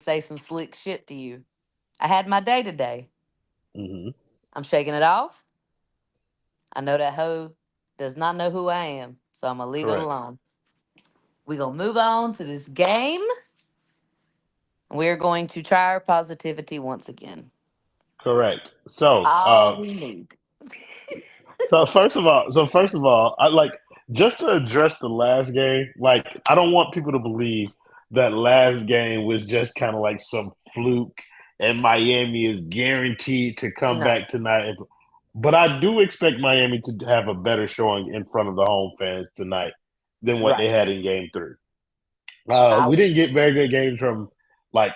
say some slick shit to you. I had my day today. Hmm. I'm shaking it off. I know that hoe does not know who I am, so I'm gonna leave it Correct. alone. We're gonna move on to this game. We're going to try our positivity once again. Correct. So, All we need. so first of all, I like just to address the last game. Like, I don't want people to believe that last game was just kind of like some fluke, and Miami is guaranteed to come No. back tonight. But I do expect Miami to have a better showing in front of the home fans tonight than what they Right. had in Game Three. I We didn't get very good games from like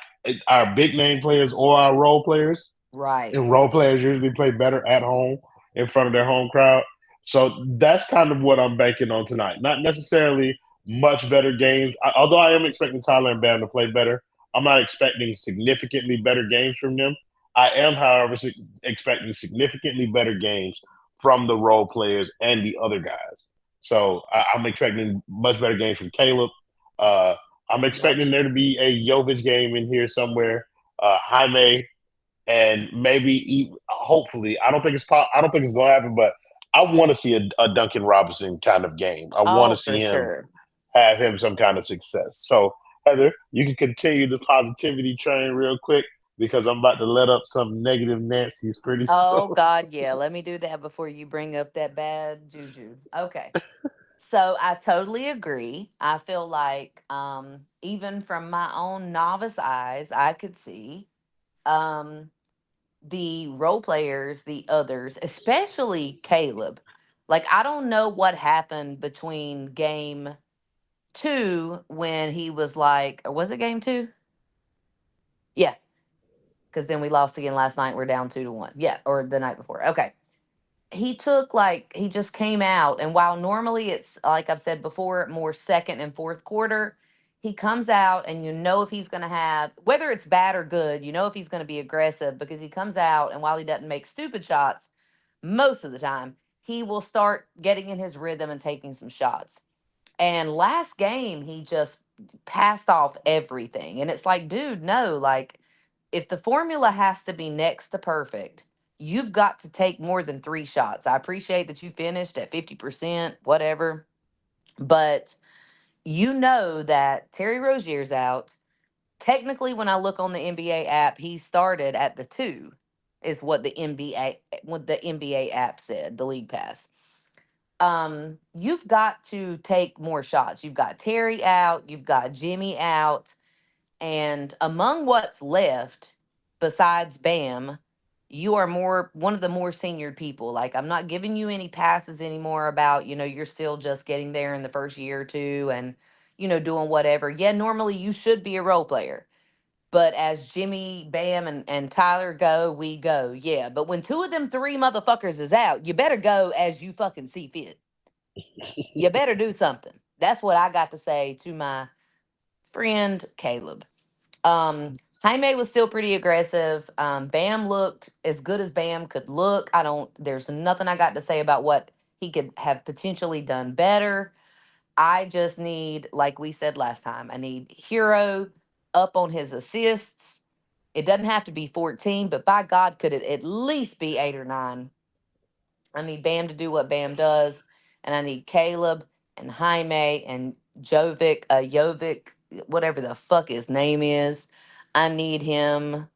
our big name players or our role players, right. and role players usually play better at home in front of their home crowd. So that's kind of what I'm banking on tonight. Not necessarily much better games, although I am expecting Tyler and Bam to play better. I'm not expecting significantly better games from them. I am, however, expecting significantly better games from the role players and the other guys. So I'm expecting much better games from Caleb. Uh, I'm Yep. expecting there to be a Jovic game in here somewhere. Jaime, and maybe hopefully I don't think it's going to happen, but I want to see a Duncan Robinson kind of game. I want to Oh, see for him sure. have him some kind of success. So Heather, you can continue the positivity train real quick because I'm about to let up some negative Nancy's pretty soon. Oh God, yeah. Let me do that before you bring up that bad juju. Okay. So I totally agree. I feel like even from my own novice eyes, I could see um the role players, the others, especially Caleb. Like I don't know what happened between game 2 when he was like, or was it game 2? Yeah, because then we lost again last night. We're down 2-1. Yeah, or the night before. Okay. He took like he just came out, and while normally it's like I've said before, more second and fourth quarter, he comes out and you know if he's going to have, whether it's bad or good, you know if he's going to be aggressive because he comes out, and while he doesn't make stupid shots most of the time, he will start getting in his rhythm and taking some shots. And last game he just passed off everything, and it's like, dude, no, like if the formula has to be next to perfect, you've got to take more than 3 shots. I appreciate that you finished at 50%, whatever. But you know that Terry Rozier's out. Technically, when I look on the NBA app, he started at the 2, is what the NBA app said, the league pass. You've got to take more shots. You've got Terry out, you've got Jimmy out, and among what's left, besides Bam, you are more one of the more senior people. Like I'm not giving you any passes anymore about, you're still just getting there in the first year or two and, doing whatever. Yeah, normally you should be a role player. But as Jimmy, Bam, and Tyler go, we go. Yeah. But when 2 of them 3 motherfuckers is out, you better go as you fucking see fit. You better do something. That's what I got to say to my friend Caleb. Jaime was still pretty aggressive. Bam looked as good as Bam could look. There's nothing I got to say about what he could have potentially done better. I just need, like we said last time, I need Hero up on his assists. It doesn't have to be 14, but by God, could it at least be 8 or 9? I need Bam to do what Bam does, and I need Caleb and Jaime and Jovic, whatever the fuck his name is. I need him.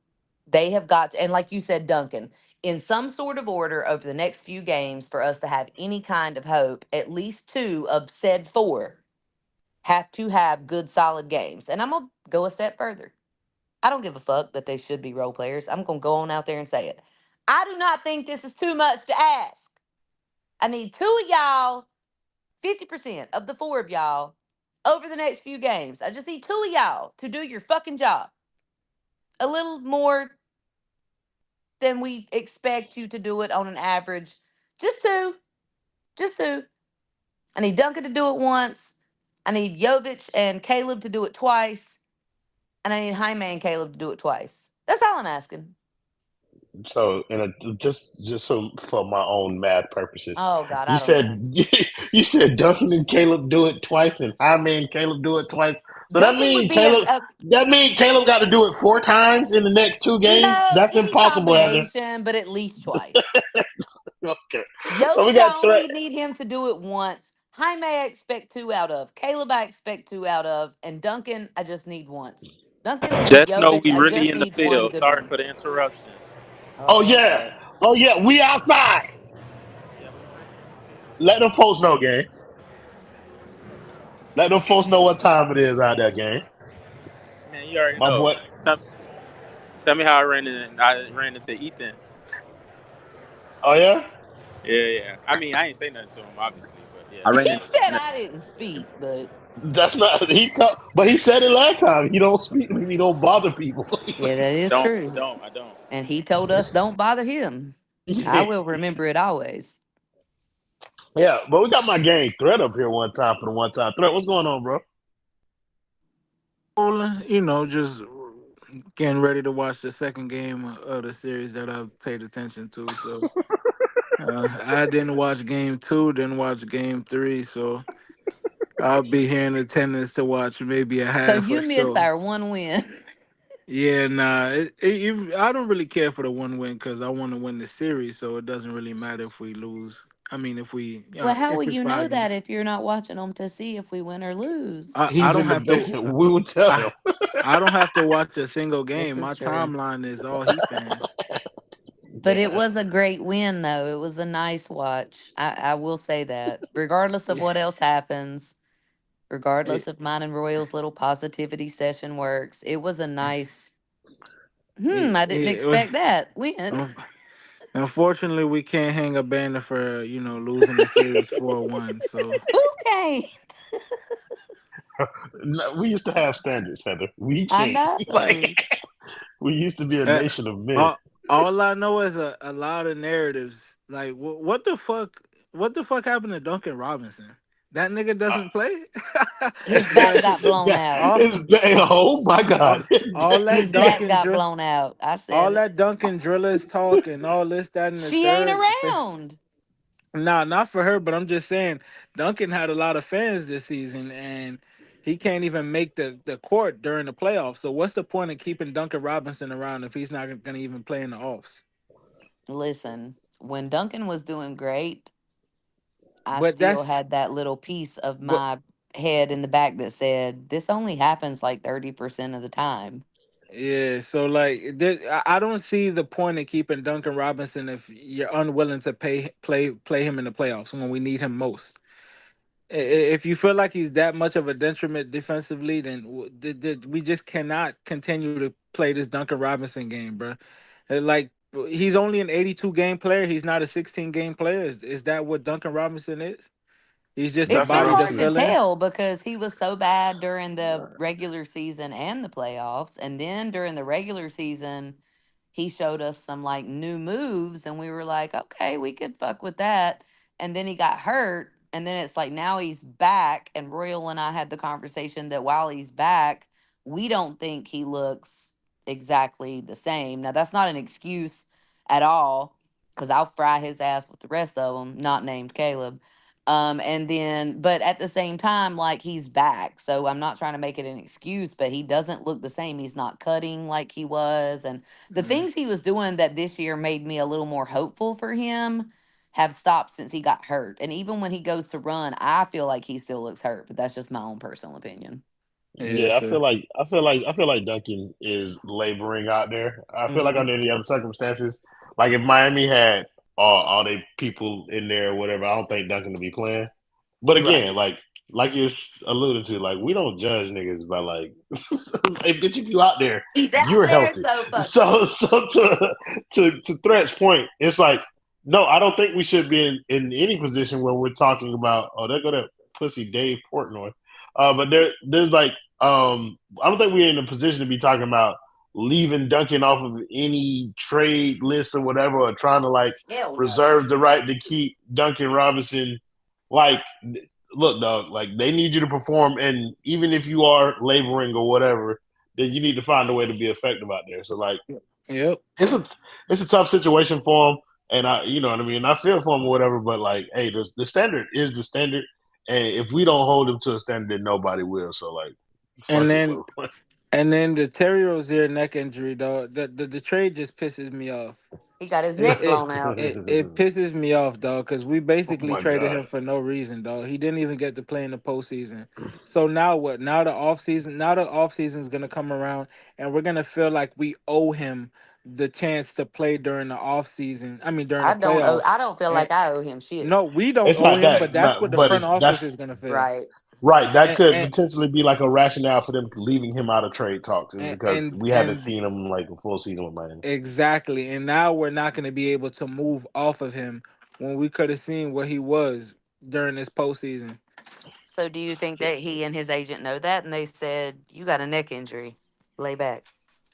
They have got to, and like you said, Duncan, in some sort of order over the next few games for us to have any kind of hope, at least 2 of said 4 have to have good, solid games. And I'm going to go a step further. I don't give a fuck that they should be role players. I'm going to go on out there and say it. I do not think this is too much to ask. I need 2 of y'all, 50% of the 4 of y'all over the next few games. I just need 2 of y'all to do your fucking job. A little more than we expect you to do it on an average. Just 2. Just 2. I need Duncan to do it once. I need Jovic and Caleb to do it twice. And I need Jaime and Caleb to do it twice. That's all I'm asking. So, just so for my own math purposes, Oh God, you I don't know. said you said Duncan and Caleb do it twice, and Jaime and Caleb do it twice. So Duncan would be that mean Caleb got to do it 4 times in the next 2 games. no That's any impossible, Heather. combination, but at least twice. Okay, so we Jokic, got I threat. only need him to do it once. Jaime, I expect two out of. Caleb, I expect two out of. And Duncan, I just need once. Duncan and Just know Jovic, we I really just in the need one field. good Sorry one. for the interruptions. Oh Oh, yeah, okay. oh yeah, we outside. Yeah, we really in the field. Let them folks know, gang. Let them folks know what time it is out there, gang. Man, you already My know. boy. Tell me how I ran into Ethan. Oh yeah. Yeah, yeah. I mean, I ain't say nothing to him, obviously, but yeah, I He ran said into. I didn't speak, but That's not but he said it last time. He don't speak. He don't bother people. yeah, that I is don't. I true. don't. I don't. And he told us don't bother him. I will remember it always. Yeah, but we got my gang threat up here one time for the one time threat. What's going on, bro? Well, just getting ready to watch the second game of the series that I've paid attention to. So I didn't watch game two, didn't watch game three. So I'll be here in attendance to watch maybe a So half you or missed so. our one win. Yeah, nah. I don't really care for the one win because I want to win the series. So it doesn't really matter if we lose. I mean, Well, how will if it's you know five that games, if you're not watching them to see if we win or lose? I He's don't in the have to. basement. We would tell him. I, I don't have to watch a single This game. is My true. timeline is all Heat fans. But it Yeah. was a great win, though. It was a nice watch. I will say that. Regardless of Yeah. what else happens, regardless It, if mine and Royal's little positivity session works, it was a nice, I didn't it, expect that win. un- unfortunately, we can't hang a banner for losing the series 4-1. So Okay. No, we used to have standards, Heather. We I can't. Like know. we used to be a uh, nation of men. all I know is a lot of narratives. Like what the fuck? What the fuck happened to Duncan Robinson? That nigga Uh, doesn't play. His back like got blown yeah, out. all, it's bad. Oh my all, god. all that His back Duncan got blown out. I said all it. that Duncan Drillers talk and all this, that, and the She ain't third. around. Nah, not for her, but I'm just saying Duncan had a lot of fans this season and he can't even make the court during the playoffs. So what's the point of keeping Duncan Robinson around if he's not gonna even play in the offs? Listen, when Duncan was doing great, I But still that's had that little piece of but my head in the back that said, this only happens like 30% of the time. yeah, so like I don't see the point of keeping Duncan Robinson if you're unwilling to play him in the playoffs when we need him most. If you feel like he's that much of a detriment defensively, then we just cannot continue to play this Duncan Robinson game, bro. Like he's only an 82 game player. He's not a 16 game player. Is that what Duncan Robinson is? He's just a It's Duncan been body to hard to Robinson. fill in. tell because he was so bad during the regular season and the playoffs. And then during the regular season, he showed us some like new moves, and we were like, okay, we could fuck with that. And then he got hurt. And then it's like now he's back. And Royal and I had the conversation that while he's back, we don't think he looks exactly the same. Now, that's not an excuse at all because I'll fry his ass with the rest of them, not named Caleb. And then, but at the same time, like he's back. So I'm not trying to make it an excuse, but he doesn't look the same. He's not cutting like he was. And the Mm. things he was doing that this year made me a little more hopeful for him have stopped since he got hurt. And even when he goes to run, I feel like he still looks hurt, but that's just my own personal opinion. Yeah, Yeah, so I feel like Duncan is laboring out there. I feel like Hmm. under any other circumstances, like if Miami had all they people in there or whatever, I don't think Duncan would be playing. But again, Right. like you alluded to, like we don't judge niggas by like hey bitch, if you out there, He's out you're there, healthy. so fuck it. So to Threat's point, it's like no, I don't think we should be in any position where we're talking about there go that pussy Dave Portnoy. But there's like I don't think we're in a position to be talking about leaving Duncan off of any trade list or whatever, or trying to like Hell no. reserve the right to keep Duncan Robinson. Like, look, dog, like they need you to perform, and even if you are laboring or whatever, then you need to find a way to be effective out there. So, like, Yep. It's a tough situation for him, and you know what I mean. I feel for him or whatever, but like, hey, the standard is the standard, and if we don't hold him to a standard, then nobody will. So like, And fuck it, then bro. and then the Terry Rozier neck injury, though. The trade just pisses me off. He got his It neck it blown out. it pisses me off, dog, because we Oh basically my traded him god. for no reason, dog. He didn't even get to play in the postseason. So now what? Now the off season is gonna come around, and we're gonna feel like we owe him the chance to play during the off season. I mean, during the playoffs. I don't feel And like I owe him shit. no, we don't It's owe not him, that, but that's what the but front it's office that's is gonna feel. Right. right. That And could and potentially be like a rationale for them leaving him out of trade talks, is and because and, we haven't and seen him like a full season with Miami. exactly. And now we're not going to be able to move off of him when we could have seen what he was during this postseason. So do you think that he and his agent know that and they said, you got a neck injury? Lay back.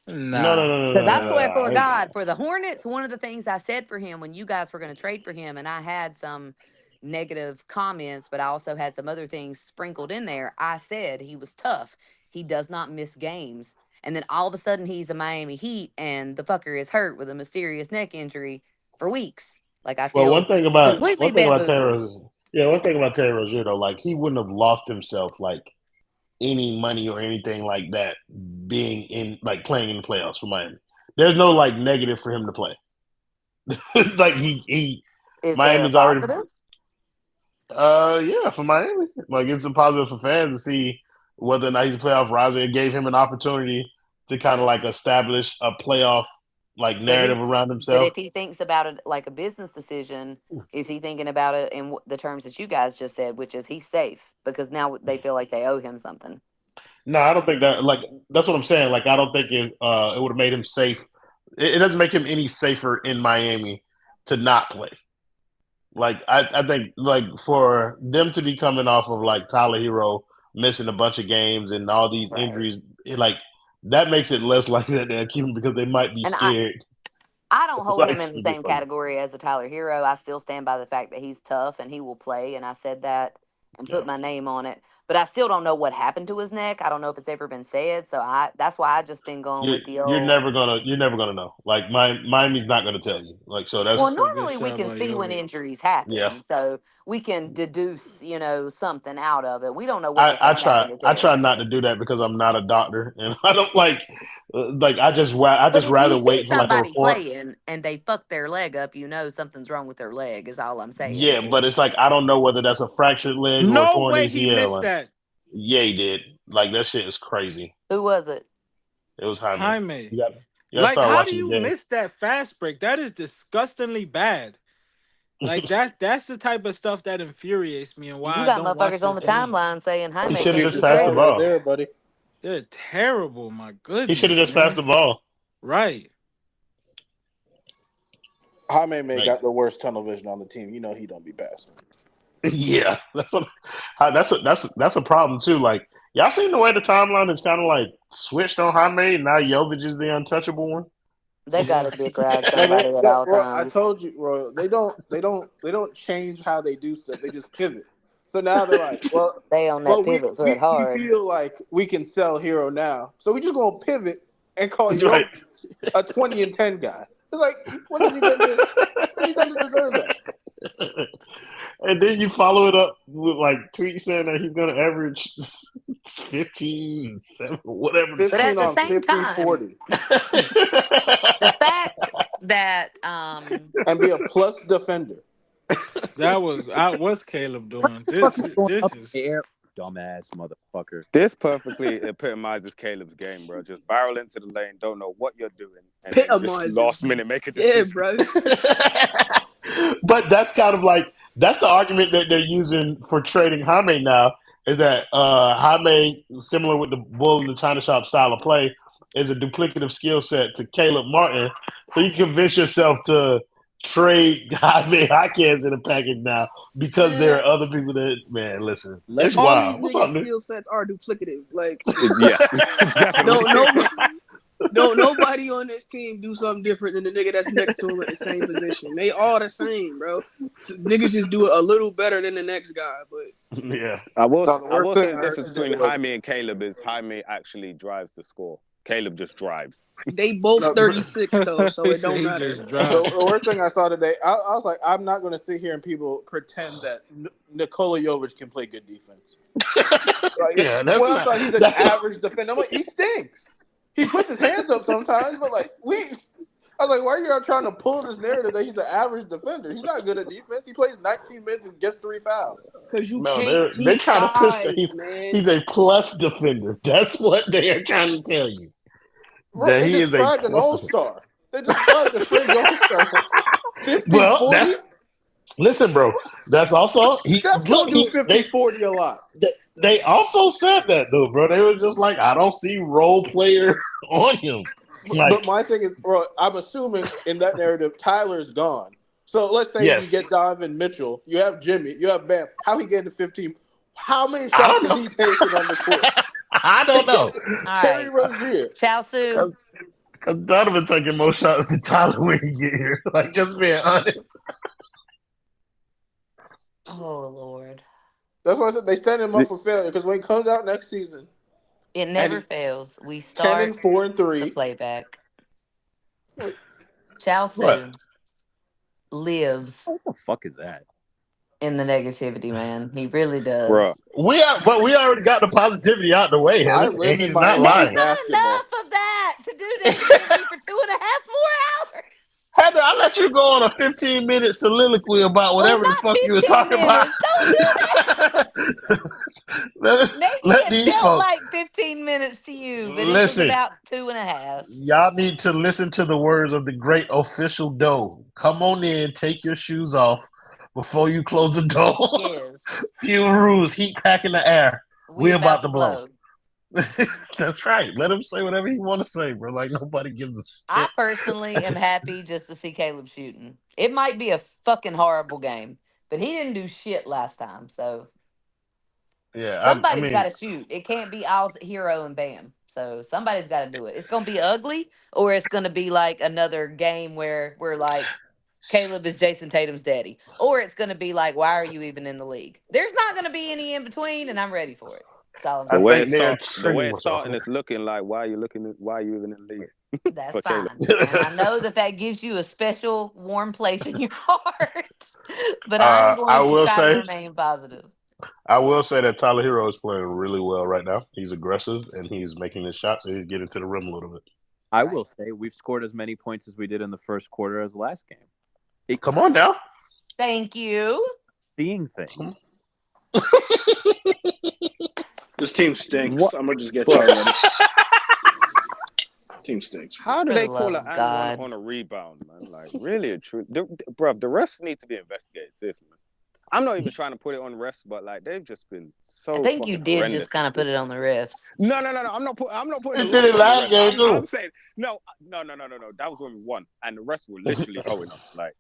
No, no, Nah. no, no, Because no, I no, swear for no. God, for the Hornets, one of the things I said for him when you guys were going to trade for him, and I had some negative comments, but I also had some other things sprinkled in there. I said he was tough. He does not miss games. And then all of a sudden he's a Miami Heat and the fucker is hurt with a mysterious neck injury for weeks. Like I Well, feel completely one thing about bamboozled. One thing about Terry Rozier though, like he wouldn't have lost himself like any money or anything like that being in like playing in the playoffs for Miami. There's no like negative for him to play. Like he Is there a Miami's already positive? yeah, for Miami. Like it's a positive for fans to see whether or not he's a playoff riser. It gave him an opportunity to kind of like establish a playoff like But narrative around but himself. if he thinks about it like a business decision, is he thinking about it in the terms that you guys just said, which is he's safe because now they feel like they owe him something? No, I don't think that. Like that's what I'm saying. Like I don't think it would have made him safe. It doesn't make him any safer in Miami to not play. Like I think like for them to be coming off of like Tyler Hero missing a bunch of games and all these Right. injuries, like that makes it less likely that they'll keep him because they might be And scared. I don't hold him Like in the it'd be same funny. category as the Tyler Hero. I still stand by the fact that he's tough and he will play, and I said that and Yeah. put my name on it. But I still don't know what happened to his neck. I don't know if it's ever been said. So that's why I just been going with the old. You're never gonna know. Like Miami's not gonna tell you. Like so Well, that's That's a good normally we shot can by see when Jovic. injuries yeah. happen, so we can deduce, something out of it. We don't know what the fuck happened to I Terry try not to Rozier. do that because I'm not a doctor and I don't like I But just if you rather see wait for like a somebody report. playing and they fuck their leg up, you know something's wrong with their leg. Is all I'm saying. Yeah, but it's like I don't know whether that's a fractured leg or a No torn way he ACL. missed that. Yeah, he did. Like that shit is crazy. Who was it? It was Jaime. Jaime. You got to Like, start how do watching the you game. miss that fast break? That is disgustingly bad. Like that's the type of stuff that infuriates me and why You I got don't watch motherfuckers on this the team. timeline saying He Jaime should have can't just be passed the Statistics right traded. ball. there, buddy. They're terrible. My He should have goodness, just passed the man. ball. Right. Jaime may Like got the worst tunnel vision on the team. You know he don't be passing. yeah, that's a problem too. Like y'all seen the way the timeline is kind of like switched on Jaime. Now Jovic is the untouchable one. They got Yeah. to dick ride No, somebody at all I times. told you, Roy. They don't change how they do stuff. They just pivot. So now they're like, They on that well, pivot foot we hard. feel like we can sell Hero now, so we just gonna pivot and call Right. Jokic a 20 and 10 guy. It's like, what has he done to? What has he done to deserve that? And then you follow it up with like tweets saying that he's going to average 15, 7, whatever. But at 15 the on same 50, time, 40, the fact that and be a plus defender. That was what's Caleb doing? Fucking going This up in is the air, dumbass motherfucker. This perfectly epitomizes Caleb's game, bro. Just barrel into the lane, don't know what you're doing, and then just Epitomizes. last minute make a Yeah, decision. bro. But that's kind of like that's the argument that they're using for trading Jaime now is that Jaime, similar with the bull in the China shop style of play, is a duplicative skill set to Caleb Martin. So you convince yourself to trade Jaime Jaquez in a package now because there are other people that listen. It's All these wild. What's niggas' up, dude? skill sets are duplicative. Like, Yeah, definitely. don't nobody on this team do something different than the nigga that's next to him at the same position. They all the same, bro. So niggas just do it a little better than the next guy, but Yeah. I will No, the worst say thing the I heard difference today between was Jaime and Caleb is Jaime actually drives the score. Caleb just drives. They both No, 36 though, so it don't He matter. just The dropped. worst thing I saw today, I was like, I'm not going to sit here and people pretend that Nikola Jovic can play good defense. Like, Yeah, that's well, I not. thought he's an average defender. I'm like, he stinks. He puts his hands up sometimes, but like I was like, why are you trying to pull this narrative that he's an average defender? He's not good at defense. He plays 19 minutes and gets 3 fouls. Because you No, can't they teach try to push that size, man. he's a plus defender. That's what they are trying to tell you. Bro, That they he is a described an plus defender. all-star. They described a fringe all-star. 50, Well, 40. listen, bro. That's also Steph don't do 50, 40 a lot. they also said that though, bro. They were just like, I don't see role player on him. Like, But my thing is, bro, I'm assuming in that narrative, Tyler's gone. So let's say yes. you get Donovan Mitchell, you have Jimmy, you have Bam. How he getting to 15? How many I shots don't is he taking on the court? I don't know. Terry right. Rozier. Chelsea. Because Donovan taking more shots than Tyler when he get here. Like, just being honest. Oh Lord. That's why I said they stand him up for failure. Because when he comes out next season, It never And fails. We 10 start and 4 and the 3. playback. What? Chelsea lives What the fuck is that? in the negativity, man. He really does. Bruh. But we already got the positivity out the way, I Heather, live and in he's my not own lying. Not basketball. enough of that to do negativity for 2.5 more hours. Heather, I let you go on a 15-minute soliloquy about whatever the not fuck you was 15 talking about. minutes. Don't do that. Maybe let it these felt folks like 15 minutes to you, but listen. it was about 2.5. Y'all need to listen to the words of the great official Doe. Come on in, take your shoes off before you close the door. Yes. Few rules, heat pack in the air. We about to blow. blow. That's right. Let him say whatever he want to say, bro. Like nobody gives a shit. I personally am happy just to see Caleb shooting. It might be a fucking horrible game, but he didn't do shit last time, so Yeah, somebody's got to shoot. It can't be all Herro and Bam. So somebody's got to do it. It's going to be ugly, or it's going to be like another game where we're like, Caleb is Jason Tatum's daddy. Or it's going to be like, why are you even in the league? There's not going to be any in between, and I'm ready for it. That's all I'm The saying. way think it's they're starting, trending it's looking like why are you even in the league? That's for fine. Caleb. And I know that gives you a special warm place in your heart. But I'm I going to will try say- to remain positive. I will say that Tyler Herro is playing really well right now. He's aggressive and he's making his shots and he's getting to the rim a little bit. I will say we've scored as many points as we did in the first quarter as last game. Come on now. Thank you. Seeing things. This team stinks. What? I'm going to just get y'all ready. Team stinks. How do For they the call love an of and God. one on a rebound, man? Like, really, bro, the refs need to be investigated, seriously, man. I'm not even trying to put it on refs, but like they've just been so. I think you fucking did horrendous. just kind of put it on the refs. No. I'm not putting. They the did it refs on last the game, refs. too. I'm saying no. That was when we won, and the refs were literally hoeing us. Like,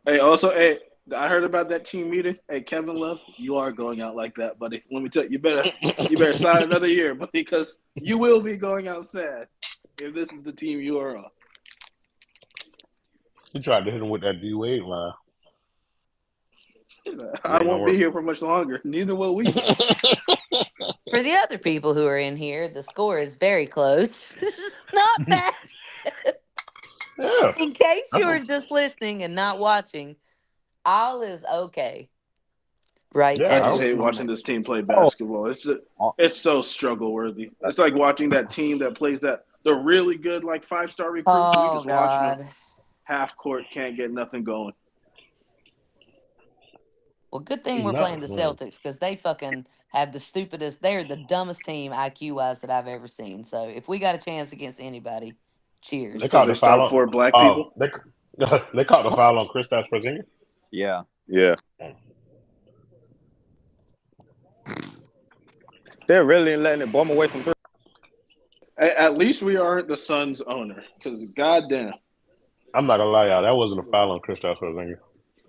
Hey, I heard about that team meeting. Hey, Kevin Love, you are going out like that, buddy. Let me tell you, you better sign another year, buddy, because you will be going out sad if this is the team you are on. He tried to hit him with that D Wade line. I won't be here for much longer. Neither will we. For the other people who are in here, the score is very close. Not bad. Yeah. In case you were just listening and not watching, all is okay. Right. Yeah, at I just this hate watching moment. this team play basketball. It's so struggle worthy. It's like watching that team that plays the really good like 5-star recruits. We Oh just watching God. them half court, can't get nothing going. Well, good thing we're No. playing the Celtics because they fucking have the stupidest. They're the dumbest team IQ wise that I've ever seen. So if we got a chance against anybody, cheers. They called They the foul start on 4 black people. They caught the foul on Kristaps Porzingis. Yeah. yeah, they're really letting it bomb away from three. At least we aren't the Suns owner, because goddamn, I'm not gonna lie, y'all. That wasn't a foul on Kristaps Porzingis.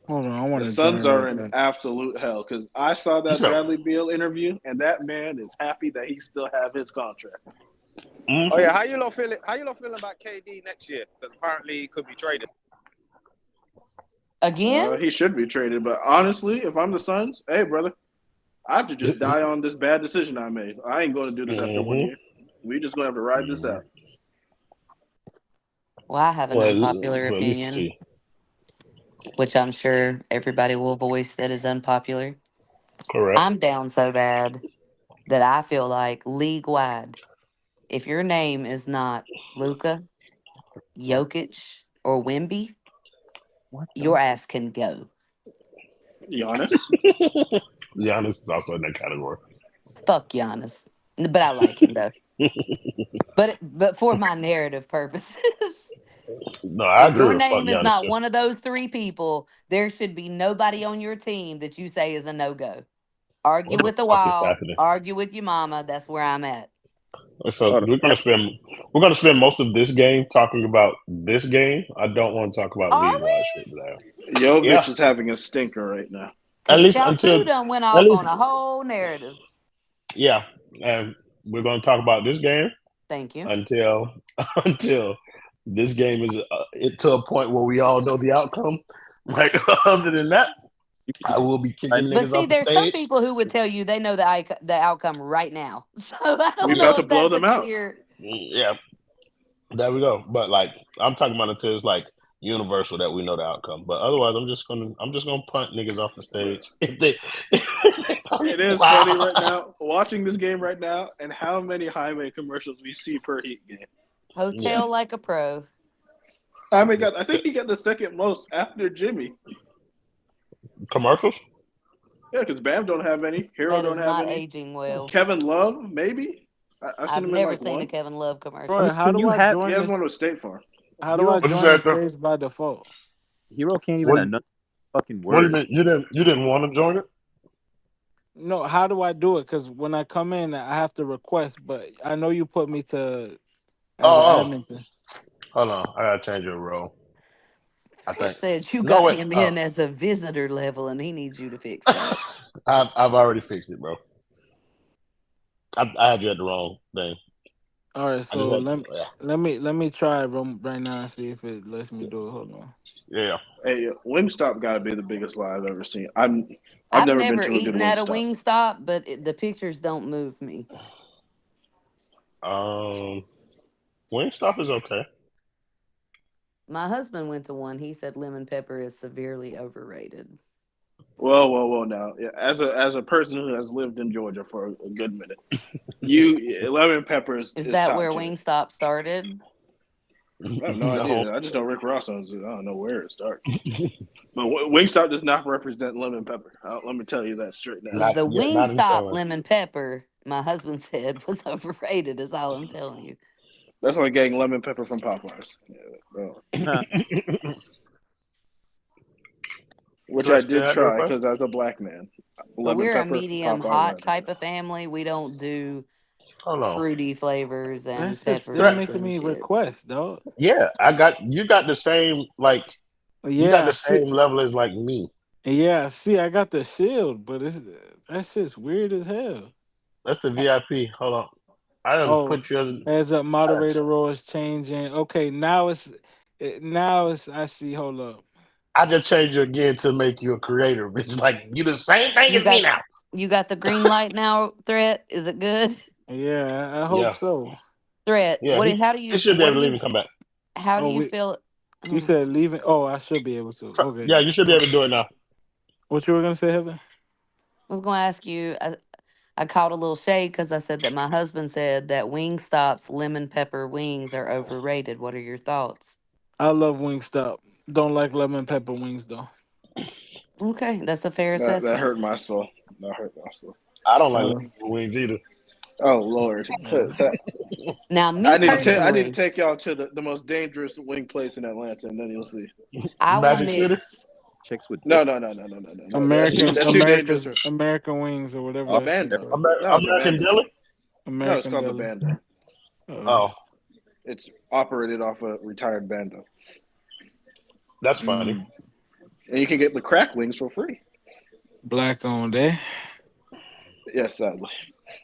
Hold on, I want the to. Suns are in absolute hell. Because I saw that So- Bradley Beal interview, and that man is happy that he still have his contract. Mm-hmm. Oh yeah, how you lot feeling about KD next year? Because apparently he could be traded. Again? He should be traded, but honestly, if I'm the Suns, hey brother, I have to just die on this bad decision I made. I ain't going to do this after 1 year. We just going to have to ride this out. Well, I have an Well, unpopular at least opinion, see. which I'm sure everybody will voice that is unpopular. Correct. I'm down so bad that I feel like league wide, if your name is not Luca, Jokic, or Wimby, What your ass can go. Giannis. Giannis is also in that category. Fuck Giannis. But I like him though. But for my narrative purposes, No, I if agree your with fuck name is Giannis not too. one of those three people, there should be nobody on your team that you say is a no go. Argue What the with the fuck is wall, happening? argue with your mama. That's where I'm at. So Hold we're gonna spend most of this game talking about this game. I don't want to talk about Are league wide we? shit today. Jovic Yeah, is having a stinker right now. at Because least Chafu until done went at off on least a whole narrative. yeah, and we're gonna talk about this game Thank you. until until this game is it to a point where we all know the outcome. Like other than that, I will be kicking But niggas see, off the there's some stage. people who would tell you they know the outcome right now. So I We don't about know to if blow that's a them out. clear. Yeah, there we go. But like I'm talking about until it's like universal that we know the outcome. But otherwise, I'm just gonna punt niggas off the stage if they. It is funny right now watching this game right now and how many highway commercials we see per Heat game. Yeah, Hotel like a pro. I think he got the second most after Jimmy. commercials. Yeah, because Bam don't have any. Hero That don't is have not any. aging well. Kevin Love, maybe. I've seen I've him in never like seen a one. Kevin Love commercial. Roy, how Can do you I have He join has this? one with State Farm. How do Hero? I What you join the say, sir? stage by default? Hero can't even What? announce fucking What do you words. mean? You didn't want to join it? No, how do I do it? Because when I come in, I have to request. But I know you put me to as an Oh, admin. hold on. I gotta change your role. I Fred think. said you No, got wait. him Oh, in as a visitor level and he needs you to fix that. I've already fixed it, bro. I had you at the wrong thing. All right, I just so had. Yeah. let me try it right now and see if it lets me do it. Hold on. Yeah. Hey, Wingstop got to be the biggest lie I've ever seen. I've I've never been never to a good eaten at a Wingstop. Wingstop, but the pictures don't move me. Um, Wingstop is okay. My husband went to one. He said lemon pepper is severely overrated. Whoa! Now, yeah, as a person who has lived in Georgia for a good minute, lemon peppers Is is that top where tier. Wingstop started? I have no No. idea. I just know Rick Ross owns it. I don't know where it started. But Wingstop does not represent lemon pepper. Let me tell you that straight now. Not The yeah. Not in the same Wingstop way. lemon pepper, my husband said, was overrated, is all I'm telling you. That's like getting lemon pepper from Popeyes. Yeah, so. Which I Chris, you did had a try request? because as a black man, But lemon we're a pepper, medium Popeyes hot are the type best. of family. We don't do Hold on. fruity flavors and That's just still peppers Threat. making and me shit. request, dog. Yeah, you got the same like you got Yeah, the same level as like me. see, I got the shield, but that shit's weird as hell. That's the VIP. Hold on. I didn't Oh, put you as as a I, moderator role is changing. Okay, now it's I see. Hold up. I just changed you again to make you a creator, bitch. Like you the same thing You as me got now. you got the green light now, Threat? Is it good? Yeah, I hope Yeah. so. Threat. Yeah. He should be able to leave and come back. How do Oh, you feel? you Hmm. said leaving. Oh, I should be able to. Okay. Yeah, you should be able to do it now. What you were gonna say, Heather? I was going to ask you. I caught a little shade because I said that my husband said that Wingstop's lemon pepper wings are overrated. What are your thoughts? I love Wingstop. Don't like lemon pepper wings though. Okay, that's a fair That assessment. hurt my soul. That hurt my soul. I don't like Uh, wings either. Oh Lord, uh, Now, me I need uh, to personally, take y'all to the most dangerous wing place in Atlanta, and then you'll see. I will Magic City? mix. Chicks with No, dicks. no, no, no, no, no, no, no. American That's too dangerous. America's American Wings or whatever A that shit bando. called. No, the American bando. Deli? No, it's American called the Deli. bando. Uh, Oh, It's operated off a retired bando, that's funny. mm, and you can get the crack wings for free. black owned, eh? Yes, sadly.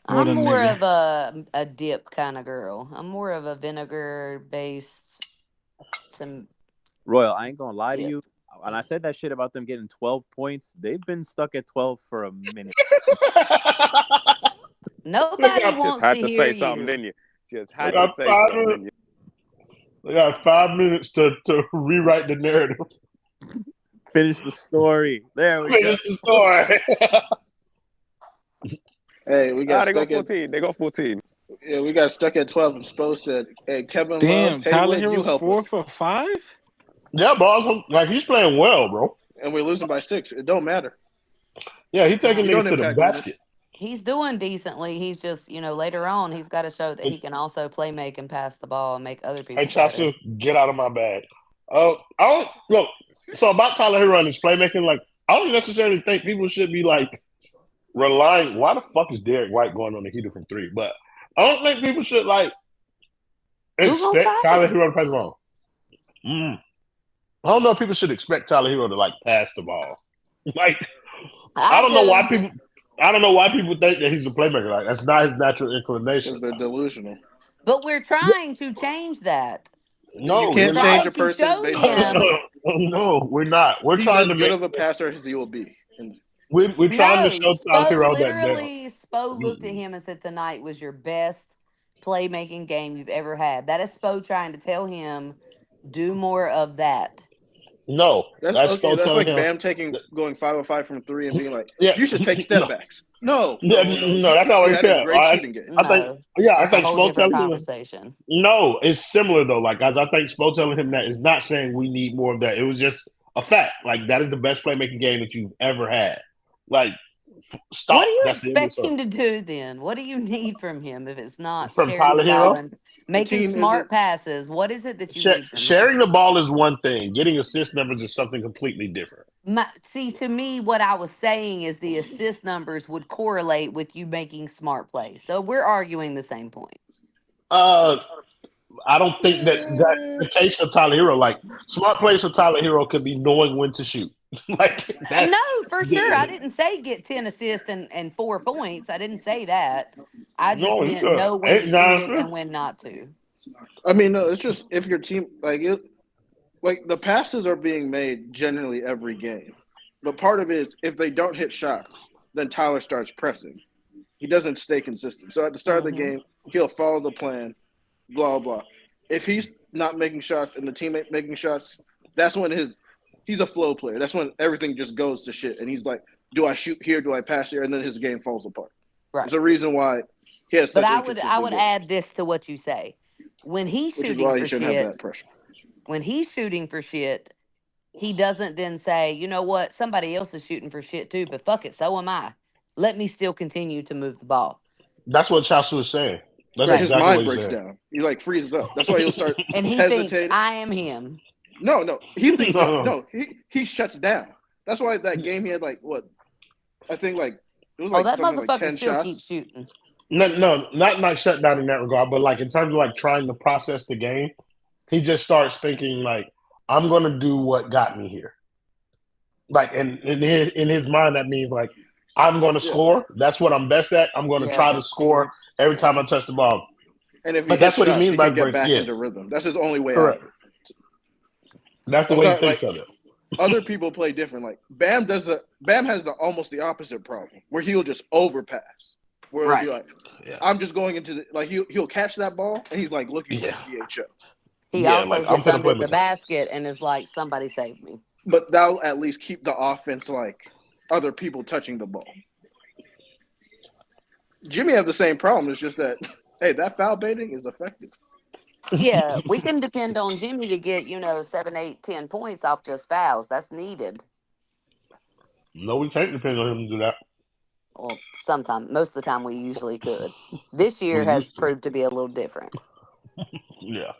What I'm a more nigga. of a dip kind of girl. I'm more of a vinegar based to Royal, I ain't gonna lie to dip. you. And I said that shit about them getting 12 points. They've been stuck at 12 for a minute. Nobody got- Just wants had to to hear say something, you. didn't you? Just They had to got say 5 something, didn't minutes. you? They got 5 minutes to rewrite the narrative. Finish the story. There we go. Finish the story. Hey, we got They got stuck at 14. They got 14. we got stuck at 12, and Spo said, "Hey, Kevin Love, Damn, Tyler Haywood, you Hero's help 4 us." for 5. Yeah, bro. Like he's playing well, bro. And we're losing by 6. It don't matter. Yeah, he's taking You don't niggas to the impact niggas. basket. He's doing decently. He's just, later on, he's got to show that he can also play, make, and pass the ball and make other people Hey, better. Chasu, get out of my bag. I don't look. So about Tyler Herro and his playmaking, like I don't necessarily think people should be like relying. Why the fuck is Derek White going on the heater from 3? But I don't think people should like Who gonna expect stop Tyler him? Herro to play the ball. I don't know if people should expect Tyler Herro to like pass the ball. Like I don't know why people. I don't know why people think that he's a playmaker. Like that's not his natural inclination. Because they're delusional. But we're trying to change that. No, You we're can't not. change Trying a to person show based on him. No, we're not. We're He's trying as to good make. of a passer as he will be. And We're trying to No, show Tyler Herro that Spo looked at him and said, "Tonight was your best playmaking game you've ever had." That is Spo trying to tell him, do more of that. no, that's okay. still That's telling like him. Bam going 5 of 5 from 3 and being like, Yeah, "You should take step backs." No. no, that's not what You he had a said. great shooting game. I think, No, I that's a think whole Spo different telling him. conversation. No, it's similar though. Like guys, I think Spo telling him that is not saying we need more of that. It was just a fact. Like that is the best playmaking game that you've ever had. Like stop. What do you That's the end of expect the him to do then? What do you need from him if it's not From sharing Tyler the ball Herro? and making team smart isn't- passes? What is it that you need from him? Sharing the ball is one thing. Getting assist numbers is something completely different. See, to me, what I was saying is the assist numbers would correlate with you making smart plays. So we're arguing the same point. I don't think that's the case for Tyler Herro. Like smart plays for Tyler Herro could be knowing when to shoot. Like that. No, for sure. I didn't say get 10 assists and 4 points. I didn't say that. I just meant know when to shoot it and when not to. I mean, no, it's just if your team like the passes are being made generally every game, but part of it is if they don't hit shots, then Tyler starts pressing. He doesn't stay consistent. So at the start of the game, he'll follow the plan, blah blah. If he's not making shots and the teammate making shots, that's when he's a flow player. That's when everything just goes to shit, and he's like, "Do I shoot here? Do I pass here?" And then his game falls apart. Right. There's a reason why he has. Such But I would add this to what you say. When he's shooting for shit, when he's shooting for shit, he doesn't then say, "You know what? Somebody else is shooting for shit too, but fuck it, so am I. Let me still continue to move the ball." That's what Chasu is saying. That's His exactly mind what breaks down. He like freezes up. That's why he'll start and he hesitating. thinks I am him. No, he thinks he shuts down. That's why that game he had like what? I think like it was like that motherfucker like 10 still shots. keeps shooting. No, not shut down in that regard, but like in terms of like trying to process the game, he just starts thinking like, I'm gonna do what got me here. Like in his mind, that means like I'm gonna score. That's what I'm best at. I'm gonna try to score every time I touch the ball. And if but that's what he means by get back into rhythm. That's his only way Correct. out. That's the way he thinks of it. Other people play different. Like Bam has almost the opposite problem, where he'll just overpass. Where he'll be like, I'm just going into he'll catch that ball and he's like looking for the DHO. He also gets under the basket and is like, somebody save me. But that'll at least keep the offense like other people touching the ball. Jimmy have the same problem. It's just that that foul baiting is effective. Yeah, we can depend on Jimmy to get 7, 8, 10 points off just fouls. That's needed. No, we can't depend on him to do that. Well, sometimes, most of the time, we usually could. This year has proved to be a little different. Yeah.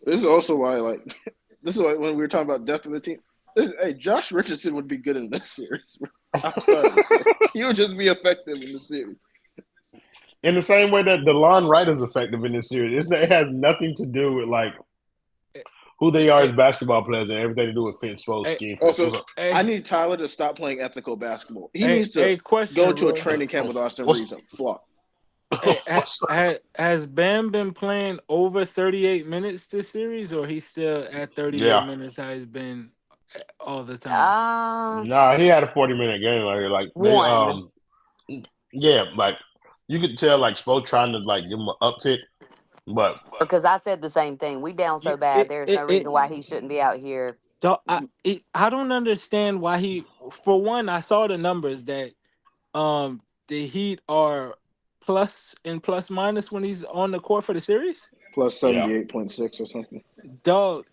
This is also why, when we were talking about depth of the team. Josh Richardson would be good in this series. He would just be effective in the series. In the same way that DeLon Wright is effective in this series, it has nothing to do with who they are as basketball players and everything to do with Fitz Spo's scheme. Also, I need Tyler to stop playing ethical basketball. He needs to go to a training camp with Austin Reeves and flop. Has Bam been playing over 38 minutes this series, or he's still at 38 minutes? How he's been all the time. Nah, he had a 40-minute game like Like One. yeah, like you could tell like Spo trying to like give him an uptick, but Because I said the same thing. We down so bad. There's no reason why he shouldn't be out here. I don't understand why he. For one, I saw the numbers that the Heat are plus minus when he's on the court for the series. Plus 78.6 or something. Dog,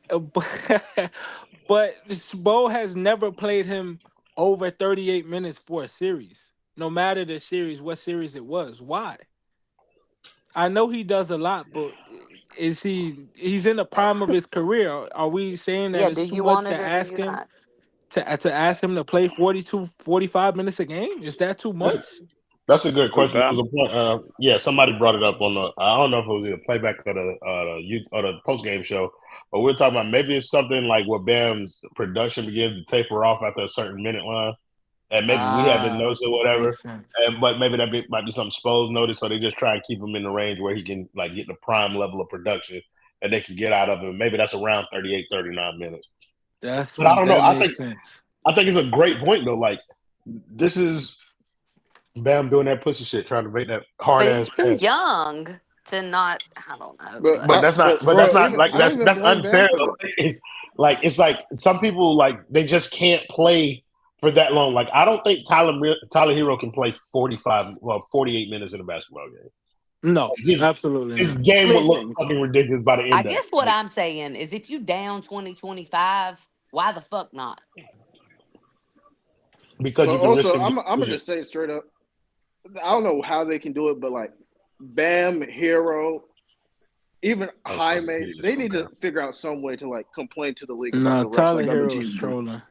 but Spo has never played him over 38 minutes for a series. No matter the series, what series it was. Why? I know he does a lot, but he's in the prime of his career. Are we saying that Yeah, it's do too you much want to it or do ask you him not? to ask him to play 42, 45 minutes a game? Is that too much? that's a good question. Bam? It was a point. Yeah, somebody brought it up on the. I don't know if it was either playback or the post game show, but we're talking about maybe it's something like where Bam's production begins to taper off after a certain minute line, and maybe we haven't noticed it, or whatever. Makes sense. But maybe might be something Spo's noticed, so they just try and keep him in the range where he can like get the prime level of production that they can get out of him. Maybe that's around 38, 39 minutes. But I don't know. That makes sense. I think it's a great point though. Like this is Bam doing that pussy shit, trying to make that hard But ass he's too pass. young to not. I don't know. But that's not. But that's not like that's unfair. Though. It's like some people like they just can't play for that long. Like I don't think Tyler Herro can play 48 minutes in a basketball game. No, absolutely his not. game would look fucking ridiculous by the end. I guess what I'm saying is if you down 20-25, why the fuck not? Because but you can also, risk I'm gonna just say it straight up. I don't know how they can do it, but like Bam, Herro, even Jaime, they need to figure out some way to like complain to the league about the refs. Tyler like other Herro teams is trolling.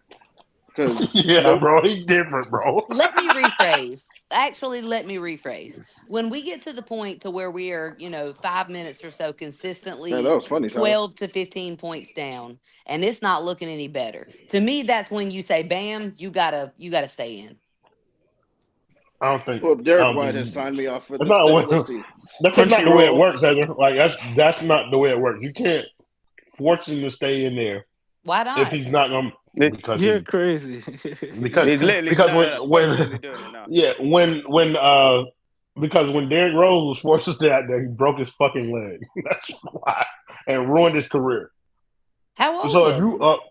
Yeah, bro, he's different, bro. Let me rephrase. Actually, let me rephrase. When we get to the point to where we are, 5 minutes or so consistently Man, that was funny, 12 to 15 points down, and it's not looking any better. To me, that's when you say, "Bam, you gotta stay in." I don't think. Well, Derek White has signed me off for the That's just not the way it works, Heather. Like that's not the way it works. You can't force him to stay in there. Why not? If he's not going, because you're crazy. Because he's literally because when Derrick Rose was forced to stay out there, he broke his fucking leg. That's why, and ruined his career. How old so was if you up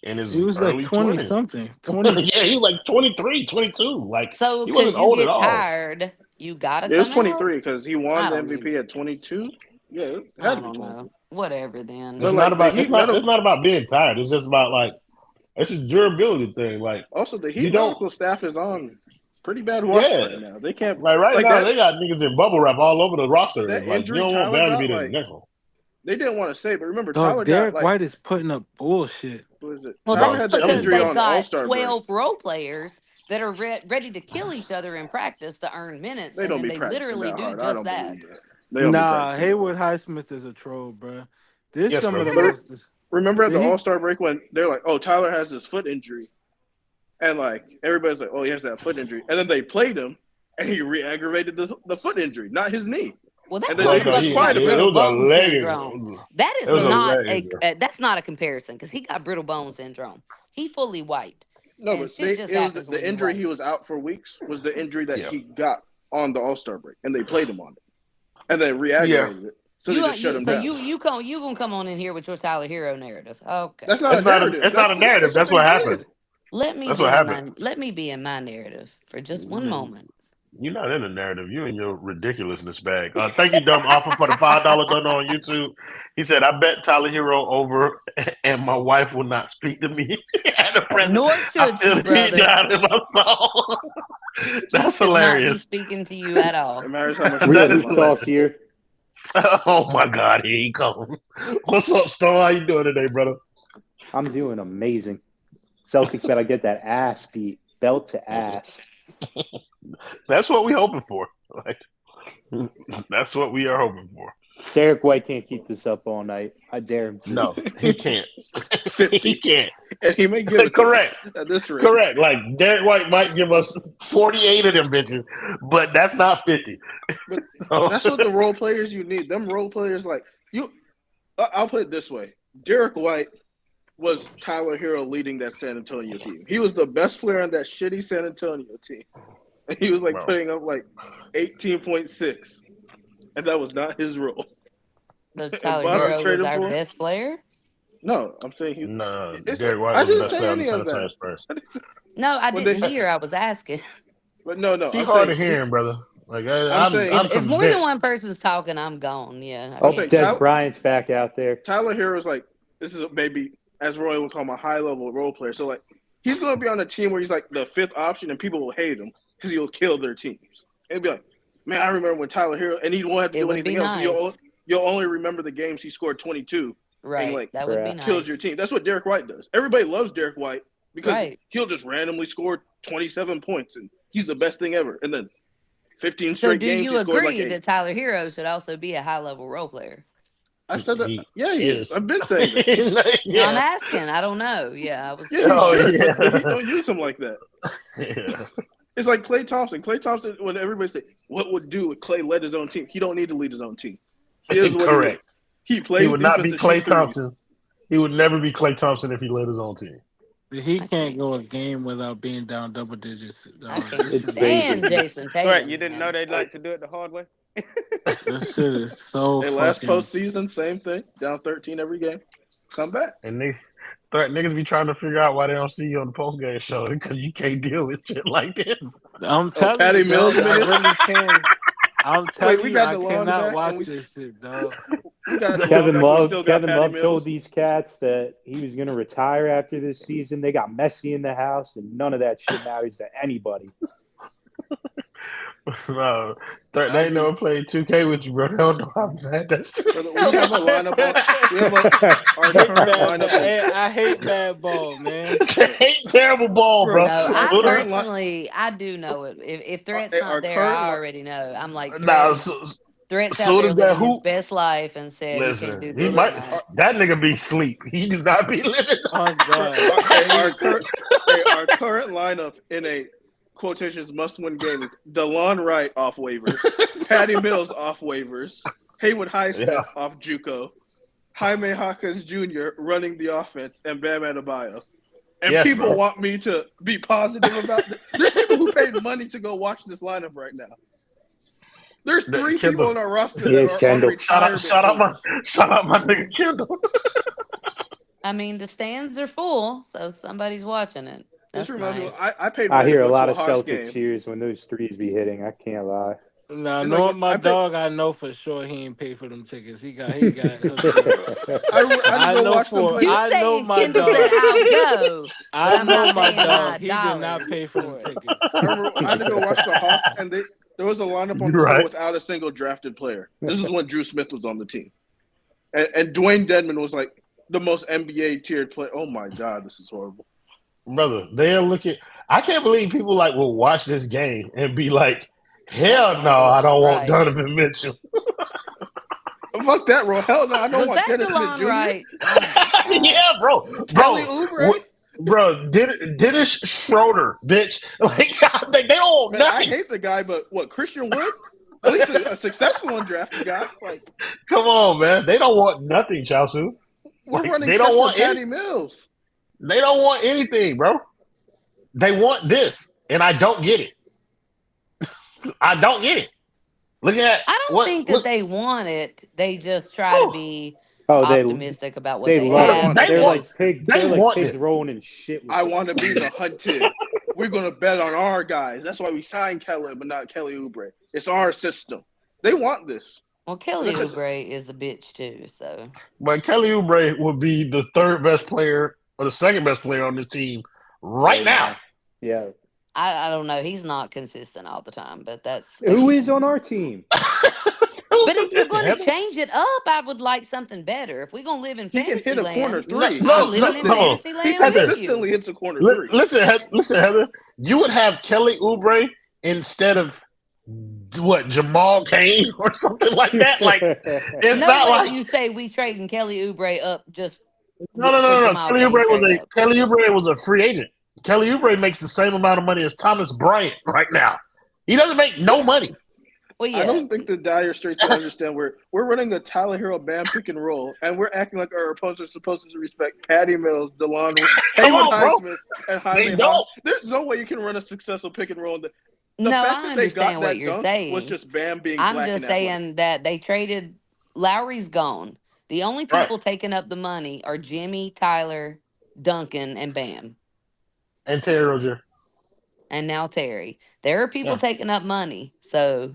in his he was early like 20 20s. something. 20. Yeah, he was like 23, 22. Like so he wasn't you old get at all. tired, you gotta. It was come 23 because he won the out? MVP at 22. Yeah, it I had to don't be 22. know. Whatever then. It's not about it's not about being tired. It's just about like it's a durability thing. Like also the Heat medical staff is on pretty bad watch right now. They can't like now they got niggas in bubble wrap all over the roster. That like injury you don't want Tyler Bam to be got, the like, next one. They didn't want to say, but remember Tyler Derek got White is putting up bullshit. What is it? Well, Tyler that's had that because injury they've on got All-Star 12 role players that are ready to kill each other in practice to earn minutes, They and don't then be they practicing literally that do hard. I just don't that. believe that. They don't be practicing Haywood Highsmith is a troll, bro. This Yes, some bro. of the most. Remember at the All-Star break when they're like, "Oh, Tyler has his foot injury," and like everybody's like, "Oh, he has that foot injury," and then they played him, and he re-aggravated the foot injury, not his knee. Well, that they just motherfucker got quiet brittle about it. bone syndrome. That is not that's not a comparison because he got brittle bone syndrome. He fully white. No, but it was the injury he was out for weeks was the injury that he got on the All-Star break, and they played him on it, and they re-aggravated it. So they just shut him down. You gonna come on in here with your Tyler Herro narrative? Okay, that's not a narrative. It's not a narrative. That's what happened. Let me be in my narrative for just one moment. You're not in the narrative. You in your ridiculousness bag. Thank you, Dumb Offer, for the $5 donor on YouTube. He said, "I bet Tyler Herro over, and my wife will not speak to me at the present. Nor should she, brother. Down in my soul." That's hilarious. Not be speaking to you at all. It matters how much Real talk here. Oh my God, here he comes. What's up, Stone? How you doing today, brother? I'm doing amazing. Celtics better get that ass beat, belt to ass. That's what we're hoping for. Like, that's what we are hoping for. Derek White can't keep this up all night. I dare him to. No, he can't. He can't. And he may give it correct. At this rate. Correct. Like Derek White might give us 48 of them bitches, but that's not 50. But that's what the role players you need. Them role players like you. I'll put it this way: Derek White was Tyler Herro leading that San Antonio team. He was the best player on that shitty San Antonio team. And he was like putting up like 18.6. And that was not his role. So Tyler Herro was our best player? No, I'm saying he. No, Derek White was the best player on the San Antonio Spurs. No, I didn't hear. I was asking. But no. She's hard of hearing, brother. Like I'm saying, if more than one person's talking, I'm gone. Yeah. Des Bryant's back out there. Tyler Herro's like, this is maybe, as Roy would call him, a high-level role player. So, like, he's going to be on a team where he's like the fifth option, and people will hate him because he'll kill their teams. It'll be like, man, I remember when Tyler Herro, and he won't have to do anything else. Nice. You'll only remember the games he scored 22. Right. And, like, that would be nice. Kills your team. That's what Derek White does. Everybody loves Derek White because he'll just randomly score 27 points, and he's the best thing ever. And then 15 straight games. So do you agree that Tyler Herro should also be a high-level role player? I said that. He is. I've been saying that. No, I'm asking. I don't know. Yeah, I was. You don't use him like that. Yeah. It's like Klay Thompson. Klay Thompson, when everybody say, what would do if Klay led his own team? He don't need to lead his own team. Correct. He plays. He would not be Klay Thompson. He would never be Klay Thompson if he led his own team. He can't go a game without being down double digits. I can't stand Jason Tatum. Right, you didn't know they'd like to do it the hard way? This shit is so Hey, last postseason, same thing. Down 13 every game. Come back. And niggas be trying to figure out why they don't see you on the postgame show because you can't deal with shit like this. I'm telling Patty you, Mills, I really can. I'm telling you, I cannot back, watch this shit, dog. Kevin Love told these cats that he was going to retire after this season. They got Messi in the house, and none of that shit matters to anybody. No, they ain't never played 2K with you, bro. They don't know how bad that's. We have a lineup. We have our current lineup. I hate bad ball, man. I hate terrible ball, bro. No, I do know it. If Threat's not there, I already know. I'm like, Threat's out there living his best life and said, listen, he can't do this. That nigga be sleep. He do not be living. Oh, God. Our current lineup in a quotations must-win game is DeLon Wright off waivers, Patty Mills off waivers, Haywood Highsmith off JUCO, Jaime Hawkins Jr. running the offense, and Bam Adebayo. And people want me to be positive about this. There's people who paid money to go watch this lineup right now. There's three people on our roster that are on retirement. Shout out my nigga Kendall. I mean, the stands are full, so somebody's watching it. That's nice. I hear a lot of Celtic cheers when those threes be hitting. I can't lie. Nah, knowing my dog, I know for sure he ain't paid for them tickets. He got. I know my dog. I know my dog. He did not pay for them tickets. I had to go watch the Hawks, and there was a lineup on the show without a single drafted player. This is when Drew Smith was on the team, and Dwayne Dedmon was like the most NBA tiered player. Oh my God, this is horrible. Brother, they'll look at. I can't believe people will watch this game and be like, "Hell no, I don't want Donovan Mitchell." Fuck that, bro. Hell no, I don't want Dennis Smith Jr. Right? Yeah, bro. Kelly Oubre. Bro, Dennis Schroeder, bitch. Like they don't want nothing. I hate the guy, but what? Christian Wood? At least a successful undrafted guy. Like, come on, man. They don't want nothing, Chausu. We're running. They don't want Patty Mills. They don't want anything, bro. They want this, and I don't get it. I don't get it. Look at. I don't think that they want it. They just try to be optimistic about what they have. They're like pigs rolling in shit. I want to be the hunted. We're going to bet on our guys. That's why we signed Kelly, but not Kelly Oubre. It's our system. They want this. Well, Kelly Oubre is a bitch too. So, but Kelly Oubre will be the third best player or the second best player on this team right now. Yeah. I don't know. He's not consistent all the time, but that's who is on our team. But if you're going to change it up, I would like something better. If we're going to live in fantasy land, he can hit a corner three. He consistently hits a corner three. Listen, Heather. You would have Kelly Oubre instead of what, Jamal Cain or something like that. Like it's not like you say we trading Kelly Oubre up. Just no. Kelly Oubre was a free agent. Kelly Oubre makes the same amount of money as Thomas Bryant right now. He doesn't make no money. Well, yeah. I don't think the Dire Straits understand we're running the Tyler Herro Bam pick and roll, and we're acting like our opponents are supposed to respect Patty Mills, DeLon, Haywood Highsmith, and Jaime Hall. There's no way you can run a successful pick and roll. The fact that they got what that you're dunk saying. was just Bam being I'm black just and saying athletic. that they traded. Lowry's gone. The only people taking up the money are Jimmy, Tyler, Duncan, and Bam. And Terry Rozier. And now Terry. There are people taking up money, so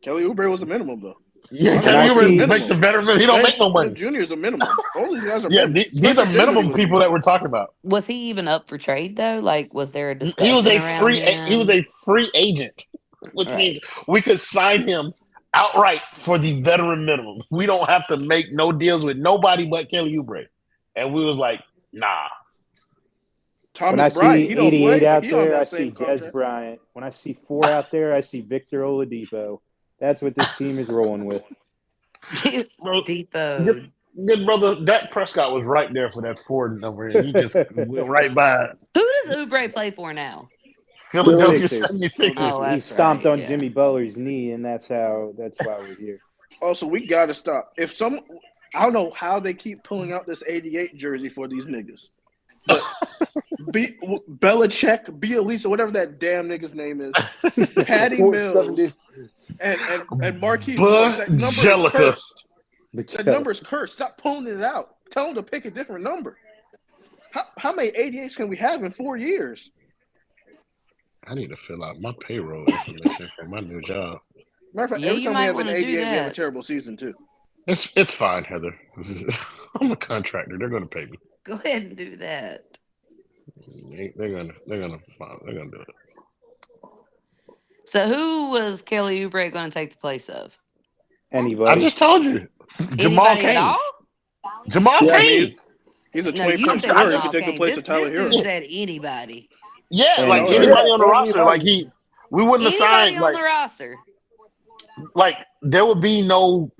Kelly Oubre was a minimum though. Yeah, Kelly Oubre makes the veteran. He don't make no money. Junior's a minimum. All these guys are these are minimum people that we're talking about. Was he even up for trade though? Like, was there a discussion? He was a around him? He was a free agent, which means we could sign him outright for the veteran minimum. We don't have to make no deals with nobody but Kelly Oubre. And we was like, nah. When I see 88 out there, I see Des Bryant. When I see 4 out there, I see Victor Oladipo. That's what this team is rolling with. Oladipo. Good brother, Dak Prescott was right there for that 4 number, and he just went right by it. Who does Oubre play for now? Philadelphia 76ers. Oh, he stomped on Jimmy Butler's knee, and that's why we're here. Also, we got to stop. I don't know how they keep pulling out this 88 jersey for these niggas. But Belichick, Elisa, whatever that damn nigga's name is, Patty Mills, and Marquise. That number is cursed. That number is cursed. Stop pulling it out. Tell them to pick a different number. How many 88s can we have in 4 years? I need to fill out my payroll information for my new job. Matter of fact, every time we have an 88, we have a terrible season too. It's fine, Heather. I'm a contractor. They're going to pay me. Go ahead and do that. They're gonna do it. So who was Kelly Oubre going to take the place of? Anybody. I just told you. Jamal Cain. At all? Jamal Cain. He's a 20-point scorer. He could take the place of Tyler Herro. This dude said anybody. Yeah, like anybody on the roster. Like we wouldn't have signed. Anybody on the roster. Like there would be no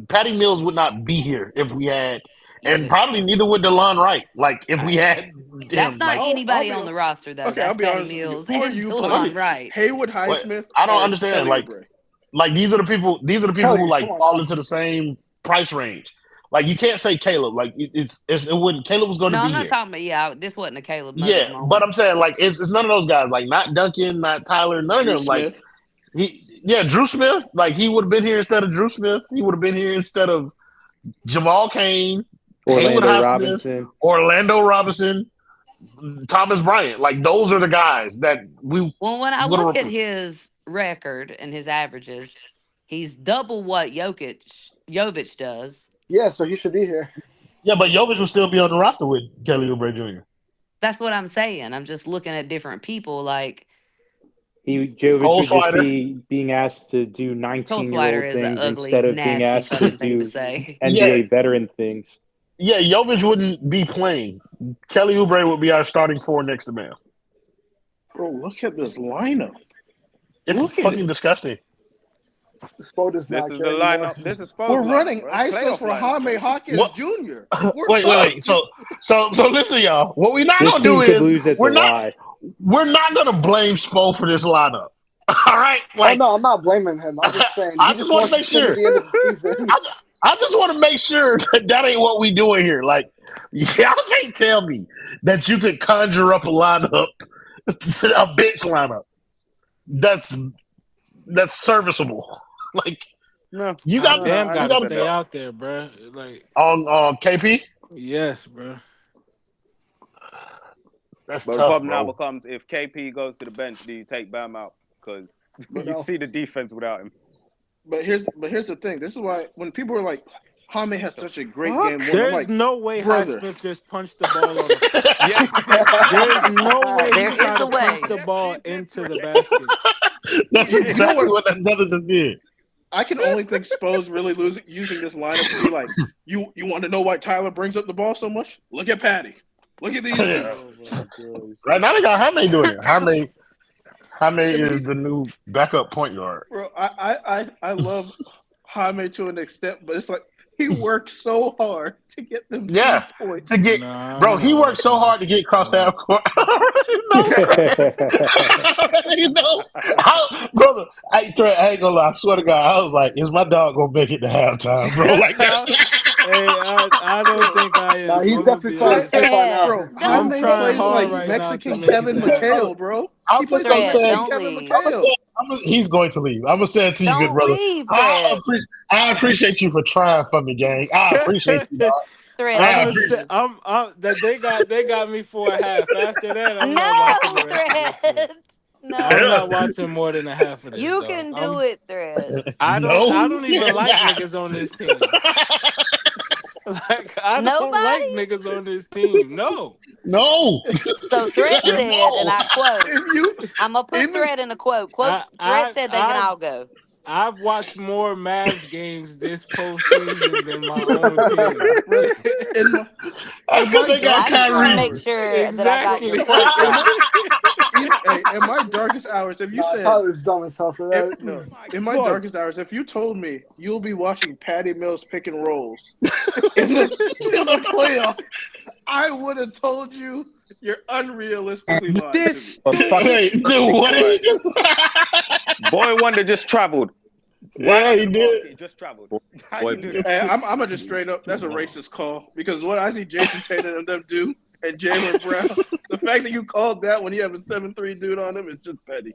Patty Mills would not be here if we had. And probably neither would DeLon Wright. Like if we had him, that's not anybody on the roster though. Okay, that's I'll be Patty Mills and DeLon Wright. Haywood Highsmith. I don't understand. Like these are the people who like fall into the same price range. Like you can't say Caleb. Like it wouldn't. Caleb was going to be here. No, I'm not talking about. This wasn't a Caleb. Yeah, but I'm saying like it's none of those guys. Like not Duncan, not Tyler, none of them. Like Drew Smith. Like he would have been here instead of Drew Smith. He would have been here instead of Jamal Cain. Orlando Robinson, Thomas Bryant. Like those are the guys that we. Well, when I look at his record and his averages, he's double what Jovic does. Yeah, so he should be here. Yeah, but Jovic will still be on the roster with Kelly Oubre Jr. That's what I'm saying. I'm just looking at different people. Like Jovic would just be being asked to do 19-year-old things instead of being asked to do NBA veteran things. Yeah, Jovic wouldn't be playing. Kelly Oubre would be our starting 4 next to Bam. Bro, look at this lineup. It's fucking disgusting. This is the lineup. This is we're running ISOs for Jaime Hawkins Jr. Wait. So listen, y'all. What we're not gonna do is we're not gonna blame Spo for this lineup. All right. Like, no, I'm not blaming him. I'm just saying. I just want to make sure. I just want to make sure that ain't what we doing here. Like, y'all can't tell me that you could conjure up a lineup, a bench lineup that's serviceable. Like, no, you got to stay out there, bro. Like on KP. Yes, bro. That's tough. The problem now becomes if KP goes to the bench, do you take Bam out? Because you see the defense without him. But here's the thing. This is why when people are like, Jaime had such a great game. There's no way Highsmith just punched the ball on There's no way he tried to punch the ball into the basket. That's exactly what that brother just did. I can only think Spo's really using this lineup to be like, you want to know why Tyler brings up the ball so much? Look at Patty. Look at these. Right now they got Jaime doing it. Jaime is the new backup point guard. Bro, I love Jaime to an extent, but it's like he worked so hard to get them 2 Yeah, points. to get bro, he worked so hard to get cross half court. You know, brother. I ain't gonna lie. I swear to God, I was like, "Is my dog gonna make it to halftime, bro?" Like that. Hey, I don't think I am. Nah, he's I'm gonna definitely be falling honest. asleep by now. Bro, I'm Jaime trying plays hard like right now to Mexican make it Kevin to McHale, bro. I'm He plays just like gonna say, Mexican Kevin McHale. he's going to leave. I'm gonna say it to you, good Don't brother. leave, I Thread. appreciate you for trying for me, gang. I appreciate you, dog. Thread, I please. appreciate. They got me for a half. After that, I'm not watching No, the rest of this shit. Thread. I'm No. not watching more than a half of this, You dog. can do it, Thread. I No, don't even like niggas on this team. Like I don't like Nobody? niggas on this team. No. no. So Thread said, and I quote, If you I'm going to put even Thread in a quote. Thread said they can all go. I've watched more Mavs games this postseason than my own team. in my That's because they got I just want to Kyrie. make sure that I got your Exactly. quote right. in my darkest hours, if you Nah, said Tyler's dumb as hell for that. in my darkest hours, if you told me you'll be watching Patty Mills pick and rolls in the playoff, I would have told you you're unrealistically lying. This Hey, dude, what did he just? Boy wonder just traveled. Yeah, he did. He just traveled. Boy, Hey, I'm gonna just straight up. That's a racist call because what I see Jason Tatum and them do, and Jaylen Brown, the fact that you called that when you have a 7'3" dude on him is just petty.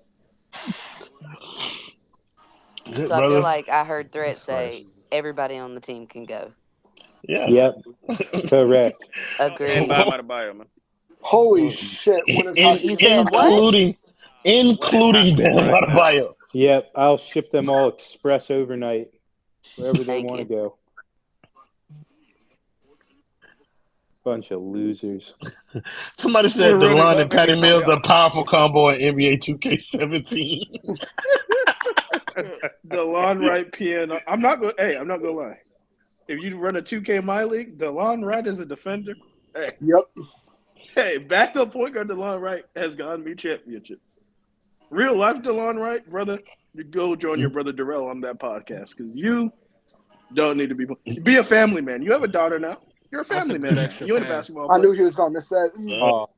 Good, So I brother. feel like I heard Thread That's say nice. everybody on the team can go. Yeah. Yep. Correct. Agreed. And Bam Adebayo, man. Holy shit! What is happening? You said what? including Bam Adebayo. Yep. I'll ship them all express overnight, wherever they Thank want to you. go. Bunch of losers. Somebody said We're running DeLon up and Patty every Mills time. a powerful combo in NBA 2K17. DeLon Wright piano. I'm not gonna lie. If you run a 2K my league, DeLon Wright is a defender. Hey, backup point guard DeLon Wright has gotten me championships. Real life DeLon Wright, brother, you go join your brother Darrell on that podcast because you don't need to be a family man. You have a daughter now. You're a family man. You ain't a basketball player. I knew he was gonna miss that.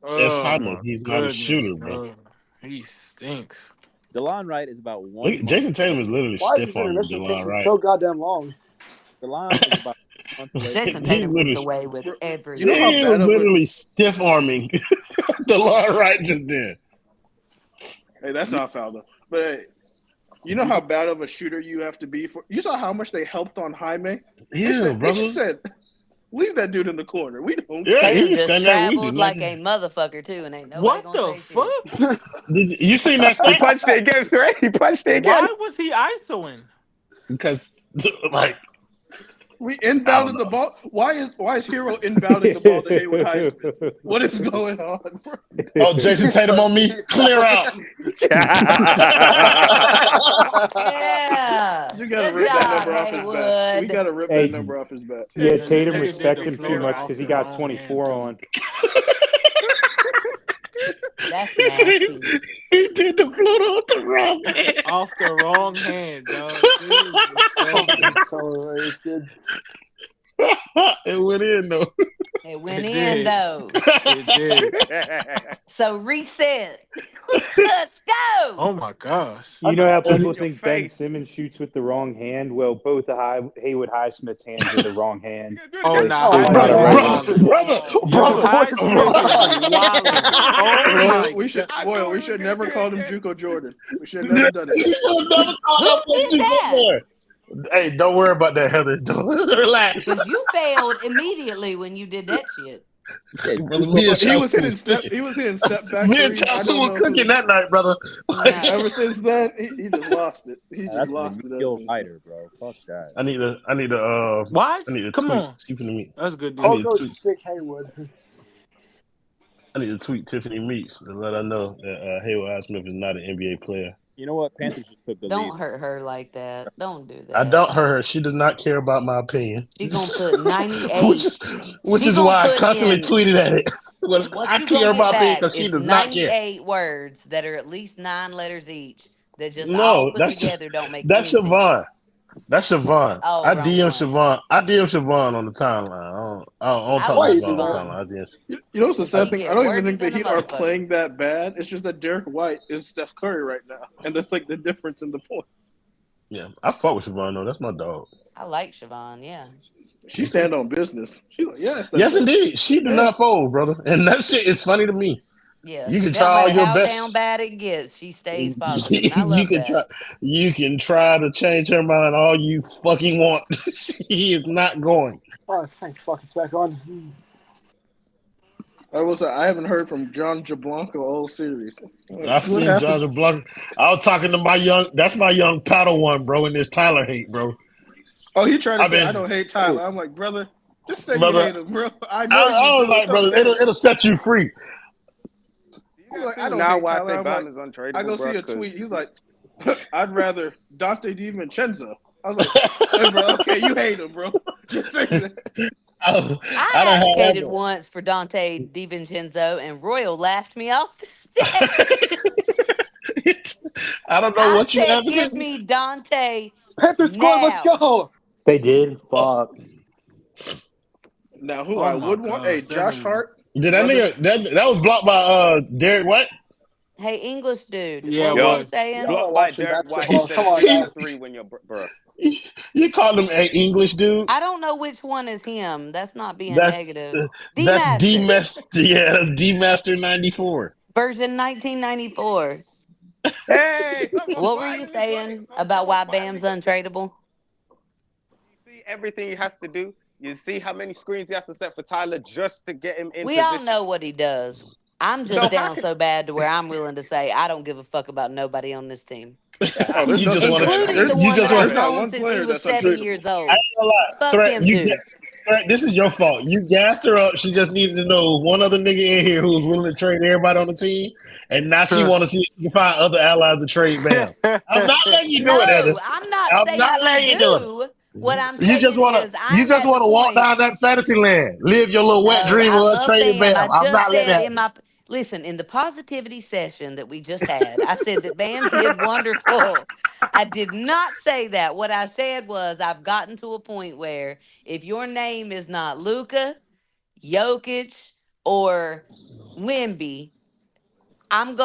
It's Hyman. He's not a shooter, bro. He stinks. DeLon Wright is about one. Look, Jason Tatum is literally Why is stiff his on intermission DeLon taking Wright. so goddamn long? DeLon is about a month away. Jason He Tatum literally- gets away with everything. You know how He bad was of a literally stiff arming DeLon Wright just did. hey, that's not foul though. But hey, you know how bad of a shooter you have to be for. You saw how much they helped on Jaime. Yeah, They brother. said, leave that dude in the corner. We don't. Yeah, Tatum he was just standing there. We traveled did like not. a motherfucker too, and ain't nobody What gonna the say fuck? shit. You seen that He stat? punched it again, right? He punched it again. Why was he ISOing? Because like We inbounded the ball. Why is Herro inbounding the ball to Haywood Highsmith? What is going on, bro? oh, Jason Tatum on me, clear out. Yeah. You gotta Good rip that job, number off his back. We Haywood. gotta rip Hey. that number off his back. Yeah, Nigga Tatum did respects the him too floater much off because he the got wrong 24 hand, on. That's nasty. He did the float off the wrong hand. Off the wrong hand, dog. So wasted. It went in though. It went It in did. though. It did. So reset. Let's go. Oh my gosh. You know how people your think Ben face. Simmons shoots with the wrong hand? Well, both Haywood Highsmith's hands are the wrong hand. Oh, Like, nah, there's Oh, not a my right God. hand. Brother, Highsmith is wildin'. Oh Royal, my we should I Royal, knew we he should was never gonna called do him it Juco Jordan. We should have never done You it. should never call Who up that did that? boy. Hey, don't worry about that, Heather. Don't relax. Because you failed immediately when you did that shit. Brother, me and He Chelsea was hitting was step. cooking. He was hitting step back Me and threes. I Chelsea don't were know cooking who. that night, brother. No. Ever since then, he just lost it. He just That's a lost it. remedial writer, bro. Fuck that. I need to Why? I need to Come tweet. on. Tiffany Meeks. That's a good I I'll need deal. to go tweet. stick Haywood. I need to tweet Tiffany Meeks to let her know that Haywood Highsmith is not an NBA player. You know what? Panthers just took the Don't lead. hurt her like that. Don't do that. I don't hurt her. She does not care about my opinion. She gonna put 98. which She is gonna why I put constantly in- tweeted at it. What I you care gonna about get opinion back because she is does not care. 98 words that are at least 9 letters each that just No, all put that's together don't make that's any sense. Siobhan. That's Siobhan. Oh, wrong one. Siobhan. I DM Siobhan on the timeline. I don't I talk love to Siobhan on the Siobhan. timeline. I DM. You know what's the sad She thing? I get don't even think wordy the than a Heat are motherfucker. playing that bad. It's just that Derek White is Steph Curry right now, and that's like the difference in the point. Yeah, I fuck with Siobhan though. That's my dog. I like Siobhan, yeah. She stand on business. She's like, yes, Yes, indeed. She do Yeah. not fold, brother, and that shit is funny to me. Yeah. You can Don't try all matter your how best. down bad it gets, she stays positive. And I You love can that. try. You can try to change her mind all you fucking want. She is not going. Oh, thank fuck, it's back on. I haven't heard from John Jablanco all series. I seen John Blanc. I was talking to my young. That's my young Padawan, bro. In this Tyler hate, bro. Oh, he tried to say I don't hate Tyler. I'm like, brother, just say you hate him, bro. I know. I was like, brother, it'll set you free. Like, I don't now hate why I Tyler. say I'm Bam like, is untradeable, I go bro, see a tweet. He's like, I'd rather Dante DiVincenzo. I was like, hey, bro, okay, you hate him, bro. Just say that. I advocated once for Dante DiVincenzo, and Royal laughed me off the stage. I don't know what you said, advocated. give me Dante Panthers scored, let's go. They did. Fuck. Now, who I would want? Hey, Josh Hart. Did that nigga that was blocked by Derek White? Hey, English dude. Yeah, what were you saying? Blocked by Derek White. He said shoot the three when you're bro. You called him an English dude? I don't know which one is him. That's not being negative. That's D-Master. Yeah, that's D-Master 94. Version 1994. Hey, what were you saying about why Bam's untradeable? You see everything he has to do. You see how many screens he has to set for Tyler just to get him in We position. all know what he does. I'm just down so bad to where I'm willing to say I don't give a fuck about nobody on this team. You just want Including the one that I've known since he was 7 years old. I ain't gonna lie. Fuck him, dude. This is your fault. You gassed her up. She just needed to know one other nigga in here who was willing to trade everybody on the team, and now she want to see if she can find other allies to trade Bam. I'm not letting you do it, Heather. I'm not letting saying you do it. What I'm saying You just want to walk down that fantasy land, live your little wet dream of trading Bam. I'm not letting that. Listen, in the positivity session that we just had, I said that Bam did wonderful. I did not say that. What I said was I've gotten to a point where if your name is not Luka, Jokic, or Wemby, I'm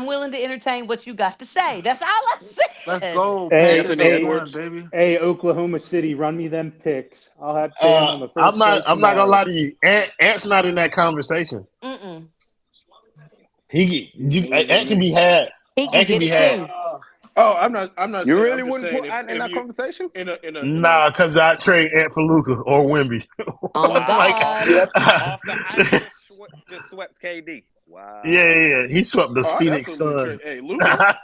willing to entertain what you got to say. That's all I said. Let's go. Hey, Oklahoma City, run me them picks. I'll have Bam on the first. I'm not gonna lie to you. Ant's not in that conversation. Mm-mm. Ant can be had. Ant can be had. Oh, I'm not. You saying, really I'm wouldn't saying put Ant in that conversation? Nah, because I trade Ant for Luka or Wemby. Oh my God! After Ant just swept KD. Wow. Yeah. He swept the Phoenix Suns. Hey, Luka.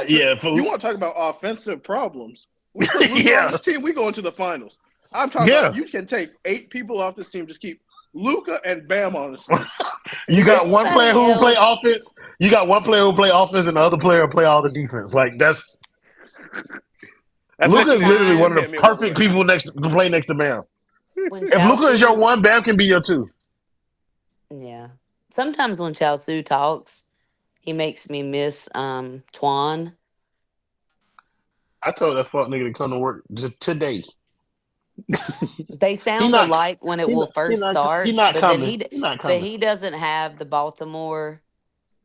You want to talk about offensive problems? We put Luka on this team. We go into the finals. I'm talking about you can take 8 people off this team. Just keep Luka and Bam on this team. You got one player who will play offense. You got one player who will play offense, and the other player will play all the defense. Like that's Luka is literally one of the perfect people to play next to Bam. If Luka is your 1, Bam can be your 2. Yeah. Sometimes when Chaosu talks, he makes me miss Twan. I told that fuck nigga to come to work just today. They sound alike when it will first start. He's not coming. But he doesn't have the Baltimore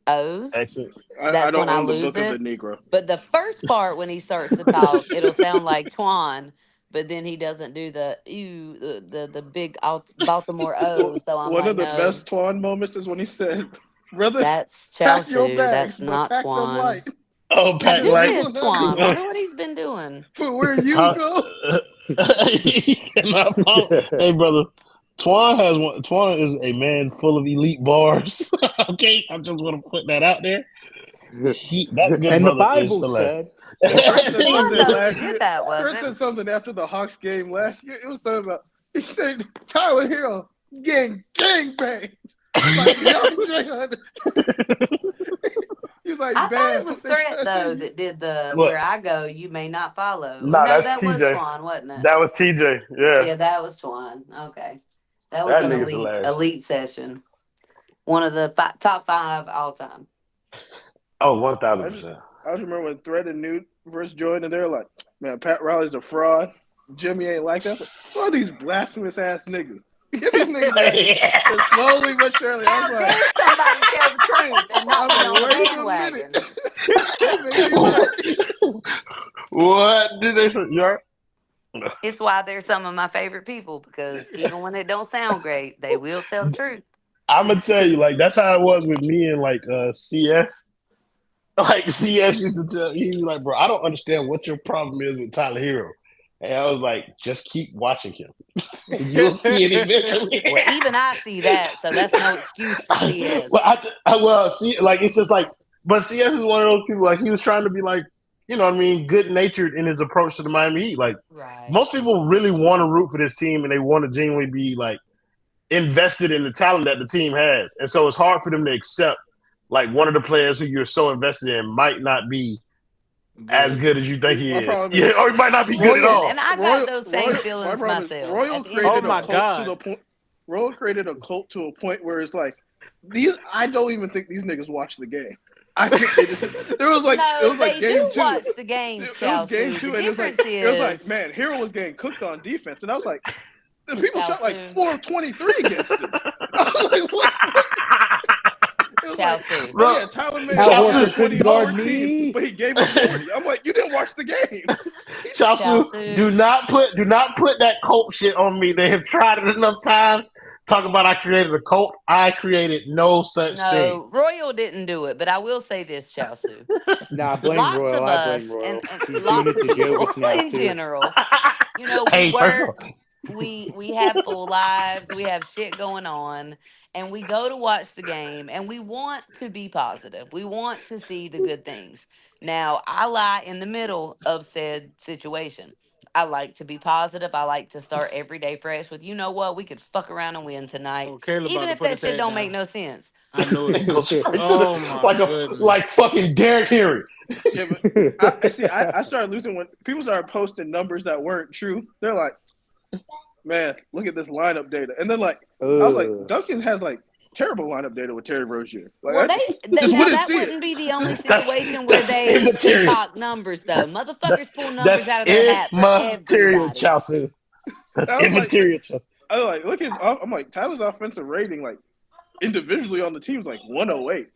O's. That's it. That's when I lose it. But the first part when he starts to talk, it'll sound like Twan. But then he doesn't do the big Baltimore O. So I'm one of the best Twan moments is when he said, "Brother, that's Chelsea. That's not Twan." Oh, Pat Light. Is Twan. I wonder what he's been doing. For where you go. Hey, brother. Twan is a man full of elite bars. Okay, I just want to put that out there. That good and brother the Bible is said. Chris said something after the Hawks game last year. It was something about, he said, Tyler Herro, gang bang. He was like, I thought it was Threat, though, that did the Where I Go, You May Not Follow. Nah, no, that was Twan, wasn't it? That was TJ, yeah. Yeah, that was Twan. Okay. That was an elite session. One of the top 5 all time. Oh, 1,000%. I just remember when Thread and Newt versus Jordan, and they're like, man, Pat Riley's a fraud. Jimmy ain't like us. What are these blasphemous ass niggas? Give these niggas that. And slowly but surely, I How was like, dare somebody tell the truth and not be I'm on like, the wait a bandwagon? minute. It made me like, What did they say? You all right? It's why they're some of my favorite people, because even when it don't sound great, they will tell the truth. I'm gonna tell you, like that's how it was with me and like CS. Like CS used to tell he was like, bro, I don't understand what your problem is with Tyler Herro. And I was like, just keep watching him. You'll see it eventually. Well, even I see that, so that's no excuse for CS. Well, see, like it's just like, but CS is one of those people. Like he was trying to be like, you know what I mean, good natured in his approach to the Miami Heat. Like most people really want to root for this team and they want to genuinely be like invested in the talent that the team has. And so it's hard for them to accept like one of the players who you're so invested in might not be as good as you think he is. Yeah, or he might not be good at all. And I got those same feelings myself. Royal created a cult to the point. Royal created a cult to a point where it's like these. I don't even think these niggas watch the game. I think they just, there was like no, it was like they game do two. Watch the game. It was game two, and it was like man, Herro was getting cooked on defense, and I was like, the people shot like 4 of 23 against him. I was like, what? It was like, yeah, Tyler made a 20 team, but he gave him 40. I'm like, you didn't watch the game. Chelsea, do not put that cult shit on me. They have tried it enough times. Talk about I created a cult. I created no such thing. No, Royal didn't do it, but I will say this, Chelsea. Nah, blame lots Royal. of us and lots of people in general. You know, we work. We have full lives. We have shit going on. And we go to watch the game and we want to be positive. We want to see the good things. Now, I lie in the middle of said situation. I like to be positive. I like to start every day fresh with, you know what, we could fuck around and win tonight. Even if that shit don't make no sense. I know it. Like fucking Derrick Henry. Yeah, but I started losing when people started posting numbers that weren't true. They're like, man, look at this lineup data. And then like I was like, Duncan has like terrible lineup data with Terry Rozier. Like, well, that wouldn't be the only situation where they talk numbers though. Motherfuckers pull numbers out of their hat for everybody. Chelsea. That's immaterial. I was like, look at I'm like Tyler's offensive rating like individually on the team is like 108.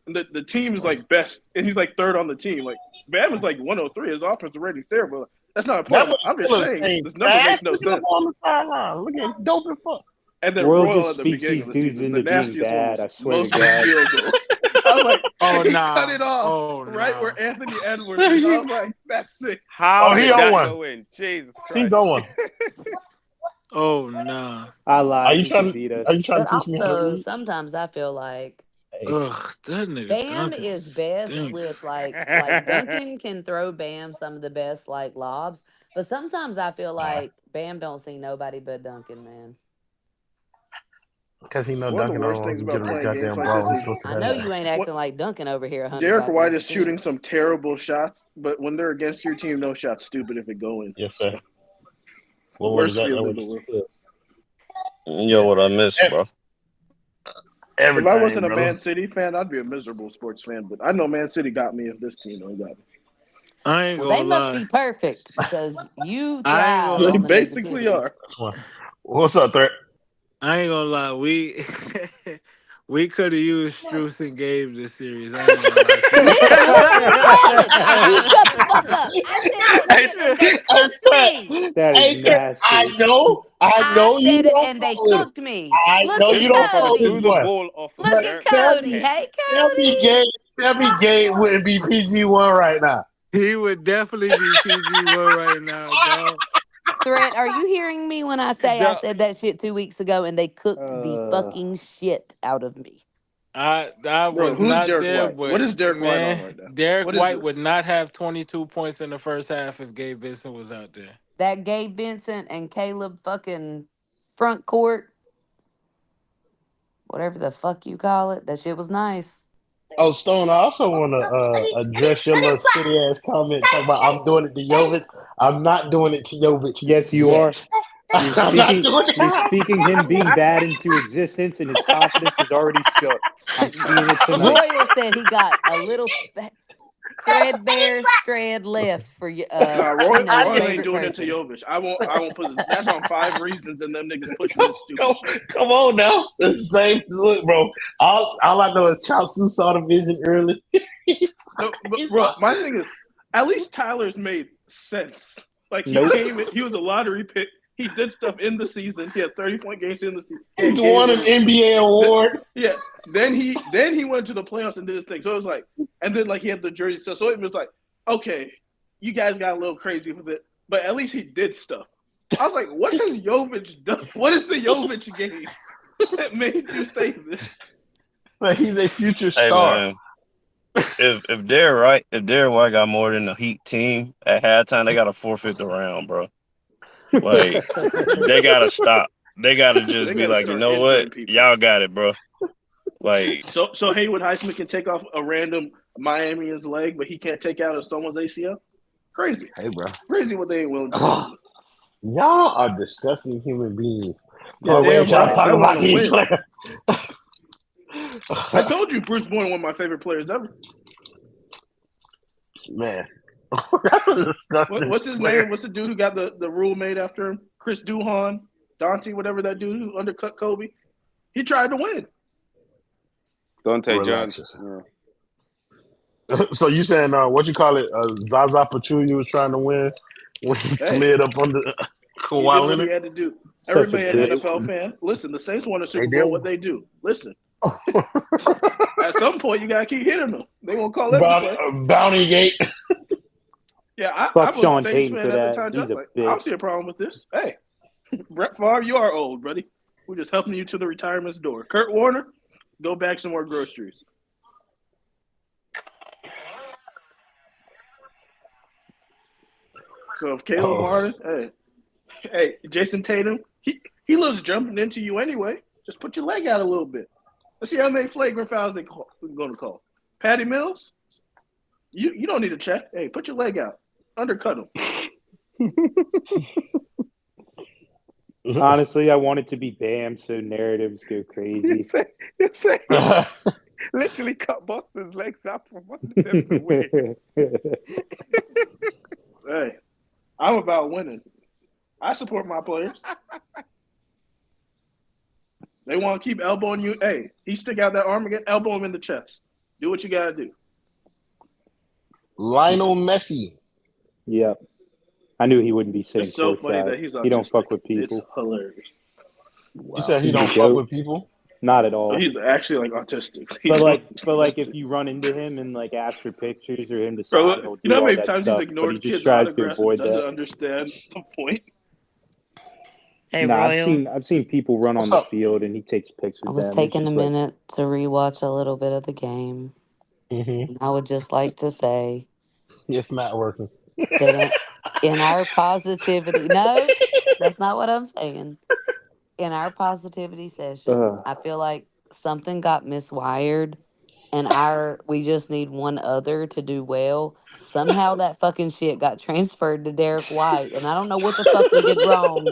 And the team is like best, and he's like third on the team. Like Bam is like 103. His offensive rating's terrible. That's not a point. I'm just saying this number makes no sense. On the sideline, look at dope and fuck. And then Royal at the beginning of the season, the nastiest one, I swear most field goals. I was like, cut it off where Anthony Edwards. I was like, that's sick. How he did on that one? go in? Jesus Christ. He's on one. Oh no! I lied. Are you trying to teach me how to read? Sometimes I feel like ugh, that nigga Bam is best with like Duncan can throw Bam some of the best like lobs, but sometimes I feel like Bam don't see nobody but Duncan, man. Because he know Duncan don't want to get a goddamn ball. I know you ain't acting like Duncan over here. Derek White is shooting some terrible shots, but when they're against your team, no shot's stupid if it go in. Yes, sir. Well, what is that? Yo, what I missed, bro? If I wasn't a Man City fan, I'd be a miserable sports fan. But I know Man City got me if this team don't got me. I ain't gonna they lie. must be perfect because you thrive. They basically are. What's up, Threat? I ain't gonna lie. We could have used Strus and Gabe this series. I ain't gonna lie. You shut the fuck up. I said that is nasty. I know you don't and they cooked me. I know you don't follow this one. Look at Cody. Hey, Cody. Tell me Gabe wouldn't be PG-1 right now. He would definitely be PG-1 right now, dog. Threat, are you hearing me when I say I said that shit 2 weeks ago and they cooked the fucking shit out of me? I was not there, but what is Derek White on right now? Derek White would not have 22 points in the first half if Gabe Vincent was out there. That Gabe Vincent and Caleb fucking front court, whatever the fuck you call it, that shit was nice. Oh, Stone, I also want to address your little shitty ass comment talking about I'm doing it to Jovic. I'm not doing it to Jovic. Yes, you are. You're speaking him being bad into existence, and his confidence is already shook. I'm seeing it tonight. Royal said he got a little threadbare strand left for you. Nah, Royal ain't favorite doing it to person. Jovic. I won't put it. That's on 5 reasons, and them niggas pushing this stupid shit. Come on now. It's the same look, bro. All I know is Chauncey saw the vision early. No, but bro, my thing is, at least Tyler's made sense. Like he came in, he was a lottery pick. He did stuff in the season. He had 30-point games in the season. He won an NBA award. Yeah. Then he went to the playoffs and did his thing. So it was like, and then like he had the jersey stuff. So it was like, okay, you guys got a little crazy with it, but at least he did stuff. I was like, what has Jovic done? What is the Jovic game that made you say this? Like he's a future star. Man, if Derek White got more than the Heat team at halftime, they got to forfeit the round, bro. Like they gotta stop. They gotta just be like, you know what, y'all got it, bro. Like so Haywood Highsmith can take off a random Miamian's leg, but he can't take out someone's ACL. Crazy, hey, bro. Crazy what they ain't willing to do. Y'all are disgusting human beings. Yeah, wait, y'all talking about these players. I told you Bruce Bowen one of my favorite players ever. Man. What's his name? What's the dude who got the rule made after him? Chris Duhon, Dante, whatever that dude who undercut Kobe. He tried to win. Dante Johnson. Yeah. So you saying what you call it? Zaza Pachulia was trying to win when he slid up under Kawhi Leonard. He had to do. Everybody an NFL fan. Listen, the Saints won a Super Bowl. What they do? Listen. At some point, you gotta keep hitting them. They won't call every Bounty Gate. Yeah, I Fuck was Sean a Saints Payton fan for at that. the time. He's Just a like, I bitch. don't see a problem with this. Hey, Brett Favre, you are old, buddy. We're just helping you to the retirement's door. Kurt Warner, go back some more groceries. So if Caleb Martin, hey, Jason Tatum, he loves jumping into you anyway. Just put your leg out a little bit. Let's see how many flagrant fouls we're going to call. Patty Mills, you don't need to check. Hey, put your leg out. Undercut him. Honestly, I want it to be Bam so narratives go crazy. You say literally cut Boston's legs out from under them to win. Hey, I'm about winning. I support my players. They want to keep elbowing you. Hey, he stick out that arm again, elbow him in the chest. Do what you got to do. Lionel Messi. Yep. I knew he wouldn't be sitting It's so funny that he's autistic. He don't fuck with people. It's hilarious. Wow. You said he don't fuck with people? Not at all. He's actually like autistic. But like if you run into him and like ask for pictures or him to sign, he'll do you know how all many that times stuff, he's ignored but he kids' just tries to autographs and avoid doesn't that. understand the point. Hey, Nah, Royal. I've seen people run on the field and he takes pictures. I was of them. taking It's a just like, minute to rewatch a little bit of the game. Mm-hmm. I would just like to say it's not working. that in our positivity, no, that's not what I'm saying. In our positivity session, I feel like something got miswired, and we just need one other to do well. Somehow that fucking shit got transferred to Derek White, and I don't know what the fuck we did wrong.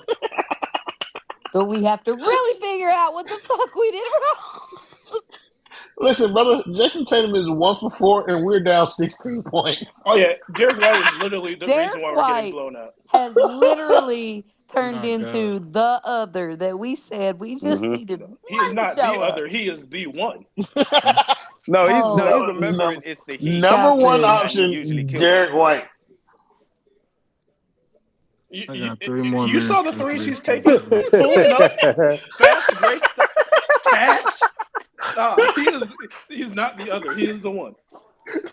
But we have to really figure out what the fuck we did wrong. Listen, brother, Jason Tatum is 1 for 4, and we're down 16 points. Oh, yeah. Derek White is literally the reason why we're getting blown out. Has literally turned into the other that we said we just needed one. He is not the other. He is the one. No, he's remembering it's the Heat. Number one option, Derek White. You saw the threes he's taking. Pulling up. Fast break. Catch. He's not the other. He is the one.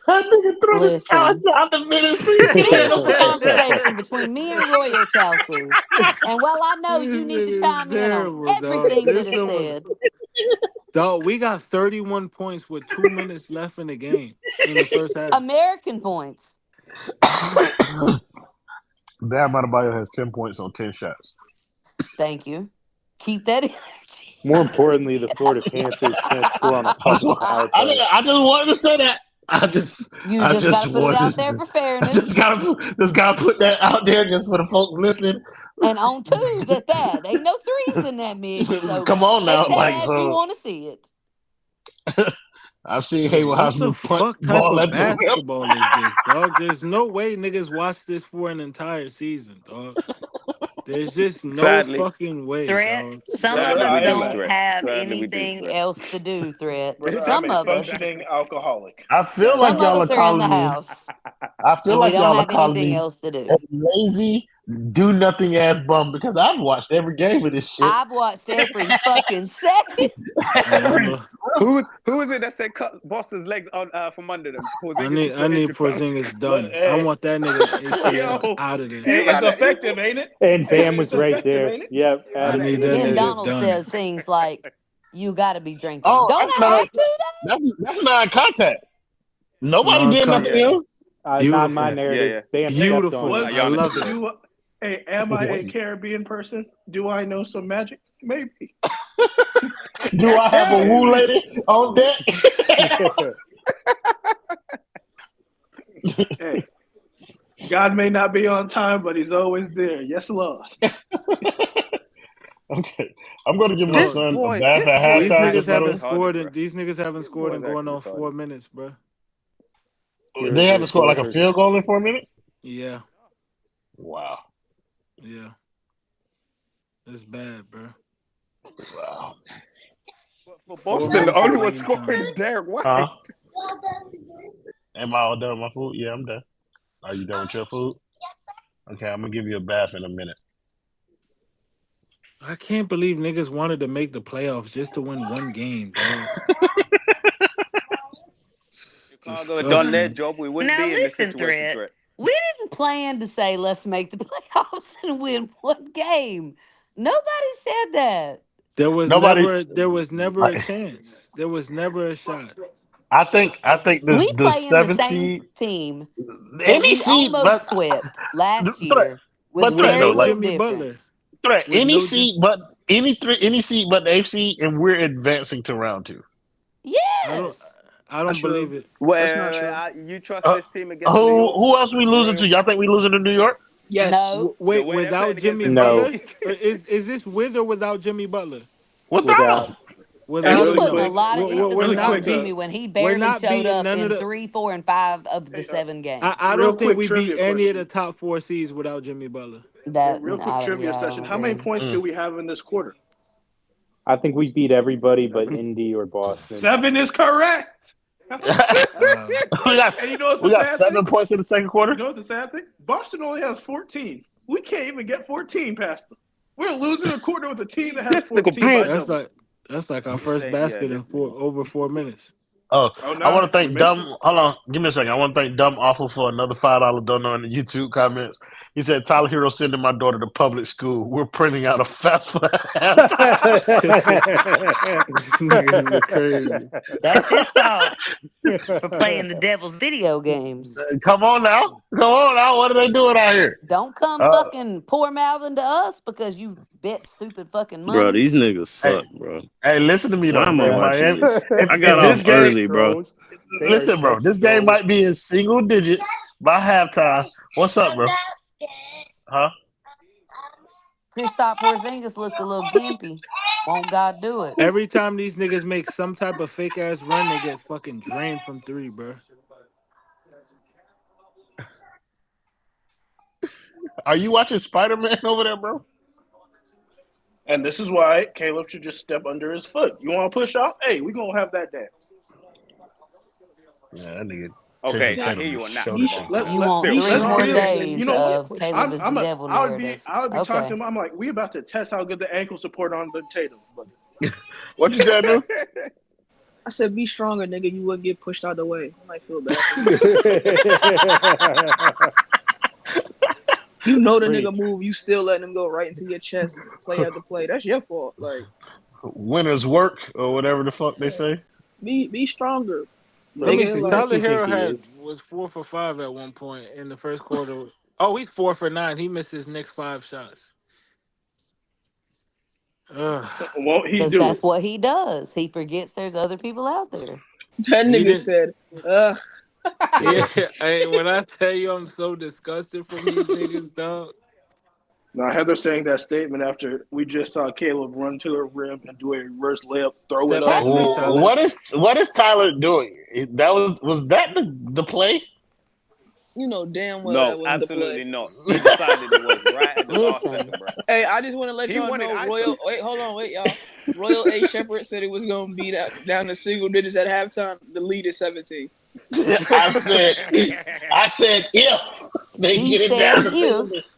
That nigga threw his challenge out the minute. This is a conversation between me and Royal Chelsea. And while I know you need to chime in on everything that is said. Dog, we got 31 points with 2 minutes left in the game in the first half. American points. Bam Adebayo has 10 points on 10 shots. Thank you. Keep that energy. More importantly, the Florida Panthers can't score on a fucking power play. I just wanted to say that. I just gotta put it out there for fairness. I just gotta put that out there just for the folks listening. And on twos at that. Ain't no threes in that mix. So come on now, like so you want to see it. I've seen Like, Hayward what the Hosmer punt fuck type ball of at the rim. basketball is this, dog? There's no way niggas watch this for an entire season, dog. There's just no Sadly, fucking way, Threat. dog. Some of Brother, sadly us we I am do a don't threat. have Sadly we do anything threat. else to do, Threat. brother, I'm Some a of us. functioning alcoholic. I feel That's like Some what I of y'all are us am. are in the calling me. house I feel and we like don't y'all are have calling anything me else to a do. lazy, do nothing ass bum because I've watched every game of this shit. I've watched every fucking second. Every Who is it that said cut Boston's legs on from under them? I Porzingis need is I not need injured, fam. Porzingis Look, done. I hey, want that nigga ACL Yo, out of there. hey, you it's man, effective, ain't it? And Hey, Bam it's was right effective, there. ain't it? Yep, I need that Ken absolutely. nigga Donald done. says things like, "You got to be drinking." oh, Don't I have to though? that's non-contact. Nobody did nothing to Non-contact. yeah, him. Not my Beautiful. narrative. yeah. Bam Hey, stepped on Beautiful. him. was I Giannis love is it. right. Hey, am I a Caribbean person? Do I know some magic? Maybe. Do I have a woo lady on deck? Hey, God may not be on time, but He's always there. Yes, Lord. Okay, I'm going to give my This Dog, son a boy, bath this at boy these is halftime. niggas By the actually haven't way, retarded, scored bro. and these niggas haven't This scored boy in is going actually on 4 retarded. minutes, bro. You're they a haven't scored like a reporter. field goal in 4 minutes. Yeah. Wow, Yeah. It's bad, bro. wow. For 4 Boston, the minutes only one remaining scoring time. is Derek White. Huh? Am I all done with my food? Yeah, I'm done. Are you done with your food? Okay, I'm gonna give you a bath in a minute. I can't believe niggas wanted to make the playoffs just to win one game, dog. Chicago had done their Disgusting. job. We wouldn't Now be in this listen, situation, Threat. threat. We didn't plan to say let's make the playoffs and win one game. Nobody said that. Nobody. There was never a I, chance. There was never a shot. I think We the play in the seven same seed, team that any we seed, but almost swept last threat, year with but With threat very though, no like little Jimmy Butler. difference. threat, With any no Jim seed, but any seed but the AFC, and we're advancing to round two. I don't Yes. I Not don't believe true. it. That's not true. You trust Uh, this team against New York? who else we losing to? Y'all think we losing to New York? Yes. No. The Wait, way they're without playing against Jimmy them this No, Butler? week. Or is this with or without Jimmy Butler? Without. without. Hey, You Without really it, putting a quick, no. lot of We're really emphasis not on quick. Jimmy beat. when he We're barely not showed beating up none of in the. 3, 4, and 5 of the Hey, 7 games. I real don't think quick we beat trivia any of question. the top 4 seeds without Jimmy Butler. Hey, That real quick trivia yeah, I session. don't How many agree. points do we have in this quarter? I think we beat everybody but 7. Indy or Boston. 7 is correct. Wow. And you know what's we the got sad thing? 7 points in the second quarter. You know what's the sad thing? Boston only has 14. We can't even get 14 past them. We're losing a quarter with a team that has This nigga 14 by Bruce. double. That's like our This first ain't basket in this. over 4 minutes. Oh, Oh, I want to nah, we thank missed Dumb. it. Hold on, give me a second. I want to thank Dumb Awful for another $5 donor in the YouTube comments. He said, "Tyler Hero sending my daughter to public school. We're printing out a fast food halftime." These niggas are crazy. That's his fault for playing the devil's video games. Come on now, What are they doing out here? Don't come Uh, fucking poor mouthing to us because you bet stupid fucking Bro, money. these niggas hey, suck, bro. hey, listen to me Why though. am I If watching Miami, this? I if got this off game, early, bro. Trolls. They are listen, bro, such this game trolls. might be in single digits by halftime. What's up, bro? Huh? Kristaps Porzingis looked a little gimpy. Won't God do it? Every time these niggas make some type of fake ass run, they get fucking drained from 3, bro. Are you watching Spider-Man over there, bro? And this is why Caleb should just step under his foot. You want to push off? Hey, we're going to have that dance. Yeah, that nigga. Okay, Jason I hear Tatum you on that. showed You it sh- on let, You time. let, want Still, 3 let's more be real. days You know what? of Caleb is the devil I would be narrative. talking to Okay. him. I'm like, we about to test how good the ankle support on the Tatum. But What you said, dude? I said, be stronger, nigga. You wouldn't get pushed out the way. I might feel bad. You know the nigga move. You still letting him go right into your chest, play after play. That's your fault. Like, Winners work or whatever the fuck they say. be stronger, Let me nigga. see. Like, Tyler Yes, you think Hero he is. was 4 for 5 at one point in the first quarter. Oh, he's 4 for 9. He missed his next 5 shots. Ugh. won't he Because do that's it? what he does. He forgets there's other people out there. that He nigga didn't. said, Yeah, when I tell you I'm so disgusted from these niggas, dog. Now, Heather saying that statement after we just saw Caleb run to the rim and do a reverse layup, throw it up. What is Tyler doing? That was that the play? You know damn well that wasn't the play. Absolutely not. He decided it was right at the last second, bro. Hey, I just want to let y'all know, Royal. Wait, hold on, y'all. Royal A. Shepard said it was gonna be down to single digits at halftime. The lead is 17. I said if they get it down to single digits.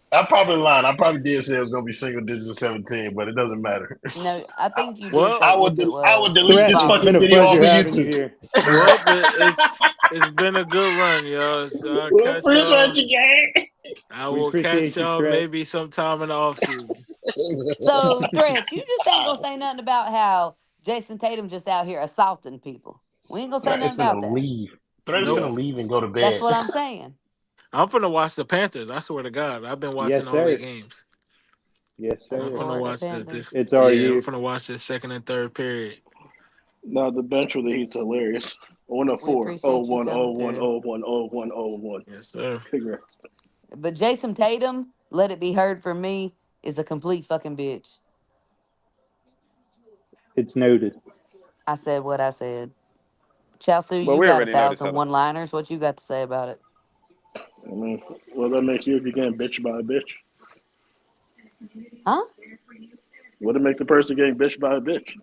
I'm probably lying. I probably did say it was going to be single digits of 17, but it doesn't matter. No, I think you did. Well, I would delete this fucking video off of YouTube. Well, it's been a good run, y'all. So We appreciate you, gang. I will catch y'all maybe sometime in the offseason. So, Threat, you just ain't going to say nothing about how Jason Tatum just out here assaulting people. We ain't going to say nothing about that. Threat is going to leave and go to bed. That's what I'm saying. I'm finna watch the Panthers. I swear to God, I've been watching all their games. Yes, sir. I'm finna watch this. It's our year. I'm finna watch this second and third period. No, the bench for the Heat's hilarious. 104, 01, 01, 01, 01, 01. Yes, sir. Figure. But Jason Tatum, let it be heard from me, is a complete fucking bitch. It's noted. I said what I said. Chelsea, you got 1,000 one-liners. What you got to say about it? I mean, what that make you if you getting bitched by a bitch? Huh? What it make the person getting bitched by a bitch?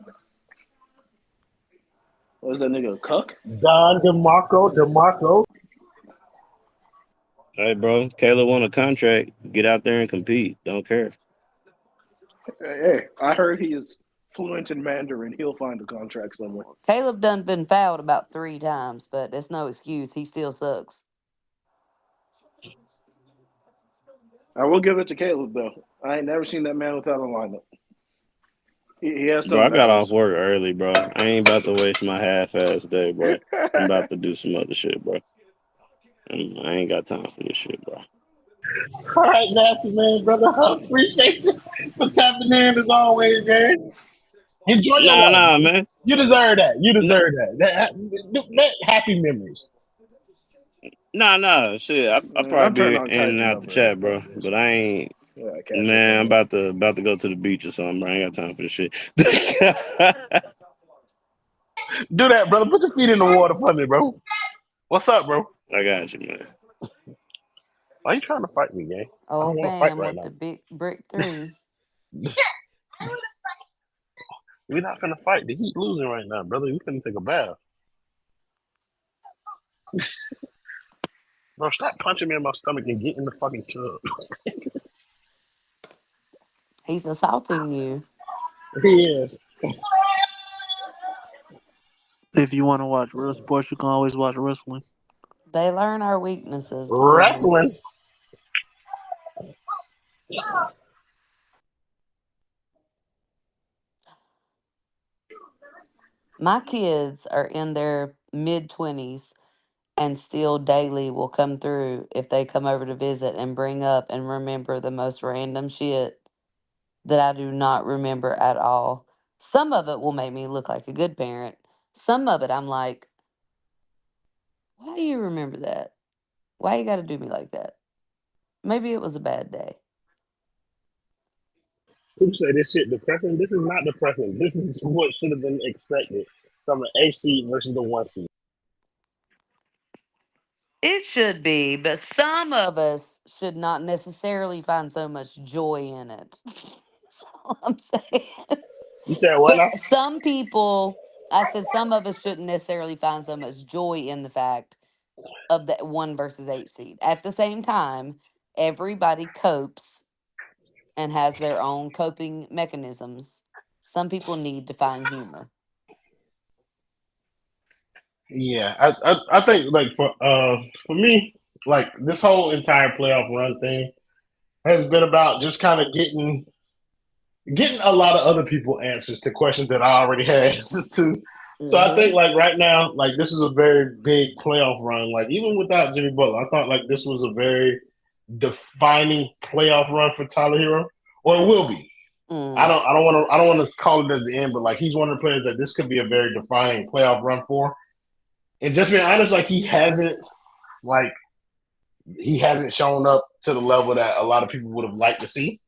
What is that nigga, a cuck? Don DeMarco. Hey, bro, Caleb won a contract. Get out there and compete. Don't care. Hey, I heard he is fluent in Mandarin. He'll find a contract somewhere. Caleb done been fouled about 3 times, but that's no excuse. He still sucks. I will give it to Caleb, though. I ain't never seen that man without a lineup. He has some. Bro, I got off work early, bro. I ain't about to waste my half-ass day, bro. I'm about to do some other shit, bro. I ain't got time for this shit, bro. All right, nasty man, brother. I appreciate you for tapping in as always, man. Enjoy your life. Nah, man. You deserve that. That happy memories. Nah, shit. I'll probably be in and out the chat, bro. But I ain't. Man, I'm about to go to the beach or something, bro. I ain't got time for this shit. Do that, brother. Put your feet in the water for me, bro. What's up, bro? I got you, man. Why are you trying to fight me, gang? Oh, fam, with the big brick 3. We're not finna fight. The Heat losing right now, brother. We finna take a bath. Bro, stop punching me in my stomach and get in the fucking tub. He's assaulting you. He is. If you want to watch real sports, you can always watch wrestling. They learn our weaknesses. Wrestling. My kids are in their mid-20s and still daily will come through if they come over to visit and bring up and remember the most random shit that I do not remember at all. Some of it will make me look like a good parent. Some of it I'm like, why do you remember that? Why you got to do me like that? Maybe it was a bad day. People say this shit depressing. This is not depressing. This is what should have been expected from an 8 seed versus the 1 seed. It should be, but some of us should not necessarily find so much joy in it. That's all I'm saying. You said what now? Some people, I said some of us shouldn't necessarily find so much joy in the fact of that 1 versus 8 seed. At the same time, everybody copes and has their own coping mechanisms. Some people need to find humor. Yeah, I think like for me, like this whole entire playoff run thing has been about just kind of getting a lot of other people answers to questions that I already had answers to. Mm-hmm. So I think like right now, like this is a very big playoff run. Like even without Jimmy Butler, I thought like this was a very defining playoff run for Tyler Herro, or it will be. I don't want to call it at the end, but like he's one of the players that this could be a very defining playoff run for. And just being honest, like he hasn't like he hasn't shown up to the level that a lot of people would have liked to see.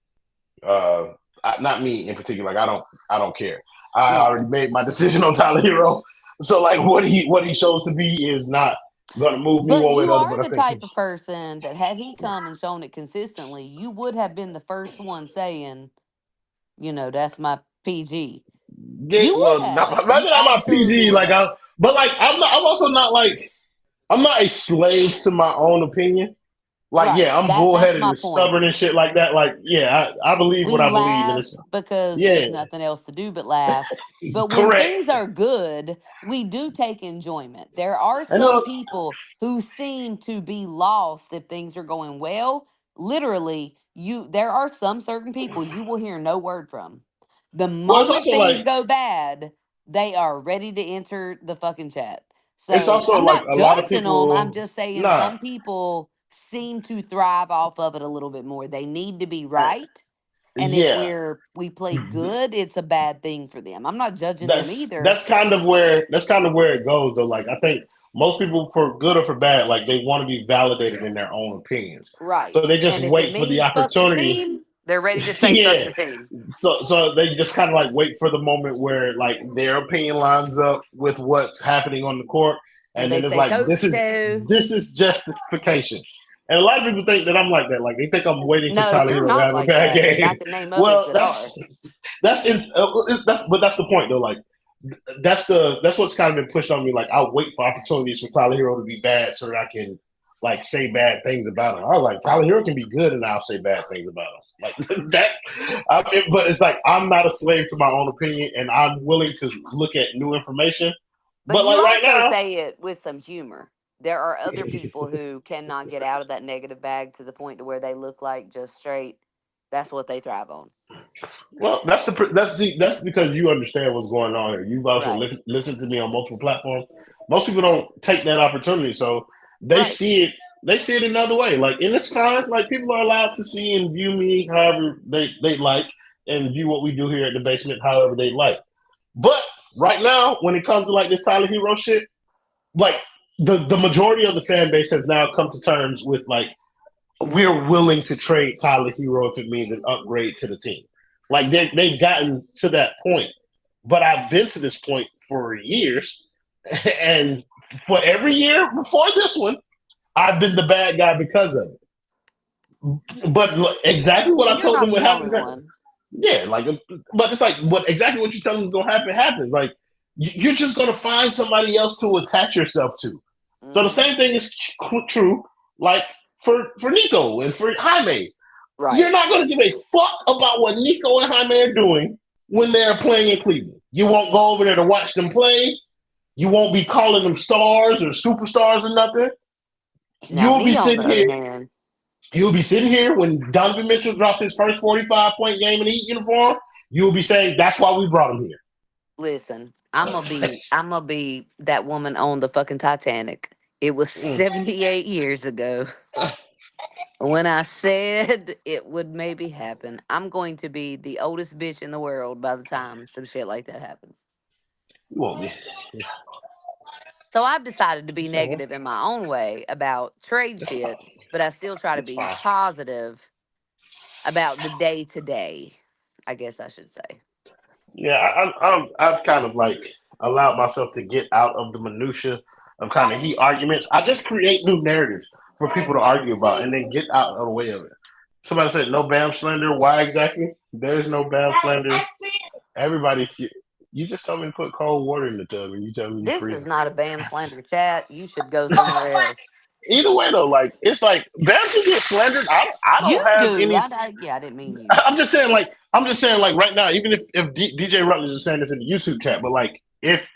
Not me in particular. Like I don't care. I already made my decision on Tyler Hero. So like what he shows to be is not gonna move me But one way or you the other. are But I the think type of person that had he come and shown it consistently, you would have been the first one saying, that's my PG. yeah, You would well, have. not You my absolutely PG. would Like have. but like I'm also not like I'm not a slave to my own opinion. Like, Right. yeah, I'm That's bullheaded my and point. stubborn and shit like that. Like, yeah, I believe what We I believe, and laugh it's because yeah, there's nothing else to do but laugh. But when correct. things are good, we do take enjoyment. There are And some people who seem to be lost if things are going well. Literally, there are some certain people you will hear no word from. The well, it's moment also things like go bad, they are ready to enter the fucking chat. it's So also I'm like not a lot of judging them. I'm people. just saying Nah, some people seem to thrive off of it a little bit more. They need to be right, and if yeah, we play good, it's a bad thing for them. I'm not judging them either. that's kind of where it goes though. Like I think most people, for good or for bad, like they want to be validated in their own opinions. Right. So they just And if it wait for the means fuck the opportunity. team, they're ready to say fuck Yeah. the team. So they just kind of like wait for the moment where like their opinion lines up with what's happening on the court, And and they then it's say, like Coach Stowe. this is justification. And a lot of people think that I'm like that. Like they think I'm waiting for No, Tyler you're Hero to not have a like bad that, but I game. can name others Well, that are. that's the point though. Like that's what's kind of been pushed on me. Like I'll wait for opportunities for Tyler Hero to be bad so that I can like say bad things about him. I was like Tyler Hero can be good and I'll say bad things about him. Like that, but it's like I'm not a slave to my own opinion, and I'm willing to look at new information. But But you like right also now, say it with some humor. There are other people who cannot get out of that negative bag to the point to where they look like just straight. That's what they thrive on. well, that's because you understand what's going on here. You've also Right. listened to me on multiple platforms. Most people don't take that opportunity, so they Right. see it. They see it another way. Like, and it's fine. Like, people are allowed to see and view me however they like, and view what we do here at the basement however they like. But right now, when it comes to like this Tyler Hero shit, like the majority of the fan base has now come to terms with like we're willing to trade Tyler Hero if it means an upgrade to the team. Like they've gotten to that point. But I've been to this point for years, and for every year before this one, I've been the bad guy because of it. But exactly what I You're told not them the would only happen. one. Yeah, like, but it's like exactly what you tell them is gonna happen happens. Like, you're just gonna find somebody else to attach yourself to. So the same thing is true, like for Nico and for Jaime. Right. You're not gonna give a fuck about what Nico and Jaime are doing when they're playing in Cleveland. You won't go over there to watch them play. You won't be calling them stars or superstars or nothing. Now, You'll be me, on the sitting other here. hand, You'll be sitting here when Donovan Mitchell dropped his first 45-point game in the Heat uniform. You'll be saying that's why we brought him here. listen, I'm gonna be that woman on the fucking Titanic. It was 78 years ago when I said it would maybe happen. I'm going to be the oldest bitch in the world by the time some shit like that happens. You won't be. So I've decided to be negative in my own way about trade shit, but I still try to It's be fine. positive about the day to day, I guess I should say. Yeah, I've kind of like allowed myself to get out of the minutia of kind of heat arguments. I just create new narratives for people to argue about, and then get out of the way of it. Somebody said no Bam slander. Why exactly? There's no Bam slander. Everybody, you just told me to put cold water in the tub, and you tell me you're This is freezing. not a Bam slander chat. You should go somewhere else. Either way, though, like it's like Bam can get slandered. I You don't have do. any. Yeah, I didn't mean you. I'm just saying, like right now, even if DJ Rutledge is saying this in the YouTube chat, but like if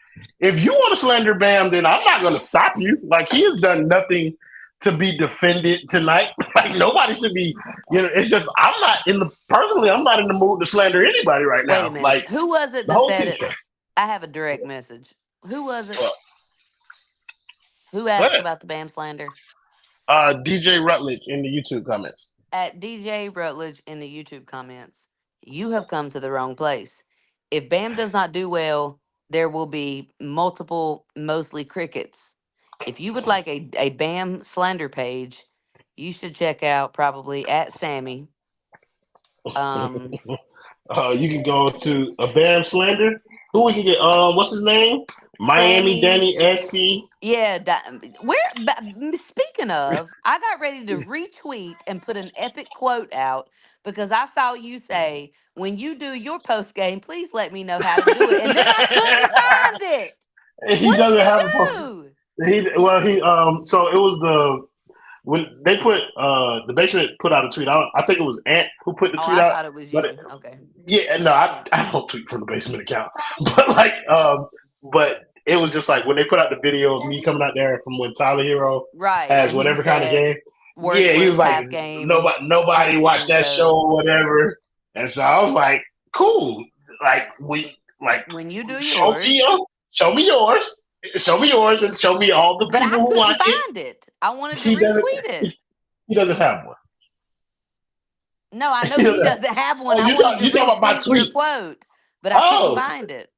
you want to slander Bam, then I'm not going to stop you. Like he has done nothing to be defended tonight. Like nobody should be. It's just I'm not in the mood to slander anybody right Wait a now. minute. Like Who was it the that whole said team. it? I have a direct message. Who was it? Well, Who go asked ahead. about the Bam slander? DJ Rutledge in the YouTube comments. At DJ Rutledge in the YouTube comments, you have come to the wrong place. If Bam does not do well, there will be multiple, mostly crickets. If you would like a Bam slander page, you should check out probably at Sammy. You can go to a Bam Slander. Who we can get? What's his name? Miami Sammy. Danny SC. Yeah, speaking of, I got ready to retweet and put an epic quote out because I saw you say, when you do your post game, please let me know how to do it. And then I couldn't find it. He What doesn't did have you a post. do? So it was when they put the basement put out a tweet. I think it was Ant who put the tweet I out. thought it was you. Okay. Yeah, no, I don't tweet from the basement account. But it was just like when they put out the video of me coming out there from when Tyler Herro has whatever kind of game. Yeah, he was like, nobody watched that show or whatever. And so I was like, cool. When you do show yours. Show me yours. Show me yours and show me all the people who watch it. But I couldn't find it. I wanted to retweet it. He doesn't have one. No, I know he doesn't have one. I wanted to retweet your quote, but I couldn't find it.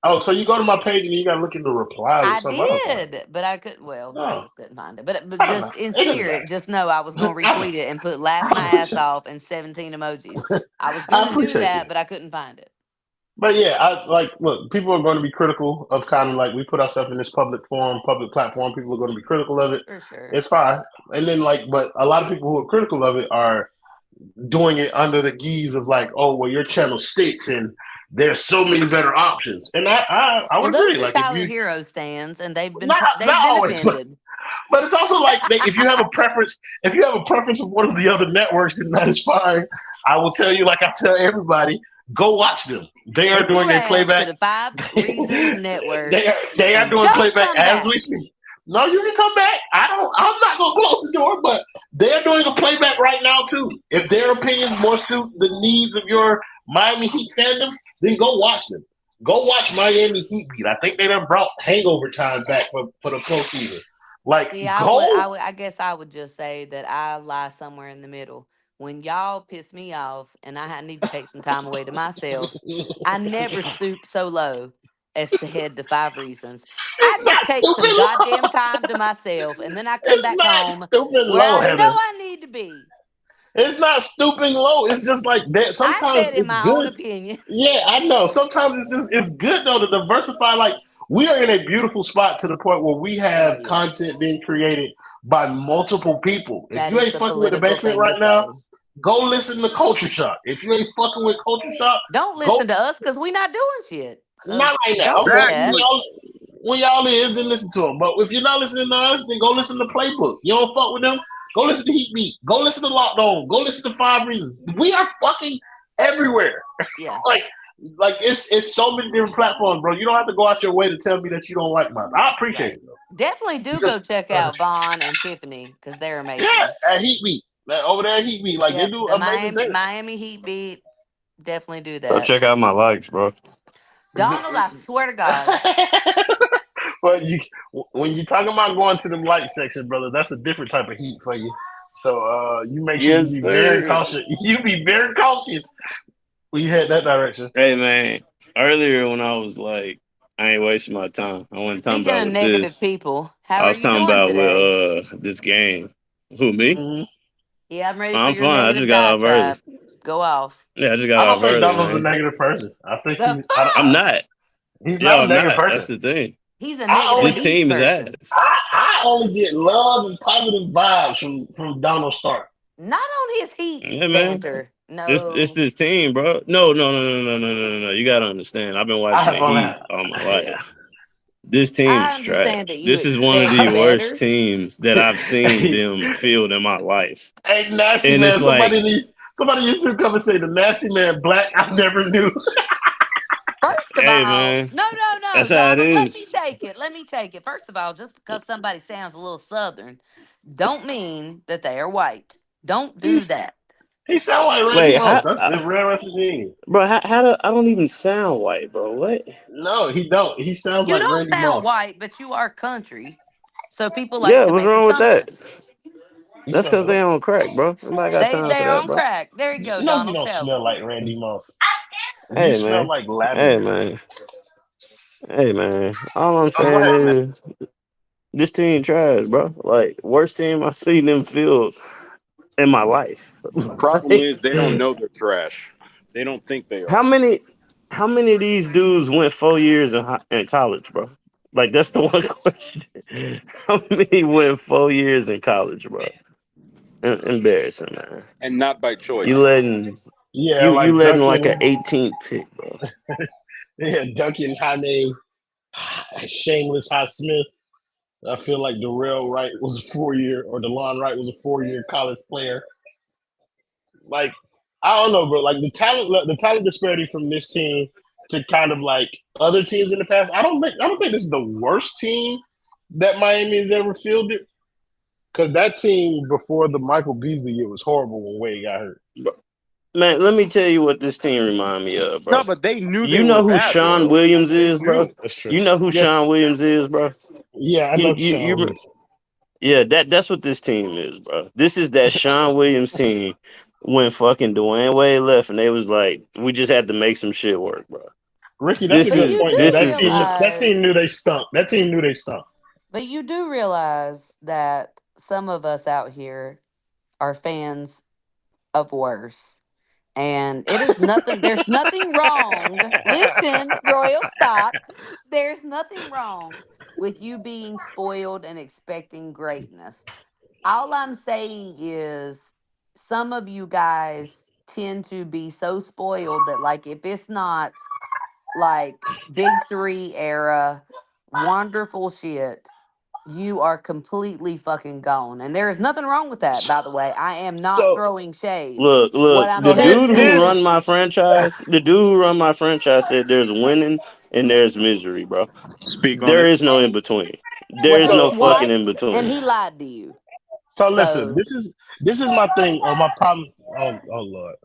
Oh, so you go to my page and you got to look in the replies. I did, but I couldn't. Well, I just couldn't find it. But just in spirit, just know I was going to retweet it and put laugh my ass off and 17 emojis. I was going to do that, but I couldn't find it. But yeah, look, people are going to be critical of kind of like we put ourselves in this public forum, public platform. People are going to be critical of it. For sure. It's fine. And then but a lot of people who are critical of it are doing it under the guise of like, oh, well, your channel sticks and there's so many better options. And I would agree. Those are like Tyler Herro stands, and they've been always, offended. But it's also like if you have a preference, of one of the other networks, then that is fine. I will tell you, like I tell everybody, go watch them. They are doing a playback. To the 5 Reasons Network. They are doing playback as we speak. No, you can come back. I'm not gonna close the door, but they're doing a playback right now too. If their opinions more suit the needs of your Miami Heat fandom, then go watch them. Go watch Miami Heat beat. I think they done brought Hangover Time back for the postseason. I guess I would just say that I lie somewhere in the middle. When y'all piss me off and I need to take some time away to myself, I never stoop so low as to head to 5 Reasons. I just take some goddamn time to myself, and then I come back home where I know I need to be. It's not stooping low. It's just like that. Sometimes I said in my good. own opinion. Yeah, I know. Sometimes it's good though to diversify. Like we are in a beautiful spot to the point where we have content being created by multiple people. If you ain't fucking with the basement right now, go listen to Culture Shock. If you ain't fucking with Culture Shock, don't listen to us because we're not doing shit. So not right now. When y'all is, then listen to them. But if you're not listening to us, then go listen to Playbook. You don't fuck with them? Go listen to Heat Beat. Go listen to Locked On. Go listen to 5 Reasons. We are fucking everywhere. Yeah. like it's so many different platforms, bro. You don't have to go out your way to tell me that you don't like mine. I appreciate it, though. Definitely do go check out Vaughn and Tiffany because they're amazing. Yeah, at Heat Beat. Over there at Heat Beat. Like they do amazing things. Miami Heat Beat. Definitely do that. Go check out my likes, bro. Donald, I swear to God. But when you're talking about going to the light section, brother, that's a different type of heat for you. So you make sure you be very cautious. You be very cautious when you head that direction. Hey man, earlier when I was like, I ain't wasting my time. I wasn't talking about with negative people. How I was talking about today? With this game. Who me? Mm-hmm. Yeah, I'm ready. I'm for your fine. I just got off early. Go off. Yeah, I just got off early. I don't think Donald's a negative person. I think I'm not. He's not a negative person. That's the thing. He's a negative. This team person. is ass. I only get love and positive vibes from Donald Stark. Not on his Heat banter. No, it's this team, bro. No. You gotta understand. I've been watching the Heat all my life. This team is trash. This is one of the worst teams that I've seen them field in my life. Hey, nasty and man! Somebody YouTube come and say the nasty man black. I never knew. First of all, man. No. That's how it is. Let me take it. First of all, just because somebody sounds a little Southern, don't mean that they are white. Don't do that. He sound like Randy Moss. That's rare West Bro, how do I don't even sound white, bro? What? No, he don't. He sounds like Randy Moss. You don't sound white, but you are country. So people like what's wrong with that? That's because they on crack, bro. They're on crack. There you go, Donald. You don't smell like Randy Moss. Hey, you smell like lavender. Hey, man. All I'm saying is this team trash, bro. Like, worst team I seen them field in my life. The problem is they don't know they're trash. They don't think they How are. many of these dudes went 4 years in college, bro? Like that's the one question. How many went 4 years in college, bro? Embarrassing, man. And not by choice. You letting Yeah, you like letting like an Duncan. 18th pick, bro. Yeah, Duncan High name, Shameless High Smith. I feel like Darrell Wright was a 4 year, or DeLon Wright was a 4 year college player. Like, I don't know, bro. Like the talent disparity from this team to kind of like other teams in the past. I don't think this is the worst team that Miami has ever fielded. Because that team before the Michael Beasley year was horrible when Wade got hurt. Man, let me tell you what this team remind me of, bro. No, but they knew they You know were who bad, Sean bro. Williams They is, bro? knew. That's true. You know who Yes. Sean Williams is, bro? Yeah, I know Sean Williams. Yeah, that's what this team is, bro. This is that Sean Williams team when fucking Dwayne Wade left, and they was like, we just had to make some shit work, bro. Ricky, that's This a good is point. this That is team knew they stunk. That team knew they stunk. But you do realize that some of us out here are fans of worse. And it is nothing, there's nothing wrong. Listen, Royal, stop. There's nothing wrong with you being spoiled and expecting greatness. All I'm saying is some of you guys tend to be so spoiled that, like, if it's not like Big Three era, wonderful shit, you are completely fucking gone. And there is nothing wrong with that, by the way. I am not throwing shade. Look, What I'm the dude saying who is, run my franchise, said there's winning and there's misery, bro. Speak on There it. is no in between. There well, is he's no fucking white in between. and he lied to you. So listen, this is my thing or my problem. Oh Lord,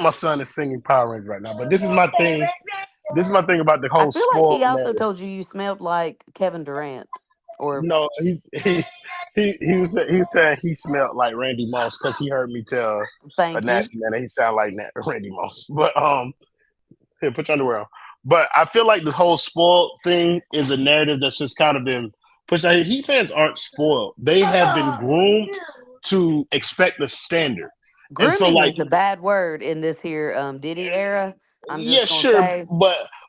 my son is singing Power Rangers right now. But this is my thing. This is my thing about the I whole feel like spoiled he also narrative. told you you smelled like Kevin Durant. Or No, he was saying he smelled like Randy Moss because he heard me tell a thank you. nasty man that he sounded like Randy Moss. But here, put your underwear on. But I feel like the whole spoiled thing is a narrative that's just kind of been pushed out here. Heat fans aren't spoiled. They have been groomed to expect the standard. And so, Grooming like, is a bad word in this here Diddy era. I'm yeah, just gonna sure, say,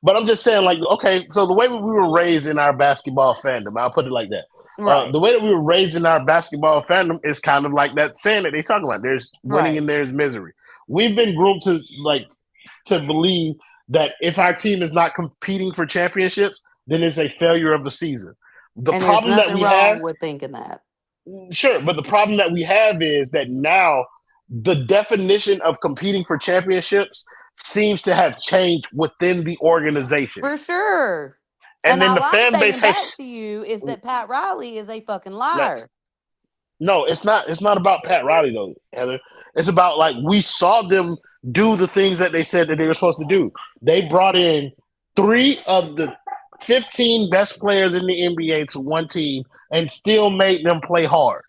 but I'm just saying, like, okay, so the way we were raised in our basketball fandom, I'll put it like that. right, The way that we were raised in our basketball fandom is kind of like that saying that they talking about. There's winning right. and there's misery. We've been groomed to believe that if our team is not competing for championships, then it's a failure of the season. The And there's problem that nothing we wrong have, with thinking that. sure, but the problem that we have is that now the definition of competing for championships seems to have changed within the organization. For sure. And then all the I'm fan base saying back has to you is that Pat Riley is a fucking liar. no, it's not. It's not about Pat Riley though, Heather. It's about like we saw them do the things that they said that they were supposed to do. They brought in 3 of the 15 best players in the NBA to one team and still made them play hard.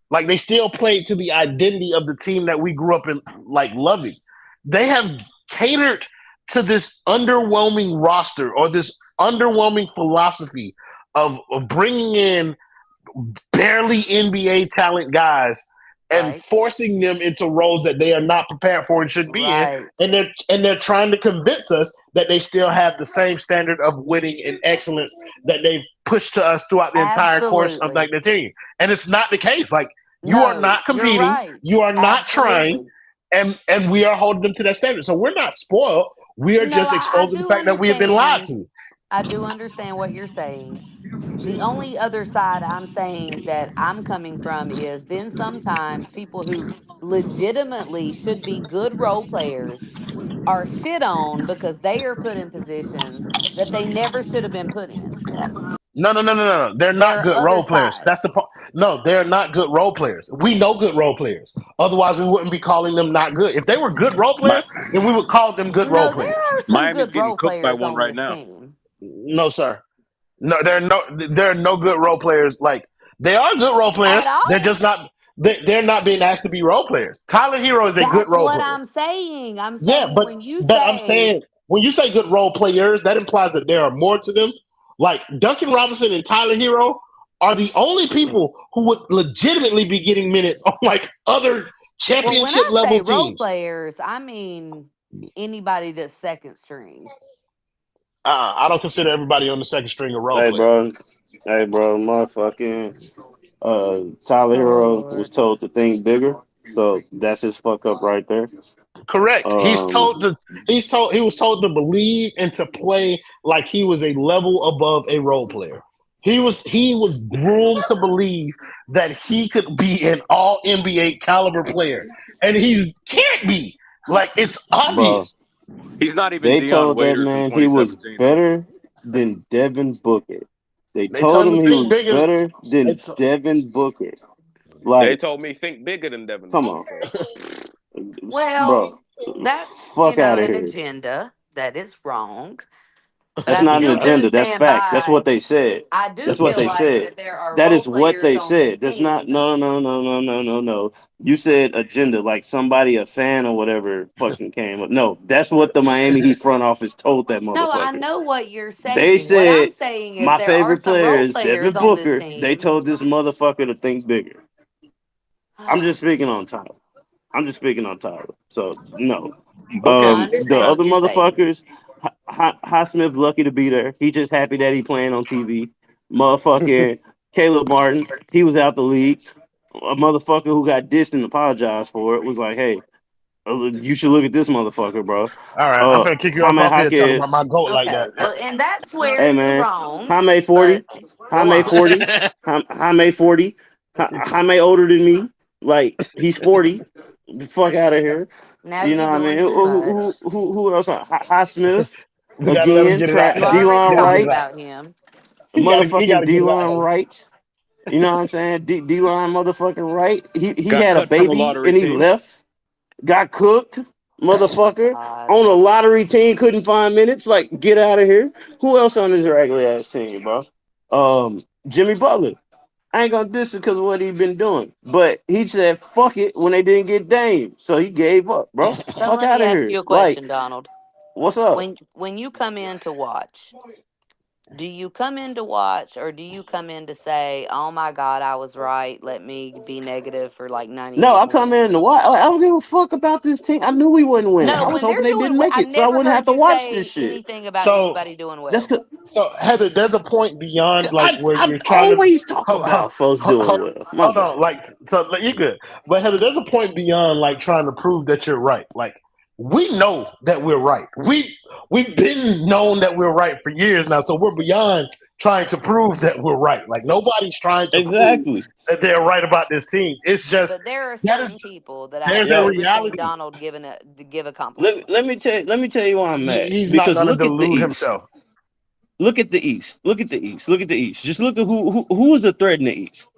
Like they still played to the identity of the team that we grew up in, like loving. They have catered to this underwhelming roster or this underwhelming philosophy of bringing in barely NBA talent guys and forcing them into roles that they are not prepared for and should be in, and they're trying to convince us that they still have the same standard of winning and excellence that they've pushed to us throughout the entire course of like the team. And it's not the case. Like you are not competing, you are not trying, and we are holding them to that standard. So we're not spoiled. We are just exposed to the fact that we have been lied to. I do understand what you're saying. The only other side I'm saying that I'm coming from is then sometimes people who legitimately should be good role players are shit on because they are put in positions that they never should have been put in. No. They're There not are good other role players. sides. That's the point. No, they're not good role players. We know good role players. Otherwise, we wouldn't be calling them not good. If they were good role players, then we would call them good role No, there players. are some good role players on this team. No, sir. No, there are no good role players. Like they are good role players. They're just not. They're not being asked to be role players. Tyler Herro is a good role player. That's what I'm saying. I'm Yeah, saying but when you I'm saying when you say good role players, that implies that there are more to them. Like Duncan Robinson and Tyler Herro are the only people who would legitimately be getting minutes on like other championship well, when I level say role teams. players, I mean anybody that's second string. I don't consider everybody on the second string a role Hey, player. bro, motherfucking Tyler Herro was Lord. told to think bigger, so that's his fuck up right there. Correct. He was told Um, to believe and to play like he was a level above a role player. He was groomed to believe that he could be an all NBA caliber player. And he can't be. Like it's bro, obvious. He's not even they Dion told that Waiters from man he was 2017, bro. better than Devin Booker. They They told told him him to he think was bigger. better than It's Devin Booker. They Like, told me think bigger than Devin come on, Booker. Well, bro, that's, fuck out of an here. agenda that is wrong. But That's I not an still do agenda. That's stand fact. That's what by. they said. I do That's what feel they like said. that there are That role is what players they on this said. That's not team. no. You said agenda like somebody a fan or whatever fucking came up. No, that's what the Miami Heat front office told that No, I motherfuckers. know what you're They saying. What I'm said saying is my there are favorite some player role is players Devin on this Booker. They team. told this motherfucker to think bigger. I'm just speaking on Tyler. So no. I Booker. The understand other what you're saying. motherfuckers, Highsmith lucky to be there. He just happy that he playing on TV. Motherfucking Caleb Martin, he was out the league. A motherfucker who got dissed and apologized for it was like, hey, you should look at this motherfucker, bro. All right, I'm gonna kick you up Jaime off here talking about Jaquez, my goat like Okay, that. well, and that's where hey you're man, wrong. Jaime But 40, go Jaime on. 40, Jaime 40, Jaime older than me. Like he's 40. The fuck out of here. Now You you're know what I mean? doing too much. Who else? High Smith We gotta let him again. get it out. You already D-Line Gotta get talked it Wright, out. about him. He motherfucking gotta get it out. D-Line Wright. You know what I'm saying? D-Line motherfucking Wright. He Got had a cut from a baby lottery and he team. left. Got cooked, motherfucker. God. On a lottery team, couldn't find minutes. Like, get out of here. Who else on this regular ass team, bro? Jimmy Butler. I ain't gonna diss it because of what he been doing. But he said fuck it when they didn't get Dame. So he gave up, bro. So Fuck let out me of ask here. you a Like, question, Donald. what's up? When you come in to watch, do you come in to watch or do you come in to say, "Oh my God, I was right. Let me be negative for like No, 98 I more come in to minutes." watch. Like, I don't give a fuck about this team. I knew we wouldn't win. No, I was when hoping they're they doing didn't well, make I've it, so I never wouldn't have heard to you watch this say shit. anything about So anybody doing That's well. good. so Heather, there's a point beyond like where I you're trying to always talk hold, about folks doing well. My hold bad. on, like so like, you're good. But Heather, there's a point beyond like trying to prove that you're right. Like we know that we're right. We've been known that we're right for years now. So we're beyond trying to prove that we're right. Like nobody's trying to prove Exactly. that they're right about this team. It's just But there are that is certain people that I've there's a Yo, never seen reality. Donald give a compliment. let me tell you why I'm mad. He's not Because gonna look at the delude East. himself. Look at the East. Look at the East. Look at the East. Just look at who is a threat in the East.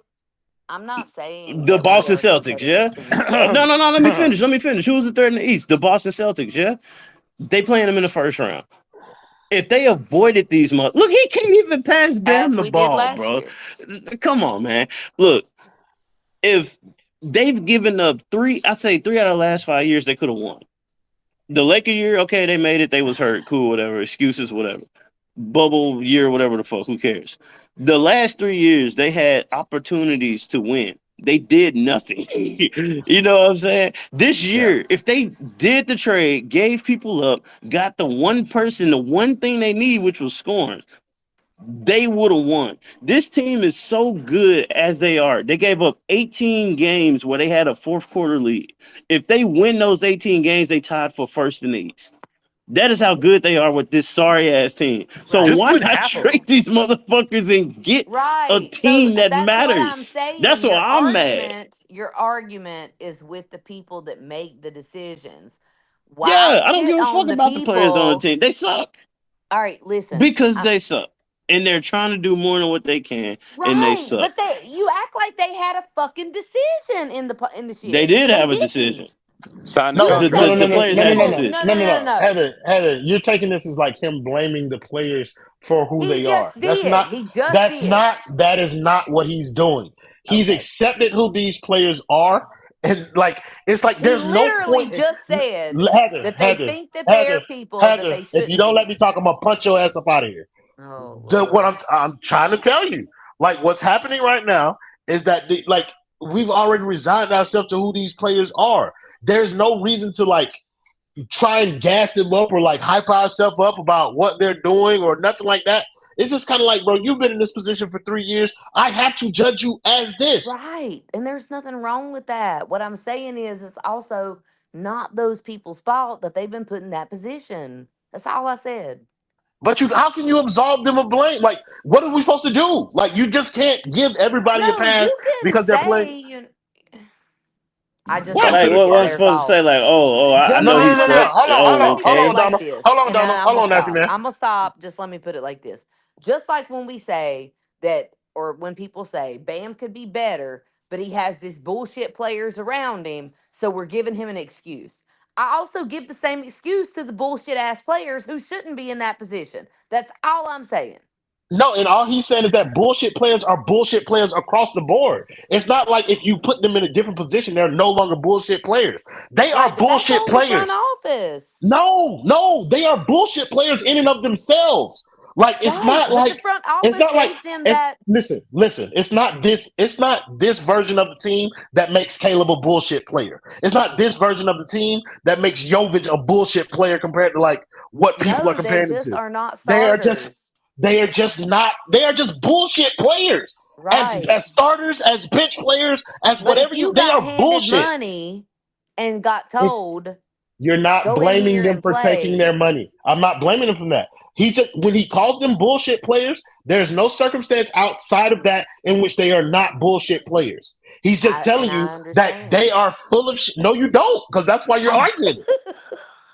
I'm not saying The that we Boston are a Celtics, competitive yeah? team. No. Let me finish. Who was the threat in the East? The Boston Celtics, yeah? They playing them in the first round. If they avoided these look, he can't even pass As Bam the we did ball, last bro. year. Come on, man. Look, if they've given up I say 3 out of the last 5 years they could have won. The Laker year, okay, they made it. They was hurt. Cool, whatever. Excuses, whatever. Bubble year, whatever the fuck. Who cares? The last 3 years, they had opportunities to win. They did nothing. You know what I'm saying? This Yeah. year, if they did the trade, gave people up, got the one person, the one thing they need, which was scoring, they would have won. This team is so good as they are. They gave up 18 games where they had a fourth quarter lead. If they win those 18 games, they tied for first in the East. That is how good they are with this sorry ass team. So Right. Just why win not half of them. trade these motherfuckers and get a Right. So team that that's what I'm matters? That's saying. why I'm mad. Your argument is with the people that make the decisions. Why Yeah, I don't shit give a on fuck the about the players on the people? team. They suck All right, listen. because they suck. And they're trying to do more than what they can, and they Right, suck. but you act like they had a fucking decision in the They shit. did They have a decision. didn't. Sign the No, You no, no, say contract. no, The no, these players no, no, had a no, people. no, No, decision. no, no, no, no, no, no. no. Heather, you're taking this as like him blaming the players for who He they are. just did. He just did. That is not what he's doing. He's Okay. accepted who these players are, and like it's like He there's no literally point. just said Heather, that they Heather, think that they are Heather, people that Heather. they If you shouldn't don't let me be. talk, I'm gonna punch your ass up out of here. Oh What Lord. I'm trying to tell you. Like what's happening right now is that we've already resigned ourselves to who these players are. There's no reason to try and gas them up or hype ourselves up about what they're doing or nothing like that. It's just kind of like, bro, you've been in this position for 3 years. I have to judge you as this. Right. And there's nothing wrong with that. What I'm saying is it's also not those people's fault that they've been put in that position. That's all I said. But how can you absolve them of blame? Like, what are we supposed to do? Like, you just can't give everybody a No, pass you can because they're say playing. I just What? don't Like think what it's I'm their supposed to say? fault. Like, I Just know No, he no, no, no, no. said, Hold on, hold oh, on, let me put hold it okay. on, like Donald. this. Hold on, And then Donald. I'm Hold gonna on, Nasty stop. Man. I'm gonna stop. Just let me put it like this. Just like when we say that, or when people say Bam could be better, but he has this bullshit players around him, so we're giving him an excuse. I also give the same excuse to the bullshit ass players who shouldn't be in that position. That's all I'm saying. No, and all he's saying is that bullshit players are bullshit players across the board. It's not like if you put them in a different position, they're no longer bullshit players. They Right, are but that's bullshit on the front players. office. No, they are bullshit players in and of themselves. Like Right, but the front it's office not like gave them it's that. listen, it's not this version of the team that makes Caleb a bullshit player. It's not this version of the team that makes Jovic a bullshit player compared to what people are No, they comparing him just to. are not They are just starters. they are just bullshit players. Right. As starters, as bench players, as But if whatever you they got are handed bullshit. money and got It's told, You're not go in blaming here them and for taking their play, money. I'm not blaming them from that. He just when he calls them bullshit players, there's no circumstance outside of that in which they are not bullshit players. He's just telling you I that they understand. are full of shit. No, you don't, because that's why you're I arguing it.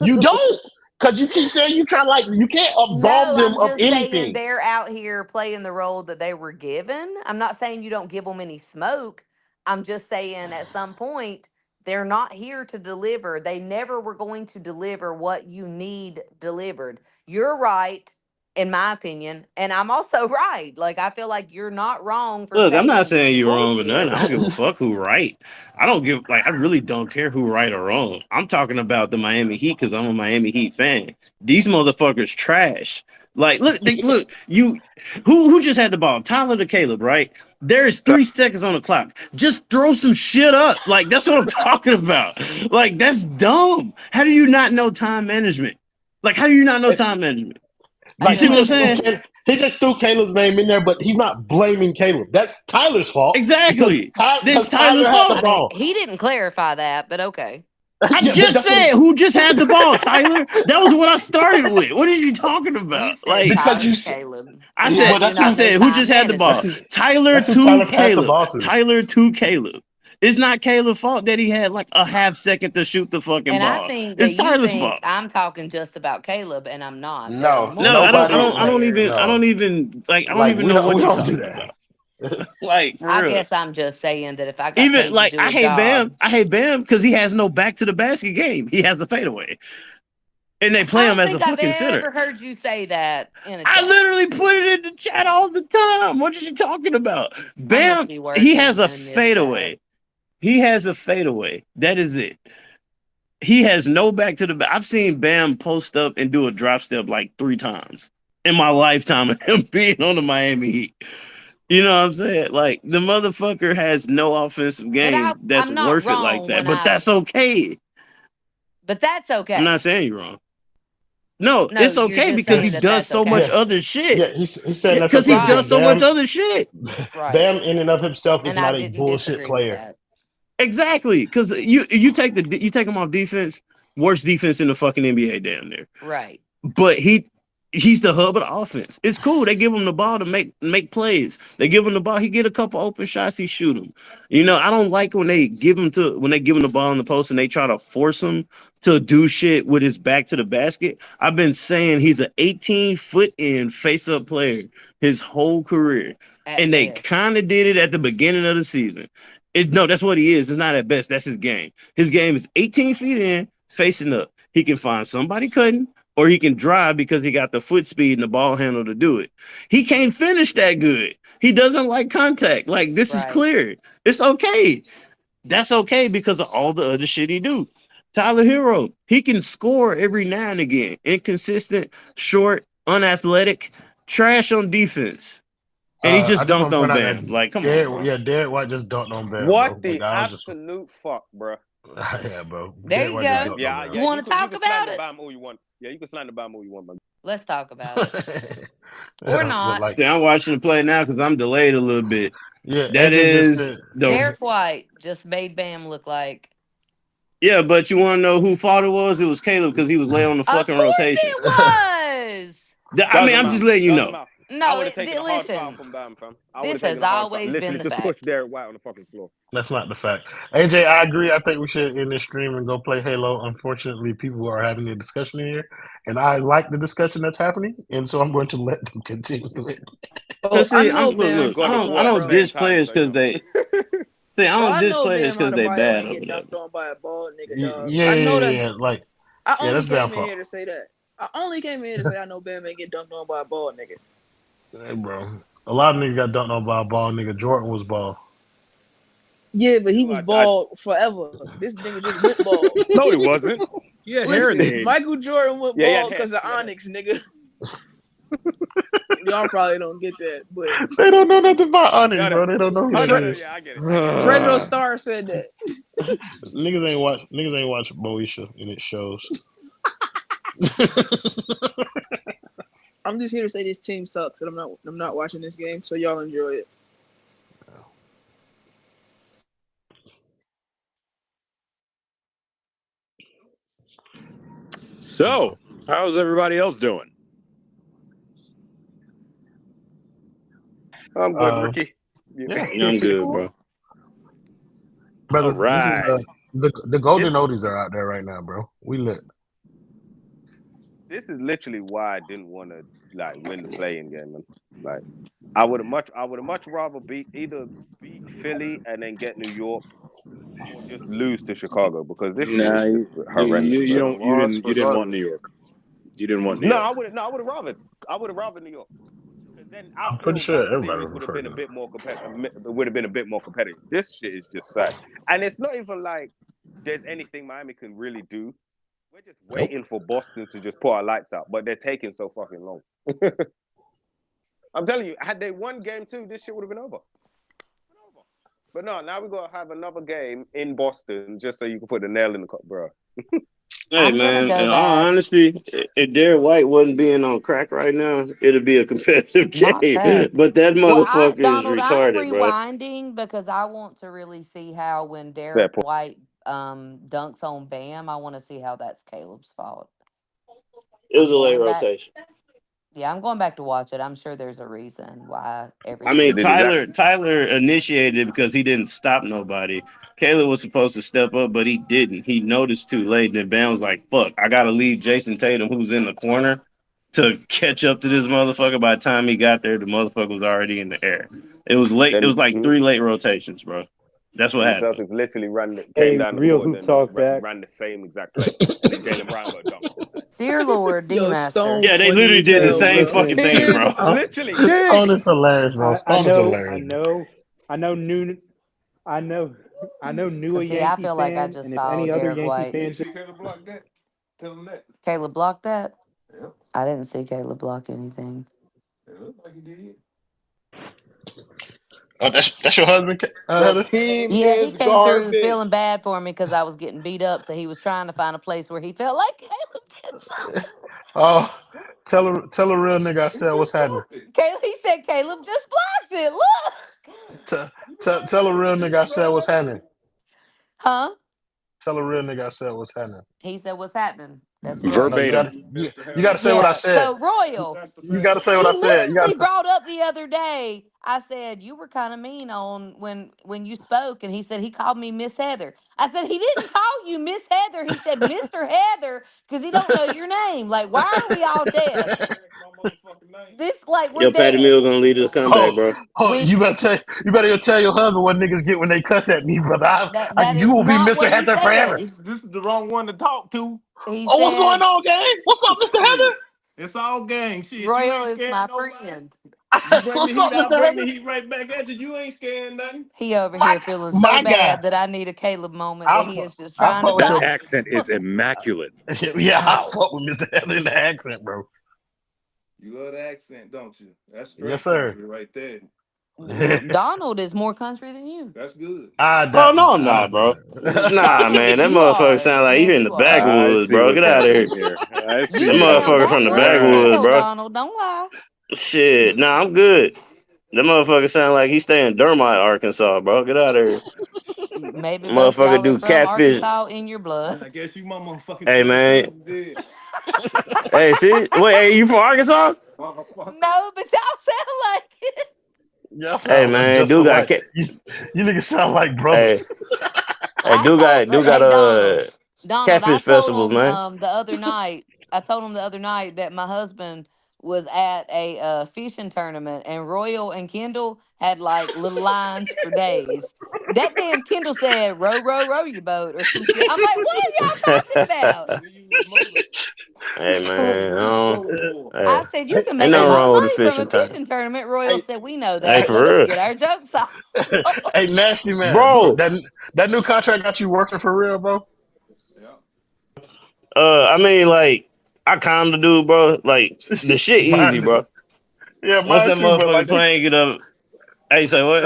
You don't, because you keep saying you can't absolve No, them I'm of just saying anything. they're out here playing the role that they were given. I'm not saying you don't give them any smoke. I'm just saying at some point they're not here to deliver. They never were going to deliver what you need delivered. You're right, in my opinion, and I'm also right. Like I feel like you're not wrong for Look, I'm not saying this saying is you're wrong or nothing. bullshit. I don't give a fuck who right. I really don't care who right or wrong. I'm talking about the Miami Heat because I'm a Miami Heat fan. These motherfuckers trash. Like, look, who just had the ball? Tyler to Caleb, right? There is 3 seconds on the clock. Just throw some shit up. Like, that's what I'm talking about. Like, that's dumb. How do you not know time management? Like, how do you not know time management? You Like see what I'm saying? he just threw Caleb's name in there, but he's not blaming Caleb. That's Tyler's fault Exactly. This because Tyler's Tyler had the I fault. mean, ball. he didn't clarify that, but okay. I Yeah, but just that's what said who just had the ball, Tyler. That was what I started with. What are you talking You about? said Like because Tyler you to s- Caleb. I So how said, well, do you that's I not who know said who time just had the ball? management? Tyler that's who to Tyler passed the Caleb. ball to. Tyler to Caleb. It's not Caleb's fault that he had like a half second to shoot the fucking And I ball. think that It's you Tyler's think fault. I'm talking just about Caleb, and I'm not. There are No, No, I multiple don't. I nobody. bench don't. I don't even. I players. don't even like. I don't Like even know we what you're don't do talking that. about. Like for I real. guess I'm just saying that if I got Even paid to like do I a hate job, Bam. I hate Bam because he has no back to the basket game. He has a fadeaway, and they I play him don't as a think I've fucking center. ever heard you say that in a I chat. literally put it in the chat all the time. What is you talking about? I must Bam, be he has working a and missed that. fadeaway. He has a fadeaway. That is it. He has no back to the back. I've seen Bam post up and do a drop step like 3 times in my lifetime of him being on the Miami Heat. You know what I'm saying? Like the motherfucker has no offensive But game that's I'm not worth it like wrong that. when But I. that's okay. But that's I'm not okay. saying you're wrong. No, No, it's you're okay just because he saying that does that's so much Yeah, okay. other shit. yeah. He's saying Yeah, that's because okay he does because Right. so much other shit. Right. Bam in and of himself is And I not a didn't bullshit disagree with player. that. Exactly, because you take him off defense, worst defense in the fucking NBA, damn near. Right. But he's the hub of the offense. It's cool. They give him the ball to make plays. They give him the ball. He get a couple open shots. He shoot them. You know, I don't like when they give him the ball in the post and they try to force him to do shit with his back to the basket. I've been saying he's an 18-foot in face up player his whole career, At and they best. kind of did it at the beginning of the season. No, that's what he is. It's not at best. That's his game. His game is 18 feet in, facing up. He can find somebody cutting, or he can drive because he got the foot speed and the ball handle to do it. He can't finish that good. He doesn't like contact. Like, this is Right. clear. It's okay. That's okay because of all the other shit he do. Tyler Herro, he can score every now and again. Inconsistent, short, unathletic, trash on defense. And he just I just dunked want to on point out Bam. that Like, come on, bro. Derek White just dunked on Bam, bro. What the Like, I was just, absolute fuck, bro? yeah, bro. There Derek you White just go. dunked on Yeah, Bam. You want to talk can about slander it? Bam all you want. Yeah, you can slander Bam all you want, man. Let's talk about it. Yeah, Or not. like, See, I'm watching the play now because I'm delayed a little bit. yeah, That AJ just is said, Derek White just made Bam look like. Yeah, but you want to know who fault it was? It was Caleb because he was late on the Of fucking course rotation. it was. I mean, I'm just letting you know. I No, would have taken a hard foul listen. from Bam, fam. I This would have has taken a hard foul. always been Literally, the just push fact. Derek White on the fucking floor. That's not the fact. AJ, I agree. I think we should end this stream and go play Halo. Unfortunately, people are having a discussion here, and I like the discussion that's happening, and so I'm going to let them continue it. Oh, I See, know look, Bam. I don't diss players because they. See, I don't diss players because they bad ain't over get there. dunked on by a bald nigga, dog. Yeah, I know that's. like, I only that's Bam came in fault. here to say that. I only came in here to say I know Bam ain't get dunked on by a bald nigga. Hey, bro. A lot of niggas got dunked on by a ball nigga. Jordan was bald. Yeah, but he was bald forever. This nigga just went bald. No, he wasn't. Yeah, hair in the Listen, head. Michael Jordan went bald because of Onyx, nigga. Y'all probably don't get that, but they don't know nothing about Onyx, bro. They don't know who that is. Yeah, I get it. Fredo Starr said that. Niggas ain't watch Moesha, and it shows. I'm just here to say this team sucks, and I'm not watching this game, so y'all enjoy it. So, how's everybody else doing? I'm good, Ricky. Yeah, I'm good, bro. Brother, right. This is the golden oldies are out there right now, bro. We lit. This is literally why I didn't want to win the playing game, man. Like, I would have much rather beat Philly and then get New York, or just lose to Chicago, because this shit is just horrendous. You didn't want New York. You didn't want New York. I would have rather New York. Then I'm pretty sure everybody would have been a bit more competitive. Would have been a bit more competitive. This shit is just sad, and it's not even like there's anything Miami can really do. We're just waiting for Boston to just put our lights out, but they're taking so fucking long. I'm telling you, had they won game 2, this shit would have been over. But no, now we gotta have another game in Boston just so you can put the nail in the cup, bro. Hey, man, in all honesty, if Derek White wasn't being on crack right now, it'd be a competitive game. But that motherfucker is retarded, I'm bro. rewinding because I want to really see how when Derek White dunks on Bam, I want to see how that's Caleb's fault. It was a late rotation. Yeah, I'm going back to watch it. I'm sure there's a reason why everything. I mean, Tyler initiated it because he didn't stop nobody. Caleb was supposed to step up, but he didn't. He noticed too late. Then Bam was like, fuck, I got to leave Jason Tatum, who's in the corner, to catch up to this motherfucker. By the time he got there, the motherfucker was already in the air. It was late. It was like 3 late rotations, bro. That's what happened. The Celtics literally came down the court and ran the same exact play. And then Jaylen Brown got dunked. Dear Lord, D-Master. Yeah, they literally did the same fucking thing, bro. Literally. Stone is hilarious, bro. Stone is hilarious. I know new See, Yankee I feel like I fans, just and if saw any other Derek Yankee White. fans. Caleb blocked that. Tell him that. Caleb blocked that? Yep. I didn't see Caleb block anything. It looked like he did. Oh, that's your husband, Yeah, he came through feeling bad for me because I was getting beat up, so he was trying to find a place where he felt like Caleb did something. Oh, tell a real nigga I said what's happening. He said Caleb just blocked it. Look. Tell a real nigga I said what's happening. Huh? Tell a real nigga I said what's happening. He said what's happening. That's verbatim. You got to say what I said. So Royal, you got to say what I said. You literally brought up the other day. I said you were kind of mean on when you spoke, and he said he called me Miss Heather. I said he didn't call you Miss Heather. He said Mr. Heather because he don't know your name. Like, why are we all dead? This we're Yo, dead. Patty Mills gonna lead us comeback, bro. You better tell your husband what niggas get when they cuss at me, brother. You will be Mr. Heather forever. This is the wrong one to talk to. What's going on, gang? What's up, Mr. Heather? It's all gang shit. Royal is my friend. What's up, Mr. Bring Heather? the heat right back at you. You ain't scared nothing. He over here feeling so bad that I need a Caleb moment that he is just trying to That find. accent is immaculate. Yeah, I fuck with Mr. Heather in the accent, bro. You love the accent, don't you? That's straight Yes, sir. country right there. Donald is more country than you. That's good. Oh no, I'm not, bro. Nah, man, that You motherfucker are. sound like Yeah, you in the you are. I backwoods, see bro. what's Get out of happening here. here. I see That You what's sound motherfucker happening. from the backwoods as backwoods, hell, bro. Donald. Don't lie. Shit, nah, I'm good. That motherfucker sound like he stay in Dermot, Arkansas, bro. Get out of here. Maybe both Motherfucker y'all are do from catfish. Arkansas in your blood. I guess you my motherfucking Hey, twin man. cousin did. Hey, see? Wait, hey, you from Arkansas? Motherfucker. No, but y'all sound like it. Y'all Hey, sound man, just dude got alike. You niggas sound like hey, brothers. hey, dude got Hey, Donald, I catfish told festivals, him man. the other night. I told him the other night that my husband was at a fishing tournament, and Royal and Kendall had like little lines for days. That damn Kendall said, "Row, row, row your boat" or some shit. I'm like, what are y'all talking about? We use motors. Hey, man, We use motors for. I hey, said, you can ain't make a nothing lot of wrong with the money from fishing a time. fishing tournament. Royal Hey, said, we know Hey, that. for Let us real. get our jokes off. hey, nasty man, Bro, that new contract got you working for real, bro? I mean, like, I kind of do, bro. Like, the shit easy, Mine, bro. yeah, Once mine that too. But motherfucker like, plane get up, hey, say what?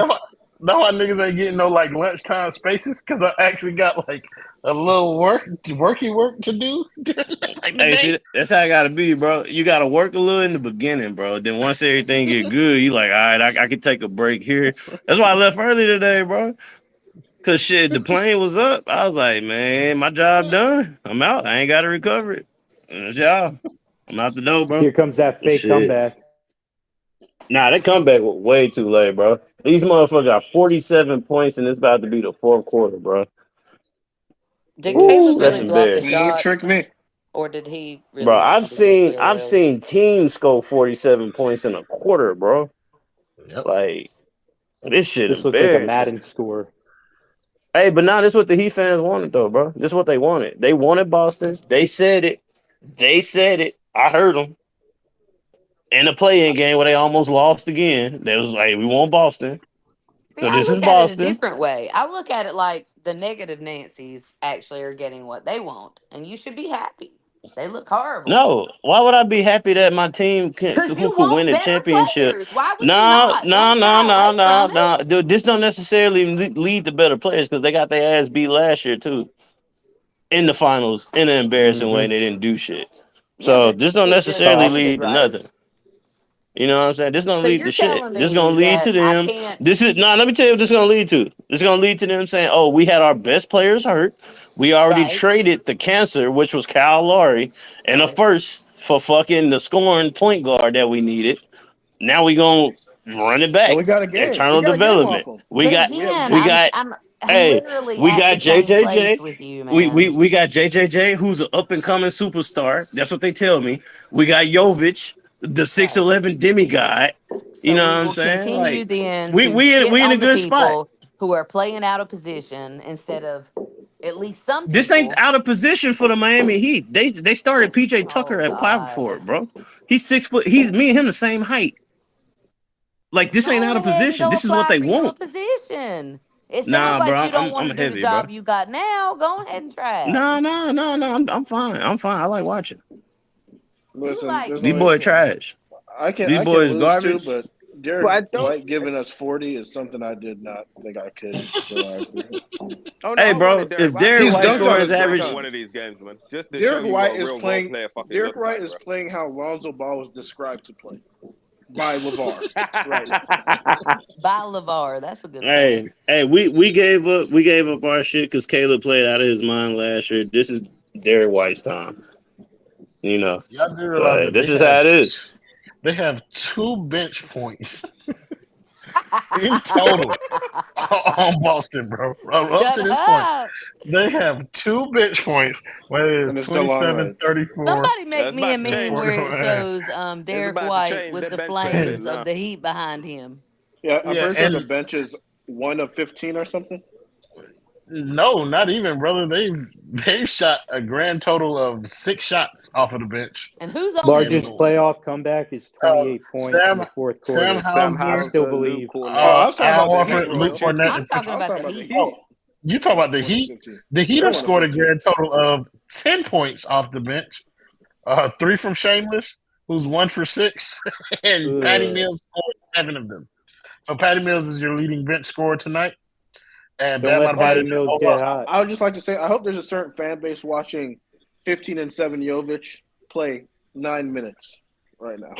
that's why niggas ain't getting no like lunchtime spaces because I actually got like a little work to do during like the Hey, day. see, that's how I gotta be, bro. You gotta work a little in the beginning, bro. Then once everything get good, you like, all right, I can take a break here. That's why I left early today, bro. Cause shit, the plane was up. I was like, man, my job done. I'm out. I ain't gotta recover it. That's y'all. I'm out the door, bro. Here comes that fake Shit. comeback. Nah, that comeback was way too late, bro. These motherfuckers got 47 points and it's about to be the fourth quarter, bro. Did Ooh, Caleb that's really block a embarrassing. Don't shot, trick me. or did he Bro, really I've do this seen shit I've early? seen teams score 47 points in a quarter, bro. Yep. Like, this shit This looked like a embarrassing. Madden score. Hey, but now this is what the Heat fans wanted, though, bro. This is what they wanted. They wanted Boston. They said it. They said it. I heard them in a play-in game where they almost lost again. They was like, we want Boston. See, So I this is look at it a Boston. different way. I look at it like the negative Nancy's actually are getting what they want, and you should be happy. They look horrible. No, why would I be happy that my team Because who you could win want a better championship? players. Why would you No, not? no, Don't no, shy no, away no, from it. no. Dude, this don't necessarily lead to better players because they got their ass beat last year too in the finals in an embarrassing way. Mm-hmm. And they didn't do shit. Yeah, So but this don't it just necessarily ended, lead to right? nothing. You know what I'm saying? This don't So lead to you're shit. telling This gonna me lead to that I them. can't. This is nah. Let me tell you what this gonna lead to. This gonna lead to them saying, "Oh, we had our best players hurt. We already Right, traded the cancer, which was Kyle Lowry, and a right. first for fucking the scoring point guard that we needed. Now we gonna run it And back. we got a game. We Internal got a game off development. them. We But got, We have again, we game. got. I'm Hey, literally we at got the same JJJ. place with you, We we man. we got JJJ, who's an up and coming superstar. That's what they tell me. We got Jovic, the Right. 6'11" demigod. You So know we what I'm will saying? continue Like then we to we shit we in a on the good spot. people who are playing out of position instead of at least some This ain't people. out of position for the Miami Heat. They started PJ Oh Tucker at power God. forward, bro. He's 6 foot. He's me and him the same height. Like this ain't Go out of ahead and position. go This is what apply they for you a want. position. It sounds Nah, like bro. you don't want I'm to do the heavy, bro. job you got now. Go ahead and try it. No, no, no, no. I'm fine. I'm fine. I like watching. You Listen, like there's These only boys listen. trash. I These can boys lose too, garbage. but Derek But I don't. White giving us 40 is something I did not think I could survive through. Oh no, Hey, I bro. wanted Derek. If But I Derek think He's White Derek dunked on scoring needs his to his break average, out rebound. one of these games, man, just to show Derek you what White a is real role playing. player fucking Derek looks White like, is bro. playing how Lonzo Ball was described to play by LeVar right now. By LeVar. That's a good point. hey, we gave up our shit because Caleb played out of his mind last year. This is Derek White's time, you know. Y'all do realize But that this is how it is. they have 2 bench points in total on Boston, bro. Up Shut to this point, up. they have 2 bench points. Where it is And it's DeLon 27, Wright. 34, Somebody Yeah, make it's me a about to and meme change. where it 41. shows It's Derek about to White change. with That the bench president flames of now. the Heat behind him. Yeah, I'm Yeah, pretty sure the and bench is 1 of 15 or something. no, not even, brother. They've shot a grand total of 6 shots off of the bench. And who's on the And Largest bench? playoff comeback is 28 points in Sam the fourth Sam quarter. Sam I Hauser, still Hauser, Luke believe. Oh, I Cornett, was talking Al about the Heat, Horford, Luke Royal. Cornett, I'm and talking I was about talking the about the Heat. oh, Heat. you talk about the 1 of Heat. 15. The Heat They're have 1 of scored a 15. grand total of 10 points off the bench. 3 from Shameless, who's 1 for 6, and Patty Mills scored 7 of them. So Patty Mills is your leading bench scorer tonight. And Don't let Patty Mills get hot. I would just like to say, I hope there's a certain fan base watching 15-7 Jovic play 9 minutes right now.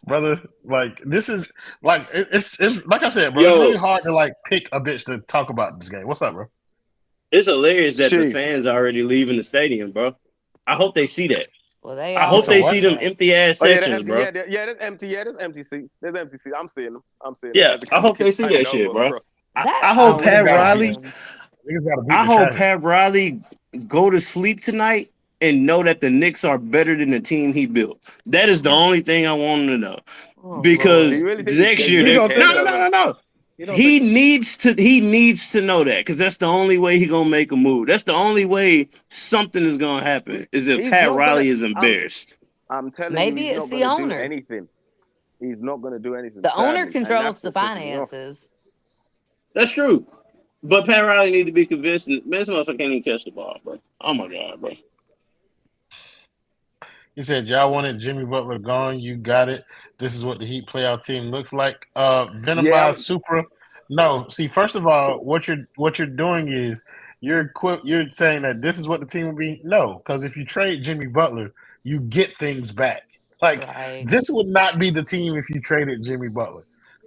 Brother, like this is like it's like I said, bro. It's really hard to like pick a bitch to talk about this game. What's up, bro? It's hilarious that the fans are already leaving the stadium, bro. I hope they see that. Well, they I hope they see them empty ass sections, bro. Yeah, there's empty. Yeah, there's empty seats. There's empty seats. I'm seeing them. Yeah, I hope they see that shit, bro. I hope Pat Riley. I hope Pat Riley go to sleep tonight and know that the Knicks are better than the team he built. That is the only thing I want him to know. Because next year, no. He needs to know that because that's the only way he's gonna make a move. That's the only way something is gonna happen is if Pat Riley is embarrassed. I'm telling maybe you, it's the owner. Anything. He's not gonna do anything. The owner controls the finances. That's true. But Pat Riley needs to be convinced. This motherfucker can't even catch the ball, bro. Oh my god, bro. He said, y'all wanted Jimmy Butler gone. You got it. This is what the Heat playoff team looks like. Venomized Supra. No, see, first of all, what you're doing is you're saying that this is what the team will be. No, because if you trade Jimmy Butler, you get things back. Like this would not be the team if you traded Jimmy Butler.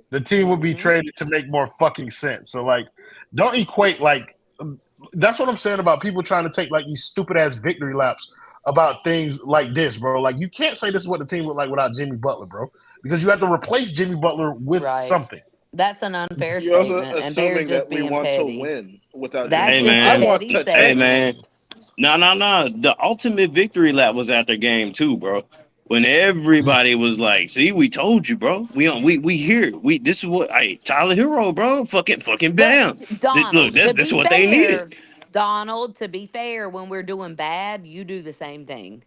The team would be traded to make more fucking sense. So like, don't equate like that's what I'm saying about people trying to take like these stupid ass victory laps about things like this, bro. Like you can't say this is what the team looked like without Jimmy Butler, bro, because you have to replace Jimmy Butler with something. That's an unfair You're statement, also and they're assuming just that we being want petty. to win without That's Jimmy. Hey, man. I want to Hey, man. No. The ultimate victory lap was after game 2, bro. When everybody was like, "See, we told you, bro. We here. This is what Tyler Herro, bro. Fucking bam. Donald, Look, that's what they needed." Donald, to be fair, when we're doing bad, you do the same thing.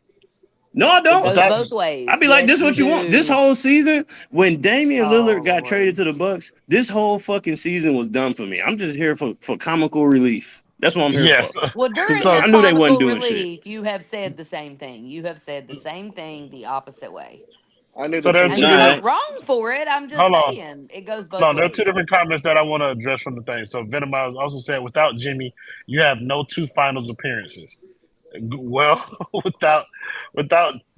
No, I don't. It goes both ways. I'd be like, this is what you want. This whole season, when Damian Lillard got traded to the Bucks, this whole fucking season was done for me. I'm just here for comical relief. That's what I'm here for. Well, during So your I knew they wasn't comical doing relief, you have said the same thing. You have said the same thing the opposite way. I knew So there are And two you're different. not wrong for it. I'm just Hold on. saying it goes both No, there are ways. 2 different comments that I want to address from the thing. So Venomized also said, without Jimmy, you have no 2 finals appearances. Well, without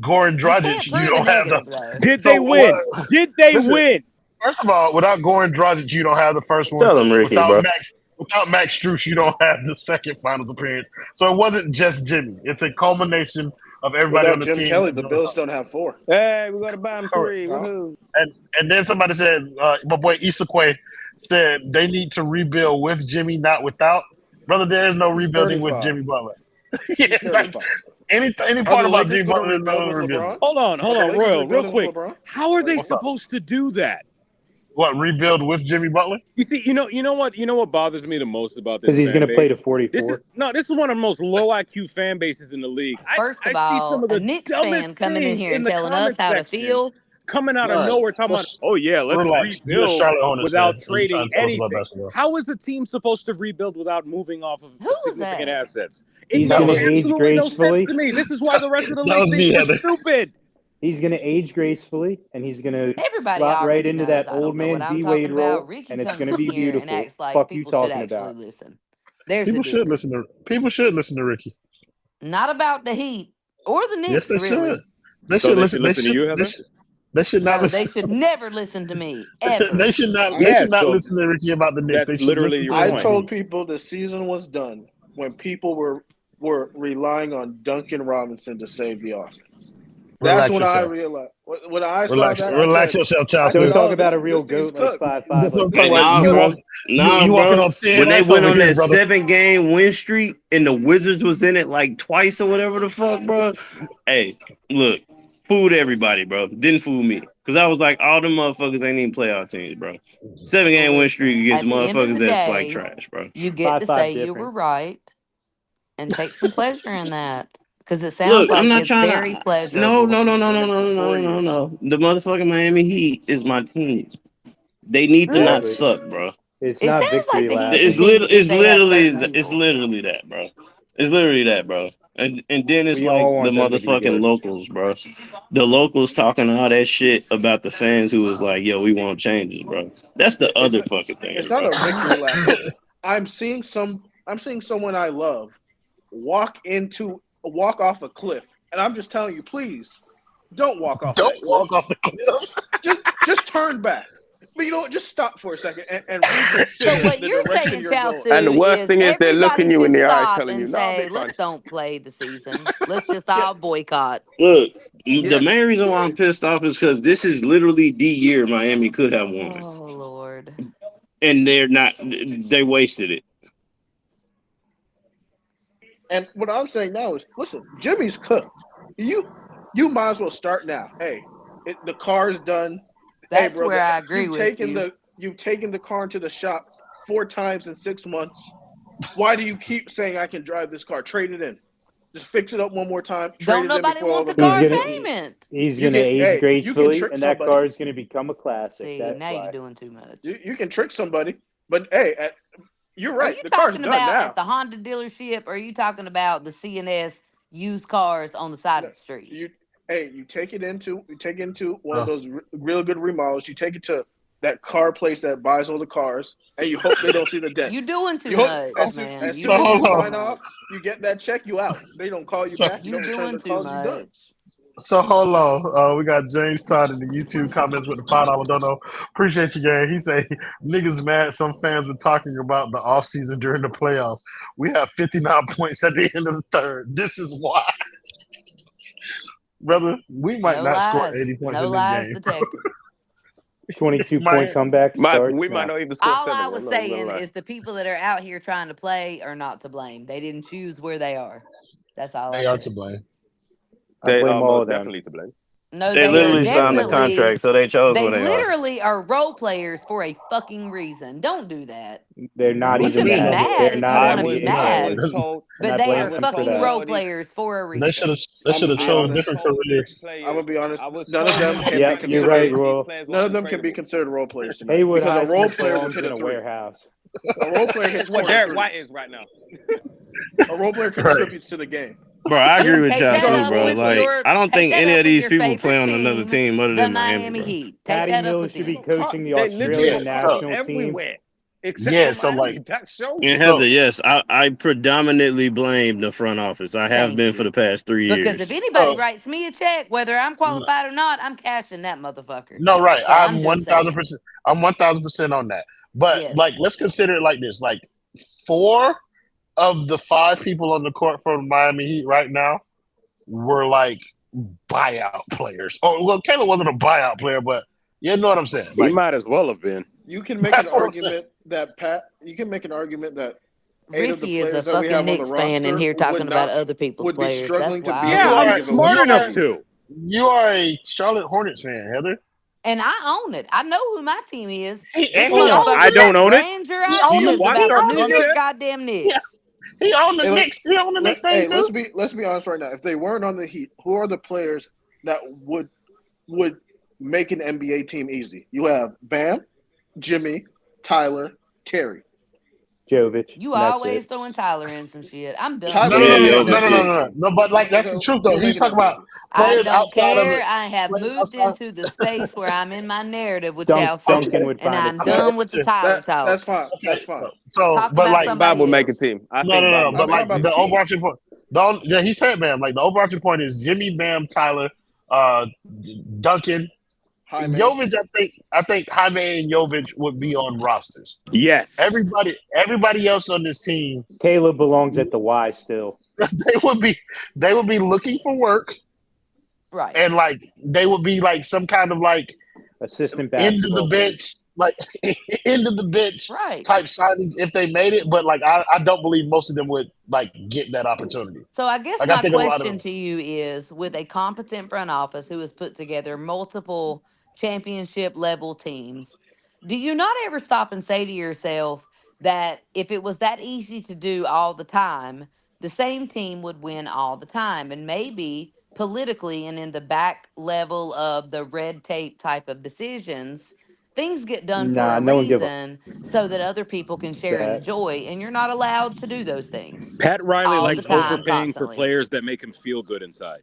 Goran Dragic, you don't have the. Did they win? Did they win? First of all, without Goran Dragic, you don't have the first one. Tell them, Ricky, bro. Without Max Strus, you don't have the second finals appearance. So it wasn't just Jimmy. It's a culmination of everybody Without on the Jim team. Kelly, the Bills don't have 4. Hey, we got to buy him 3. Woohoo. And then somebody said, my boy Isakwe said they need to rebuild with Jimmy, not without. Brother, there is no rebuilding with Jimmy Butler. Yeah, like, any part about Jimmy Butler is no rebuilding. Hold on, Royal, real quick. How are they supposed to do that? What, rebuild with Jimmy Butler? You see, you know what bothers me the most about this? Because he's going to play to 44. This is one of the most low IQ fan bases in the league. First of all, a Knicks fan coming in here and telling us how to feel. Coming out of nowhere talking about, oh yeah, let's rebuild without trading anything. How is the team supposed to rebuild without moving off of significant assets? He's going to age gracefully. To me. This is why the rest of the league thinks we're stupid. He's going to age gracefully, and he's going to Everybody slot right already into knows that I don't old know man what I'm D talking Wade about. role, Ricky and it's comes going to be in here and beautiful. acts like Fuck you people should talking actually about? listen. There's People a should difference. listen to Ricky. Not about the Heat or the Knicks. Yes, they really. should. They should listen. to you, Heather? They should not No, listen. they should never listen to me ever. They should not. They should not listen to Ricky about the Knicks. They should literally listen to I him. told people the season was done when people were relying on Duncan Robinson to save the offense. That's when I realized. When I saw that, relax yourself, child. Don't talk about a real goat like 5'5". That's what I'm Hey, talking about. you walking on thin when they ice went over on here, that brother. 7-game win streak and the Wizards was in it like twice or whatever the fuck, bro. Hey, look, fooled everybody, bro. Didn't fool me. Because I was like, all them motherfuckers ain't even playoff teams, bro. 7-game win streak against At the end of motherfuckers the that's day, like trash, bro. You get to 5'5" say you different. were right and take some pleasure in that. Because it sounds Look, like I'm not it's trying very to. pleasurable. No. The motherfucking Miami Heat is my team. They need to not suck, bro. It's It not sounds like victory the lap. Heat It's would be if literally they have certain it's people. literally that, bro. It's literally that, bro. And then it's We like all the want them to be motherfucking good. locals, bro. The locals talking all that shit about the fans who was like, yo, we want changes, bro. That's the It's other fucking it's thing, not bro. a victory lap. I'm seeing someone I love walk off a cliff, and I'm just telling you, please don't walk off of Don't that cliff. walk off the cliff. Just turn back. But you know what? Just stop for a second and So reconsider what the you're direction saying, you're going. And the Chelsea, worst is thing is they're looking everybody you in just the eye, stop telling and you, "No, I'll say, be fine." let's don't play the season. Let's just Yeah, all boycott. Look, the yeah. main reason why I'm pissed off is because this is literally the year Miami could have won, Oh, Lord. and they're not. They wasted it. And what I'm saying now is, listen, Jimmy's cooked. You might as well start now. Hey, the car's done. Hey, That's where brother, I agree with you. you've taken the car into the shop 4 times in 6 months. Why do you keep saying I can drive this car? Trade it in. Just fix it up one more time. Trade Don't it in nobody before all want the the He's car bodies gonna go. payment. he's You gonna can age hey, you can gracefully, trick and that somebody. car is gonna become a classic. See, That's now you're why. doing too much. You can trick somebody. But hey, you're Are right. you The car's talking done about at now. the Honda dealership, or are you talking about the CNS used cars on the side No, of the street? you take it into one of those real good remodels. You take it to that car place that buys all the cars, and you hope they don't see the You dents. doing You too hope much, man. as You soon as you doing hold too on. sign off, much. you get that check, you out. They don't call you So back. You You don't return doing the too calls. You done. much. So hold on. We got James Todd in the YouTube comments with the $5 dono. Appreciate you, gang. He say niggas mad. Some fans were talking about the offseason during the playoffs. We have 59 points at the end of the third. This is why, brother. We might No not score lies. 80 points No in this lies game. 22-point Might comeback We starts might now. not even score All I 70. was I'm not even gonna saying lie. is the people that are out here trying to play are not to blame. They didn't choose where they are. That's all I they are to said. blame. I They blame are all most of them. definitely to blame. No, They they are literally signed the definitely, contract, so they chose where they they are. literally are role players for a fucking reason. Don't do that. They're not You What you can even be mean? Don't mad. do it. mad They're if you not I want to be was NBA I mad, mad, was told and but I they I blame are was them for fucking told that. role majority players for a They should reason. have. They should have Be I chose was honest. different told that these careers. I'm gonna players be honest. I was None of told them when they can be Yep, signed the you're right, considered. contract these Rule. players were None of them can be untradeable. considered role players tonight Haywood because a role Highsmith player would belongs hit in a a three. warehouse. A role player hits It's what corner Derek White threes. is right now. A role player Right. contributes to the game. Bro, I agree Then with take y'all He's that on too, a up bro. role with player. Like, your I don't take think that any up of with these your people play favorite on another team, team other the than Miami, Miami bro. Heat. Take Patty that up Mills with should be them. coaching the They literally Yeah. Australian got talent So national team. everywhere except yeah. for So Miami. like That shows And you. Heather, so yes, I predominantly blame the front office. I have Thank been for you. the past 3 Because if years. anybody so writes me a check, whether I'm qualified or not, I'm cashing that motherfucker. no, right. So I'm I'm just one thousand saying. percent. I'm 1,000% on that. But like, Yes. let's consider it like this: like, four of the five people on the court for Miami Heat right now were like buyout players. Oh, well, Caleb wasn't a buyout player, but you know what I'm saying. He Like, might as well have been. You can make an that's what I'm saying. argument that You can make an argument that 8 of the Ricky is a players that we fucking have on the Knicks fan in roster here talking about other people's would be players. That's struggling to wild. beat Yeah, You any I'm are given smart week. enough to. you are a Charlotte Hornets fan, Heather. And I own it. I know who my team is. This And he owns I motherfucker the don't Knicks. just own it. brand your He Do owned you the ideas watch he about the our New owned the York Knicks. content? goddamn Yeah, Knicks. he owned the Hey, Knicks. He owned the Knicks thing too. let's be honest right now. If they weren't on the Heat, who are the players that would make an NBA team easy? You have Bam, Jimmy, Tyler, Terry. Jovic, You and that's always it. throwing Tyler in some shit. I'm done Tyler No, with no, Yeah, no, would no, you. make no, no, that Jovic no, did. no, NBA no. team. No, but like that's the truth though. He'll make He's an talking NBA about team. I players don't outside of care. I have players moved outside. into the space where I'm in my narrative with Okay, Chelsea, Duncan would and find a I'm okay, team. done with the okay. Tyler talk. That's fine. Okay. That's fine. So, Talk but about like, Bab will somebody make a else. team. I no, think no, no, Bab no. will I'm But make talking a like about team. the team. overarching point, yeah, he said, man. Like the overarching point is Jimmy, Bam, Tyler, uh, Duncan, Jaime. Jovic. I think Jaime and Jovic would be on rosters. Yes. Everybody else on this team, Caleb belongs at the Y still. they would be looking for work, Right. and like they would be like some kind of like Assistant end of the basketball coach. bench, like end of the bench Right. type signings if they made it. But like I don't believe most of them would like get that opportunity. So I guess Like I my think a lot of question them. to you is, with a competent front office who has put together multiple championship level teams, do you not ever stop and say to yourself that if it was that easy to do all the time, the same team would win all the time? And maybe politically and in the back level of the red tape type of decisions, Things get done for Nah, a no one give a reason so that other people can share in the that. joy, and you're not allowed to do those things Pat Riley all the likes time, overpaying for constantly. players that make him feel good inside.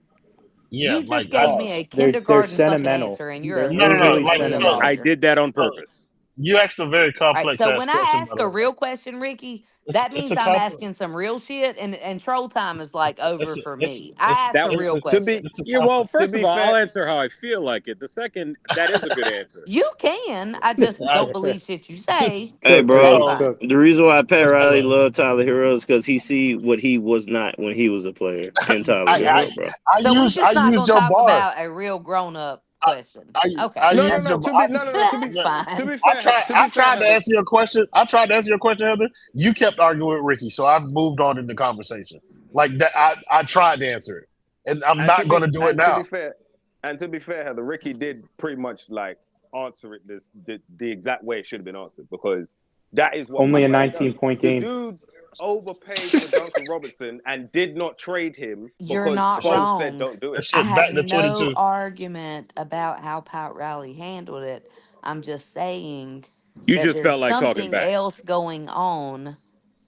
Yeah, You like just gave me a They're kindergarten fucking sentimental. answer, and you're a They're no, no, little no. bit overly Like ill so, I sentimental. did that on uh, purpose. you asked a very All right, complex so ass when I question, by ask the a way. real question, Ricky, that It's means a I'm complex. asking some real shit, and troll time is like over It's a, for it's me. I asked That a it's real a, To be question. it's a Yeah, well, complex. to first of be all, I'll fair, answer how I feel like it. The second, that is a good answer. You can. I just don't believe shit you say, It's Hey, cooked, but man. bro. that's It's fine. cooked. The reason why Pat Hold Riley on. loved Tyler Hero is because he see what he was not when he was a player in Tyler I, I Hero, bro. So we I just not used gonna your talk bar. about a real grown up I question. I Okay, no, no, used that's no. your To be I, no, no, no. that's To fine. be fair, I tried to Heather. answer your question. I tried to answer your question, Heather. You kept arguing with Ricky, so I've moved on in the conversation. Like that, I tried to answer it, and I'm And to not going be to do it and to now. be fair, Heather, Ricky did pretty much like answer it the exact way it should have been answered because that is what Only Pat a Riley does. 19-point The game. dude overpaid for Duncan Robinson and did not trade him You're because not That shit, Spo said wrong. don't do that it. I shit have back to no 22. argument about how Pat Riley handled it. I'm just saying You that just there's felt like talking something back. else going on,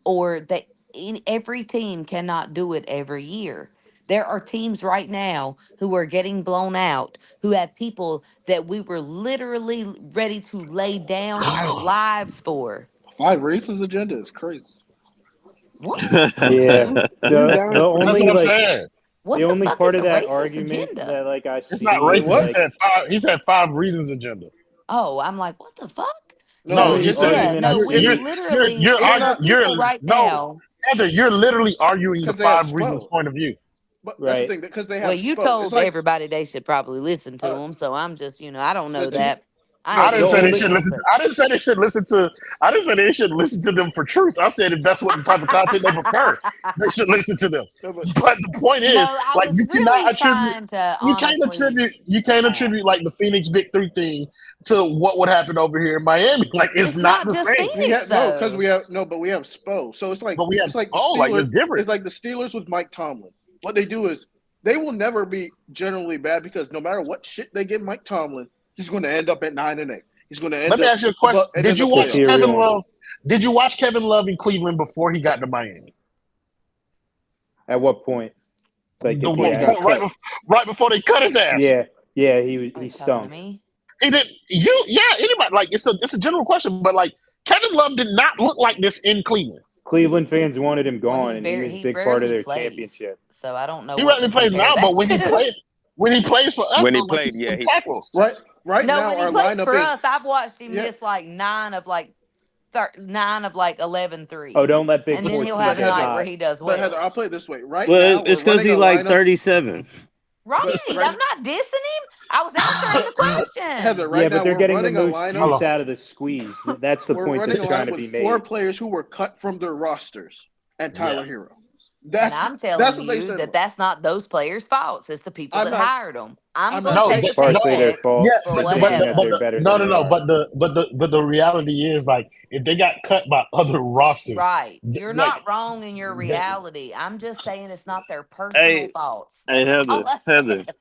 or that every team cannot do it every year. There are teams right now who are getting blown out, who have people that we were literally ready to lay down our lives for. 5 reasons agenda is crazy. What? Yeah. Who The died the for That's only what I'm like saying. the What the only fuck part is of a that racist argument agenda? that like I It's not see is racist. He What? like said five. He said 5 reasons agenda. Oh, I'm like, what the fuck? the No, No, only he it's said Yeah, argument I no, we you're see. literally, it's there are not people right no, now. Heather, you're literally arguing the because they have 5 reasons Spo. point of view. But that's the Right. thing because they Well, have you Spo. It's told like everybody they should probably listen to uh, him, so I'm just, I don't know the team. that. I No, I ain't didn't The say listening they to only should him, listen. but I didn't say they should listen to. I didn't say they should listen to them for truth. I said if that's what the type of content they prefer, they should listen to them. no, but But the point no, is, I like, was you cannot really attribute. trying to You can't honestly attribute. You can't attribute ask. like the Phoenix Big Three thing to what would happen over here in Miami. Like, it's It's not not the just same. we Phoenix have no because though. we have no, but we have Spo. So But we have it's like the oh, like Steelers. it's different. It's like the Steelers with Mike Tomlin. What they do is they will never be generally bad because no matter what shit they give Mike Tomlin, he's going to end up at 9-8. He's going to Let end me up ask you a above question. and in Did the you watch Just be playoffs. Kevin real. Love? Did you watch Kevin Love in Cleveland before he got to Miami? At what point? Like The if he Before he one got had point cut. right before they cut his ass. yeah, Are he you talking to stunk. me? He did. Anybody like it's a general question, but like Kevin Love did not look like this in Cleveland. Cleveland fans wanted him Well, gone and he was a he big part of rarely their plays, championship. so I don't know He what to rarely plays compare now, but that to. when he plays for us, When he though, like played, he's yeah, impactful. Right No, now when he our plays lineup for is us, I've watched him yeah. miss like 11 Oh, threes, don't let Big and then Sports he'll see have But a that Heather, night where hot. he does but Heather, well. I'll play it this way. Right Well, now we're it's because running a he like lineup. 37. Right? But I'm right not dissing him. I was answering the Heather, question. right Yeah, but now they're we're getting the running a most lineup. juice Hello. out of the squeeze. That's the We're point running a that's trying lineup to with be 4 made. players who were cut from their rosters and Yeah. Tyler Hero. And That's I'm that's telling what they you said that about. that's not those players' faults. It's the people I'm that not hired them. I'm I'm going not to No, take It's a taking partially their paycheck yeah, fault. for They're thinking that but they're whatever. better no, than no, they no. are. But the reality is like if they got cut by other rosters, Right. You're like not wrong in your they, reality. I'm just saying it's not their personal Hey, faults. hey, That's all Heather, I Heather, said.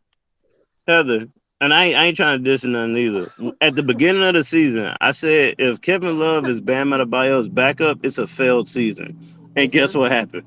Heather. And I ain't trying to diss nothing either. At the beginning of the season, I said if Kevin Love is Bam Adebayo's backup, it's a failed season. And guess what happened?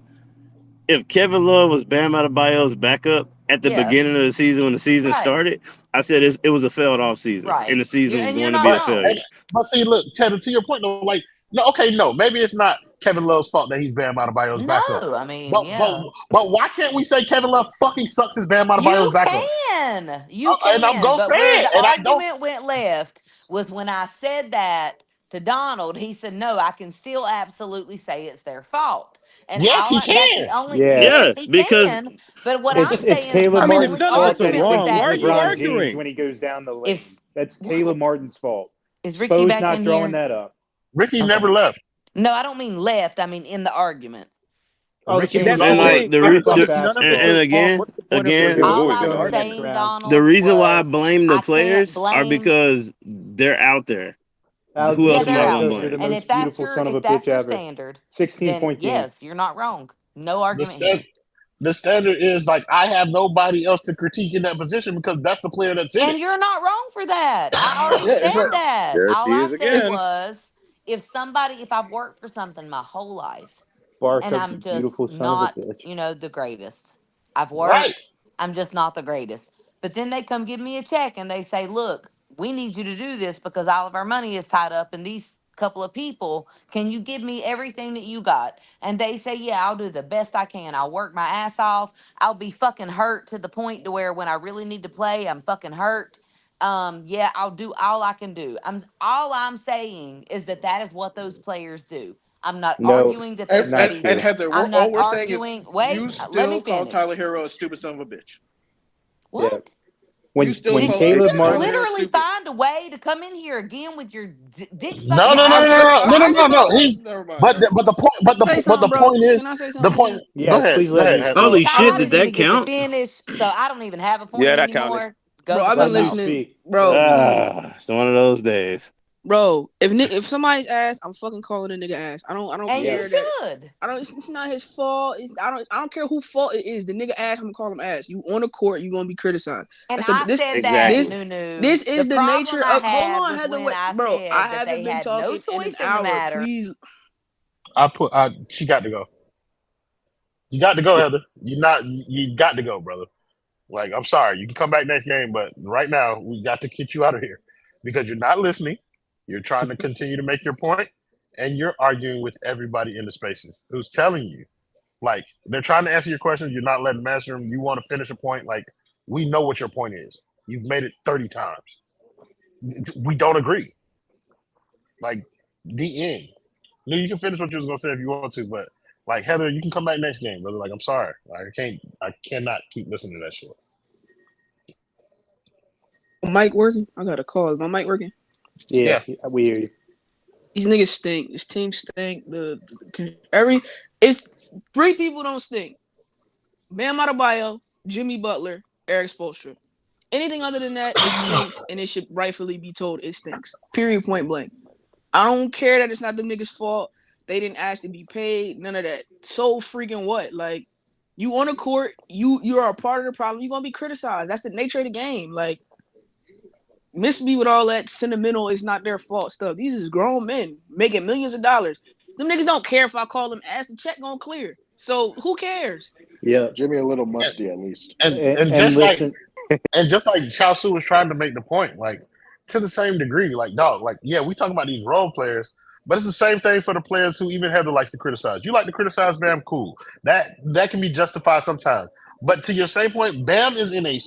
If Kevin Love was Bam Adebayo's backup at the Yeah. beginning of the season when the season Right. started, I said it was a failed off season, and Right. the season was You're going to not be a but wrong. failure. but see, look, Ted, to your point though, like no, okay, no, maybe it's not Kevin Love's fault that he's Bam Adebayo's backup. No, I mean, But but yeah. but why can't we say Kevin Love fucking sucks as Bam Adebayo's You backup? can. You And I'm can. gonna But say where it, the and I don't. argument went left was when I said that to Donald, he said, no, I can still absolutely say it's their fault. And Yes, he that's the can. only, Yeah. yes, Yeah, he because can. But what I'm It's saying is Caleb I my mean, if only Martin's none of us fault are that he argument with wrong, thinks why that are you LeBron is James arguing? when he goes down the lane. if, That's what? Caleb Martin's fault. Is Ricky Spo's back not in throwing here? that up. Ricky Okay. never left. No, I don't mean left. I mean in the argument. Oh, the Ricky same was with That's the and always. Spurs. like thing. We'll If, talk if none of us and are basketball. wrong, again, what's the point of We'll bringing go All Boyd I to the was go argument? next saying, round. the Donald, reason why I was blame the I can't players are blame. because they're out there. Alex Who Yeah, else am they're I out gonna Caruso's are there. the blame? And most beautiful son of a if bitch that's your ever. standard, then 16-point game. yes, you're not wrong. No The argument stand, here. The standard is like I have nobody else to critique in that position because that's the player that's in And it. you're not wrong for that. I already Yeah, it's said like that. There All she I is said again. was if I've worked for something my whole life and Barkup's a I'm just beautiful son of a not, bitch. the greatest. I've Right. worked, I'm just not the greatest. But then they come give me a check and they say, look, we need you to do this because all of our money is tied up in these couple of people. Can you give me everything that you got? And they say, yeah, I'll do the best I can. I'll work my ass off. I'll be fucking hurt to the point to where when I really need to play, I'm fucking hurt. Yeah, I'll do all I can do. All I'm saying is that is what those players do. I'm not No, arguing that there and, should not and, be. and true. Heather, I'm all not we're saying is arguing. you Wait, let me still call finish. Tyler Herro a stupid son of a bitch. Yeah. What? You still When Did call you Caleb just Tyler Martin, Herro literally stupid. find a way to come in here again with your dick No, sucking no, no, I'm no, ass? sure. no, no, no, no, no. He's Never mind. but the point, Say something, the bro. point is Can I say the something, point. please? Go yes, ahead, please go let ahead, me Heather. speak. Holy I shit! didn't Did even that get to count? finish, so I don't even have a point Yeah, that counted. anymore. Go Bro, the I've been fuck Let me off. listening, speak. bro. It's one of those days. Bro, if somebody's ass, I'm fucking calling a nigga ass. I don't And you care that. should. It's not his fault. I don't care who fault it is. The nigga ass, I'm gonna call him ass. You on the court, you gonna be criticized. And That's I this said that, this Exactly. Nunu. this The is the problem nature I of. Hold had on, was Heather. when Wait, I bro. I said that haven't they been had no talking in an choice in the hour. matter. Please, She got to go. You got to go, Heather. You got to go, brother. Like, I'm sorry. You can come back next game, but right now we got to get you out of here because you're not listening. You're trying to continue to make your point, and you're arguing with everybody in the spaces who's telling you, like, they're trying to answer your questions. You're not letting them answer them. You want to finish a point. Like, we know what your point is. You've made it 30 times. We don't agree. Like, the end. No, you can finish what you was gonna say if you want to, but like Heather, you can come back next game, brother. Like, I'm sorry, I cannot keep listening to that shit. mic working? I got a call. Is my mic working? Yeah, we hear you. These niggas stink. This team stink. It's 3 people don't stink. Bam Adebayo, Jimmy Butler, Eric Spoelstra. Anything other than that, it stinks, and it should rightfully be told it stinks. Period. Point blank. I don't care that it's not them niggas' fault. They didn't ask to be paid. None of that. So freaking what? Like, you on the court, you are a part of the problem. You're gonna be criticized. That's the nature of the game. Like, miss me with all that sentimental, it's not their fault stuff. These is grown men making millions of dollars. Them niggas don't care if I call them ass. The check gonna clear. So who cares? Yeah, Jimmy a little musty at least. And just like Chaosu was trying to make the point, like to the same degree, like dog, like yeah, we talk about these role players, but it's the same thing for the players who even Heather likes to criticize. You like to criticize Bam, cool. That can be justified sometimes. But to your same point, Bam is in the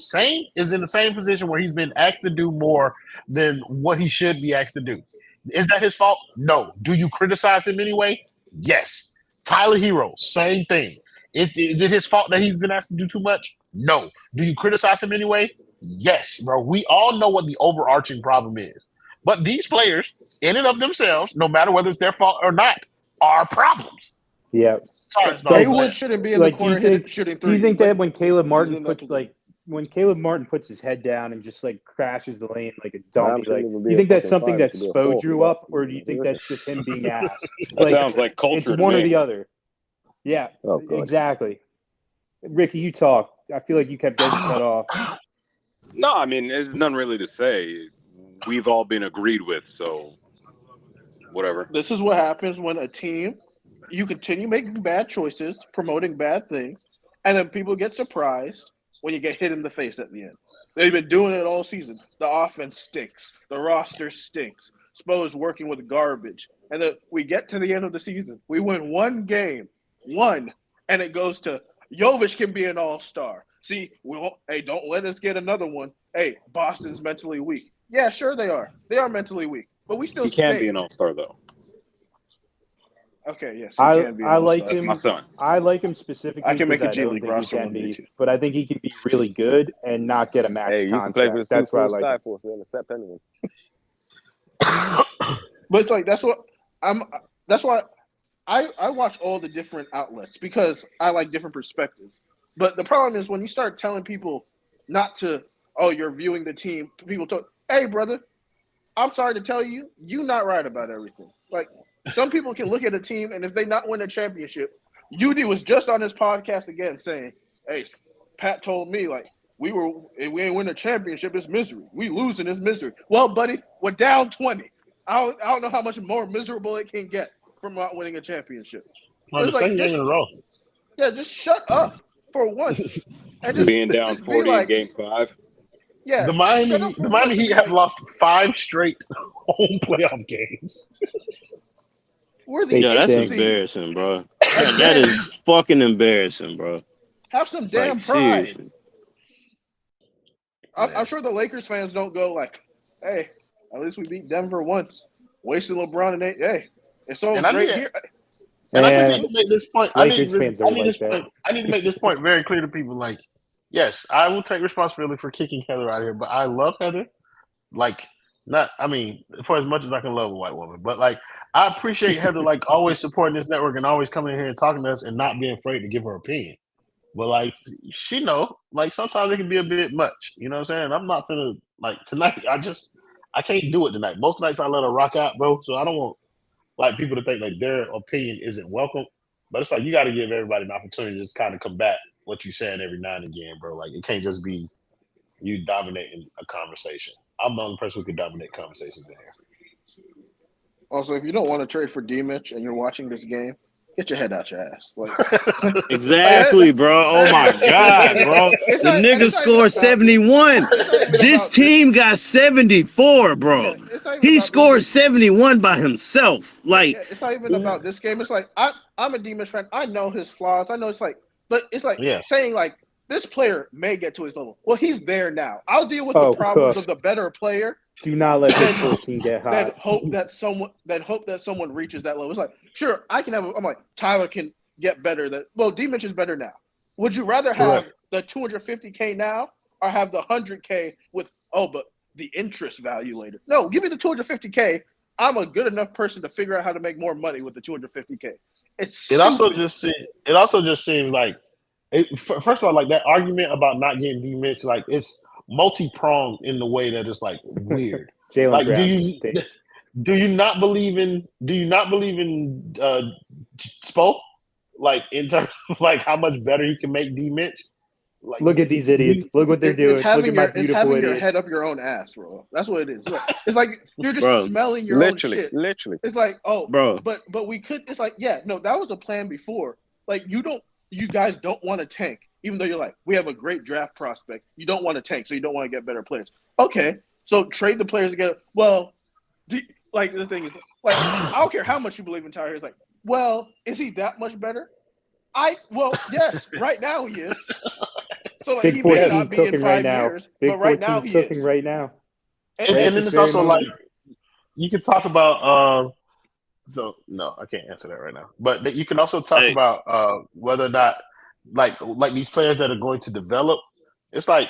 same position where he's been asked to do more than what he should be asked to do. Is that his fault? No. Do you criticize him anyway? Yes. Tyler Herro, same thing. Is it his fault that he's been asked to do too much? No. Do you criticize him anyway? Yes, bro. We all know what the overarching problem is. But these players, in and of themselves, no matter whether it's their fault or not, are problems. Yeah. Sorry, Haywood shouldn't be in the corner shooting threes. Do you think that when Caleb he's Martin in that position. when Caleb Martin puts his head down and just like crashes the lane like a dummy, shouldn't like even do be you a think that's fucking something five, that it should be a Spo four. drew up, or do you think that's just him being ass? That sounds like culture it's to one or me. the other. Yeah, Oh, God. exactly. Ricky, you talk. I feel like you kept getting cut off. No, I mean, there's nothing really to say. We've all been agreed with, so whatever. This is what happens when a team, you continue making bad choices, promoting bad things, and then people get surprised when you get hit in the face at the end. They've been doing it all season. The offense stinks. The roster stinks. Spo is working with garbage. And then we get to the end of the season. We win one game. And it goes to Jovic can be an all-star. See, hey, don't let us get another one. Hey, Boston's mentally weak. Yeah, sure they are. They are mentally weak. But we still He can stink. be an all-star, though. Okay, yes, he can be an I like all-star. him. My son. I like him specifically I can make because a I G don't League think he roster can one day be, too. but I think he can be really good and not get a max Hey, you can play for contract. the That's why I Super like him. Skyforce, man. Accept anyone. But it's like that's why I watch all the different outlets because I like different perspectives. But the problem is when you start telling people not to, you're viewing the team. People talk, hey, brother, I'm sorry to tell you, you're not right about everything. Like some people can look at a team and if they not win a championship, UD was just on this podcast again saying, "Hey, Pat told me like we ain't win a championship. It's misery. We losing is misery." Well, buddy, we're down 20. I don't know how much more miserable it can get from not winning a championship. On the second game in a row. Yeah, just shut up for once. And just being down 40 in Game 5. Yeah, the Miami Heat have lost 5 straight home playoff games. That's embarrassing, bro. That is fucking embarrassing, bro. Have some damn pride. Seriously. I'm sure the Lakers fans don't go like, "Hey, at least we beat Denver once. Wasting LeBron and hey, it's so great here." And I just need to make this point. I need to make this point very clear to people. Like, yes, I will take responsibility for kicking Heather out of here, but I love Heather. Like, for as much as I can love a white woman, but like, I appreciate Heather like always supporting this network and always coming in here and talking to us and not being afraid to give her opinion. But like, she know, like sometimes it can be a bit much. You know what I'm saying? I'm not finna like tonight. I can't do it tonight. Most nights I let her rock out, bro. So I don't want like people to think like their opinion isn't welcome. But it's like you got to give everybody an opportunity to just kind of combat what you're saying every now and again, bro. Like it can't just be you dominating a conversation. I'm the only person who can dominate conversations in here. Also, if you don't want to trade for D-Mitch and you're watching this game, get your head out your ass. Like, exactly, bro. Oh my God, bro. The nigga scored 71. This team got 74, bro. He scored 71 by himself. Like, it's not even about this game. It's like I'm a D-Mitch fan. I know his flaws. I know it's like, but it's like saying like this player may get to his level. Well, he's there now. I'll deal with the problems of the better player. Do not let this whole team get hot. Then hope that someone reaches that level. It's like, sure, I can have. I'm like, Tyler can get better. D-Mitch is better now. Would you rather have the $250K now or have the $100K with but the interest value later? No, give me the $250K. I'm a good enough person to figure out how to make more money with the $250K. It also just seems like first of all, like that argument about not getting D-Mitch, like it's multi-pronged in the way that it's like weird. Like, do you not believe in Spo? Like in terms of like how much better he can make D-Mitch? Like, look at these idiots. Look what they're doing. It's having, look at my it's having your idiots. head up your own ass, bro. That's what it is. It's like you're just smelling your own shit. Literally. It's like, bro. But we could. It's like, yeah, no, that was a plan before. Like you guys don't want to tank, even though you're like, we have a great draft prospect. You don't want to tank, so you don't want to get better players. Okay, so trade the players together. Well, the thing is, like, I don't care how much you believe in Tyler. It's like, well, is he that much better? Yes, right now he is. So like, he may not be in 5 years, but right now he is. Right now. And then it's also like you can talk about. So no, I can't answer that right now. But you can also talk about whether or not like these players that are going to develop. It's like,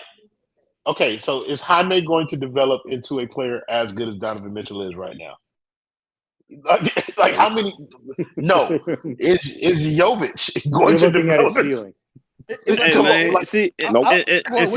okay, so is Jaime going to develop into a player as good as Donovan Mitchell is right now? Like how many? No, is Jovic going to develop? See,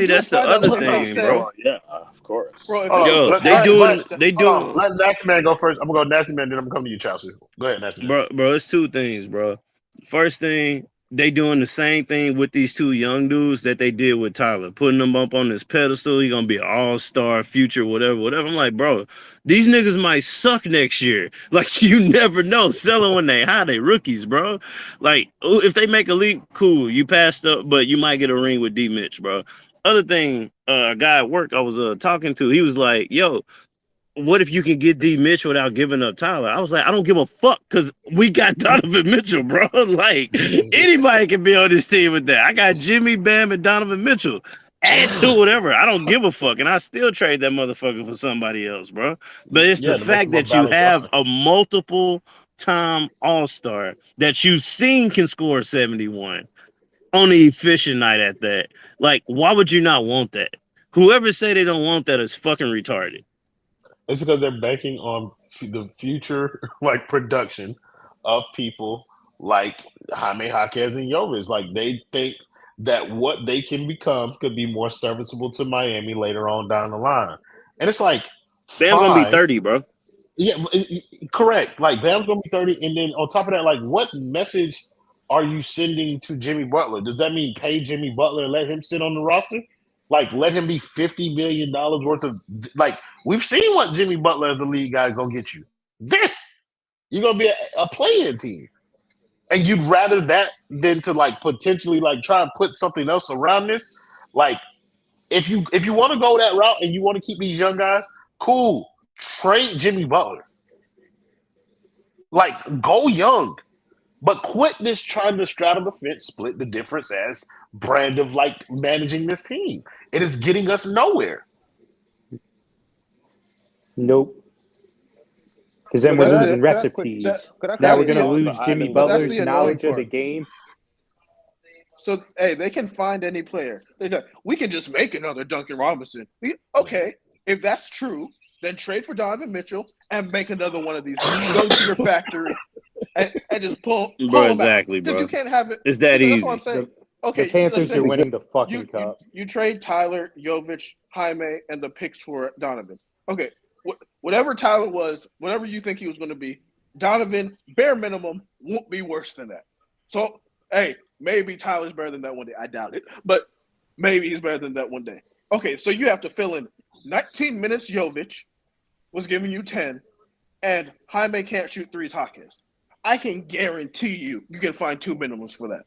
that's the other thing, bro. Yeah, of course. Bro, they doing. Let Nasty Man go first. I'm gonna go Nasty Man, then I'm gonna come to you, Chelsea. Go ahead, Nasty Man. Bro, it's 2 things, bro. First thing, they doing the same thing with these 2 young dudes that they did with Tyler, putting them up on this pedestal. You're gonna be an all-star, future, whatever. I'm like, bro, these niggas might suck next year. Like, you never know. Sell them when they high, they rookies, bro. Like, if they make a leap, cool. You passed up, but you might get a ring with D-Mitch, bro. Other thing, a guy at work I was talking to, he was like, yo, what if you can get D-Mitch without giving up Tyler? I was like, I don't give a fuck because we got Donovan Mitchell, bro. Like, anybody can be on this team with that. I got Jimmy, Bam, and Donovan Mitchell. Add to whatever. I don't give a fuck. And I still trade that motherfucker for somebody else, bro. But it's the fact that you have a multiple-time all-star that you've seen can score 71 on the efficient night at that. Like, why would you not want that? Whoever say they don't want that is fucking retarded. It's because they're banking on the future, like, production of people like Jaime Jaquez and Jovic. Like, they think that what they can become could be more serviceable to Miami later on down the line. And it's like, Bam's gonna be 30, bro. Yeah, correct. Like, Bam's gonna be 30, and then on top of that, like, what message are you sending to Jimmy Butler? Does that mean pay Jimmy Butler and let him sit on the roster? Like, let him be $50 million worth of – like, we've seen what Jimmy Butler as the lead guy is going to get you. This. You're going to be a play-in team. And you'd rather that than to, like, potentially, like, try and put something else around this? Like, if you want to go that route and you want to keep these young guys, cool. Trade Jimmy Butler. Like, go young. But quit this trying to straddle the fence, split the difference as brand of, like, managing this team. It is getting us nowhere. Nope. Because then we're losing recipes. Now we're going to lose Jimmy Butler's knowledge of the game. So, hey, they can find any player. We can just make another Duncan Robinson. Okay, if that's true, then trade for Donovan Mitchell and make another one of these. Go to your factory and just pull Bro, them exactly, out. bro. Because you can't have it. It's that that's easy. What I'm saying. Okay, the Panthers are winning the fucking cup. You trade Tyler, Jovic, Jaime, and the picks for Donovan. Okay, whatever Tyler was, whatever you think he was going to be, Donovan, bare minimum, won't be worse than that. So, hey, maybe Tyler's better than that one day. I doubt it, but maybe he's better than that one day. Okay, so you have to fill in 19 minutes. Jovic was giving you 10, and Jaime can't shoot threes. Hawkins, I can guarantee you can find 2 minimums for that.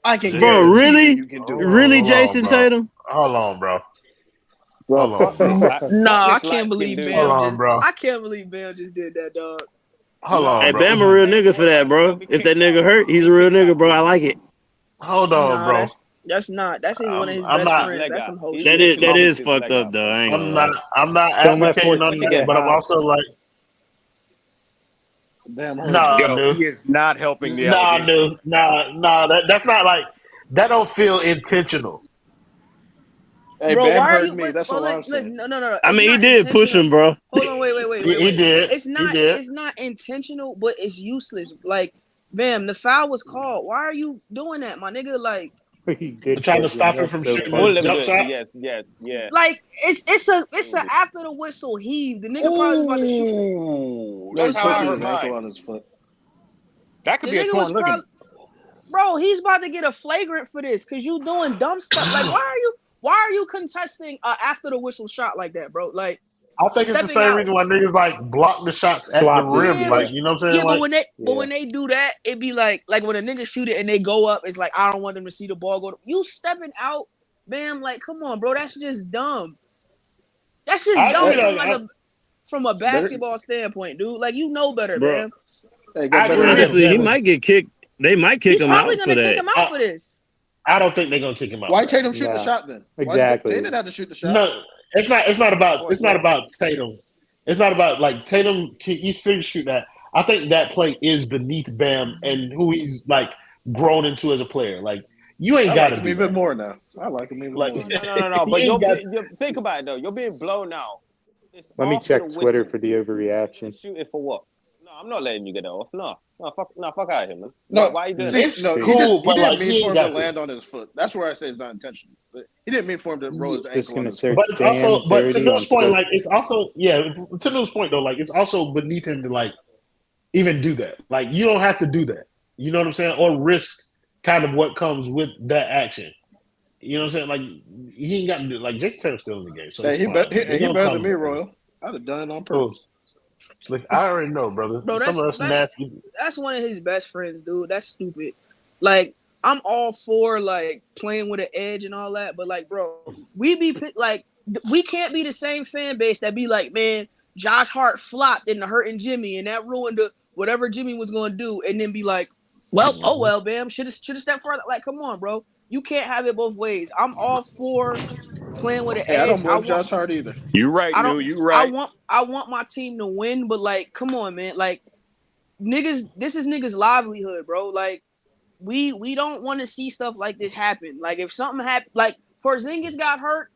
I can Bro, really? You can do it. Really, Jason Tatum? Hold on, bro. Bro, I can't believe Bam bro. I can't believe Bam just did that, dog. Hold on, Hey, bro. Bam a real nigga for that, bro. If that nigga hurt, he's a real nigga, bro. I like it. Hold on, bro. That's not. That's one of his best friends. That's some whole That shit. that is fucked up, though. I ain't gonna lie. I'm not advocating on that, but I'm also like, nah, dude. He is not helping the Nah, allegation. dude. Nah. That's not like that. Don't feel intentional. Hey, bro, Bam why are heard you? me. That's all I'm saying. No. I mean, he not did push him, bro. Hold on, wait. He did. It's not. He did. It's not intentional, but it's useless. Like, Bam, the foul was called. Why are you doing that, my nigga? Like, trying to stop him from shooting a jump shot. Yeah. Like, it's a after the whistle heave. The nigga probably was about to shoot. That's how I hurt heard mine. on his foot. That could be a torn ligament. Bro, he's about to get a flagrant for this because you doing dumb stuff. Like, why are you contesting after the whistle shot like that, bro? Like, I think it's the same reason why niggas like block the shots at the rim. Like, you know what I'm saying? Yeah, like, but when they do that, it be like when a nigga shoot it and they go up, it's like I don't want them to see the ball go. You stepping out, Bam. Like, come on, bro. That's just dumb. That's just dumb from a basketball standpoint, dude. Like, you know better, bro. Man. Honestly, he might get kicked. They might kick him out for that. He's probably gonna kick him out for this. I don't think they're gonna kick him out. Why Tatum shoot the shot then? Exactly. They didn't have to shoot the shot. No, it's not about Tatum. It's not about like Tatum. He's free to shoot that. I think that play is beneath Bam and who he's like grown into as a player. Like, you ain't got to be even more now. I like him even more. No. But think about it though. You're being blown out. Let me check Twitter for the overreaction. Shooting for what? No, I'm not letting you get that off. No, fuck out of him, man. No, why you doing it's that? cool, he didn't mean for him to to land on his foot. That's where I say it's not intentional. But he didn't mean for him to roll his ankle on his foot. But it's also, but to Bill's point, like it's also, to Bill's point though, like it's also beneath him to like even do that. Like, you don't have to do that. You know what I'm saying? Or risk kind of what comes with that action. You know what I'm saying? Like, he ain't got to do it. Like, Jason Tatum's still in the game, so he better than me, Royal. I'd have done it on purpose. Like, I already know, brother. Bro, that's one of his best friends, dude. That's stupid. Like, I'm all for like playing with an edge and all that, but like, bro, we can't be the same fan base that be like, man, Josh Hart flopped in the hurting Jimmy, and that ruined whatever Jimmy was going to do, and then be like, well, Bam, should have stepped further. Like, come on, bro. You can't have it both ways. I'm all for playing with an edge. I don't blame Josh Hart either. You right, you right. I want my team to win, but like, come on, man. Like, niggas, this is niggas' livelihood, bro. Like, we don't want to see stuff like this happen. Like, if something happened, like Porzingis got hurt,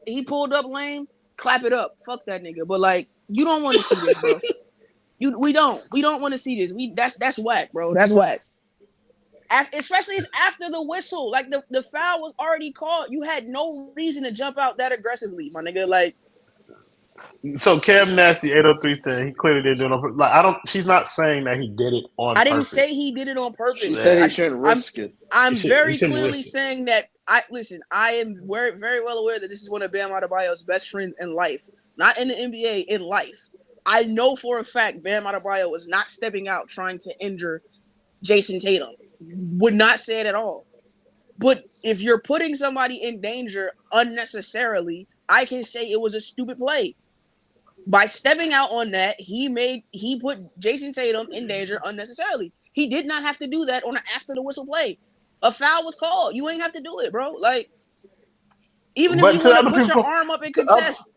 he pulled up lame, clap it up. Fuck that nigga. But like, you don't want to see this, bro. We don't want to see this. That's whack, bro. That's whack. Especially it's after the whistle. Like, the foul was already called. You had no reason to jump out that aggressively, my nigga. Like, So Cam Nasty 803 saying he clearly didn't do it on purpose. Like she's not saying that he did it on I purpose. didn't say he did it on purpose. She said he shouldn't risk it. I'm very clearly saying that I am very, very well aware that this is one of Bam Adebayo's best friends in life. Not in the NBA, in life. I know for a fact Bam Adebayo was not stepping out trying to injure Jason Tatum. Would not say it at all. But if you're putting somebody in danger unnecessarily, I can say it was a stupid play. By stepping out on that, he put Jason Tatum in danger unnecessarily. He did not have to do that on an after the whistle play. A foul was called. You ain't have to do it, bro. Like, even if you want to put your arm up and contest.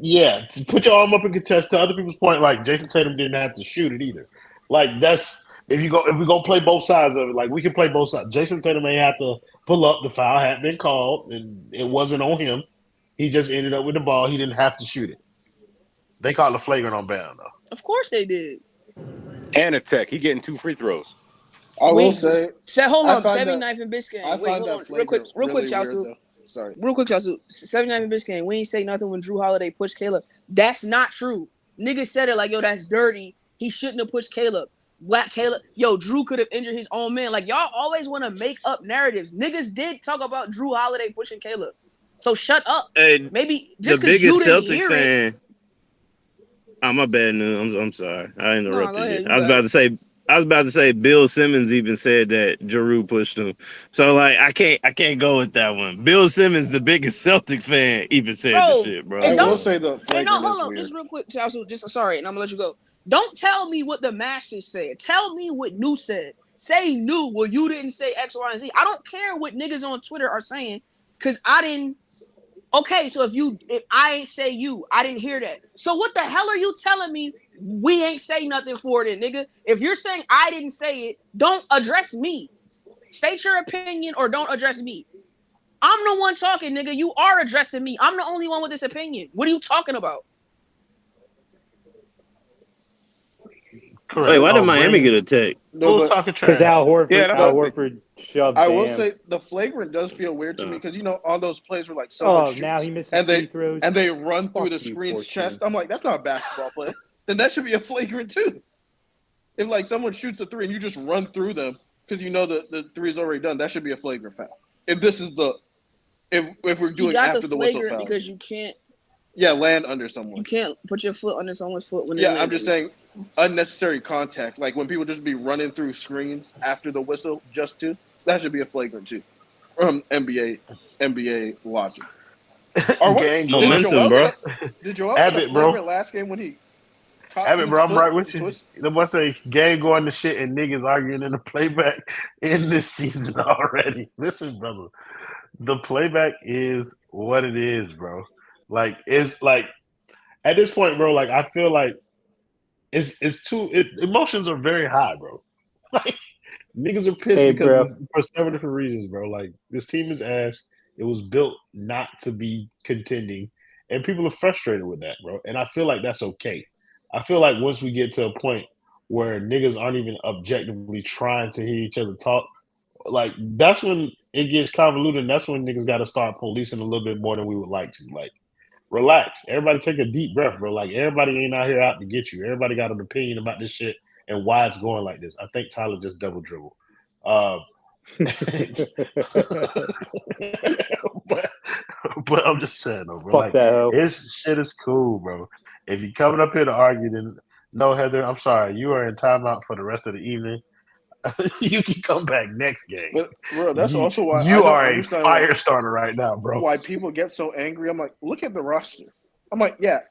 Yeah, to put your arm up and contest. To other people's point, like Jason Tatum didn't have to shoot it either. Like that's if we go play both sides of it, like we can play both sides. Jason Tatum may have to pull up. The foul had been called, and it wasn't on him. He just ended up with the ball. He didn't have to shoot it. They called a flagrant on Bam, though. Of course they did. And a tech. He getting 2 free throws. I will say. Hold on. 79th and Biscayne. Wait, hold on. Real quick, Chasu. Sorry. Real quick, Chasu. 79th and Biscayne. We ain't say nothing when Drew Holiday pushed Caleb. That's not true. Niggas said it like, yo, that's dirty. He shouldn't have pushed Caleb. What Caleb? Yo, Drew could have injured his own man. Like, y'all always want to make up narratives. Niggas did talk about Drew Holiday pushing Caleb. So shut up. Hey, maybe just the because you biggest didn't Celtic hear fan. it. Oh, my bad, news. I'm sorry. I interrupted ahead, you. I was about to say Bill Simmons even said that Giroux pushed him. So like I can't go with that one. Bill Simmons, the biggest Celtic fan, even said the shit, bro. I will say the hold on, just real quick, Chasu. Just sorry, and I'm gonna let you go. Don't tell me what the masses said. Tell me what New said. Say New. Well, you didn't say X, Y, and Z. I don't care what niggas on Twitter are saying because I didn't. Okay, so if I ain't say you, I didn't hear that. So what the hell are you telling me? We ain't say nothing for it, nigga. If you're saying I didn't say it, don't address me. State your opinion or don't address me. I'm the one talking, nigga. You are addressing me. I'm the only one with this opinion. What are you talking about? Correct. Wait, why did Miami get a tech? Who's talking trash? Because Al Horford shoved I will Bam. say the flagrant does feel weird to me because all those plays were like now he misses free throws. and they run through the screen's chest. I'm like, that's not a basketball play. Then that should be a flagrant too. If like someone shoots a 3 and you just run through them because you know the 3 is already done, that should be a flagrant foul. If this is if we're doing after the whistle foul, because you can't. Yeah, land under someone. You can't put your foot under someone's foot when. Yeah, I'm just saying unnecessary contact. Like when people just be running through screens after the whistle, that should be a flagrant too. From NBA logic. Gang momentum, bro. Did Joel Abbott, bro? Last game when he Abbott, bro, I'm right with you. The boy say game going to shit and niggas arguing in the playback in this season already. Listen, brother, the playback is what it is, bro. Like it's like at this point, bro. Like I feel like emotions are very high, bro. Like niggas are pissed for several different reasons, bro. Like this team is ass. It was built not to be contending, and people are frustrated with that, bro. And I feel like that's okay. I feel like once we get to a point where niggas aren't even objectively trying to hear each other talk, like that's when it gets convoluted. And that's when niggas got to start policing a little bit more than we would like to. Like, relax. Everybody take a deep breath, bro. Like, everybody ain't out here out to get you. Everybody got an opinion about this shit and why it's going like this. I think Tyler just double dribbled. But I'm just saying, though, bro. Like, his shit is cool, bro. If you're coming up here to argue, then no, Heather, I'm sorry. You are in timeout for the rest of the evening. You can come back next game. But bro, that's also why you are a fire starter right now, bro. Why people get so angry? I'm like, look at the roster. I'm like, yeah.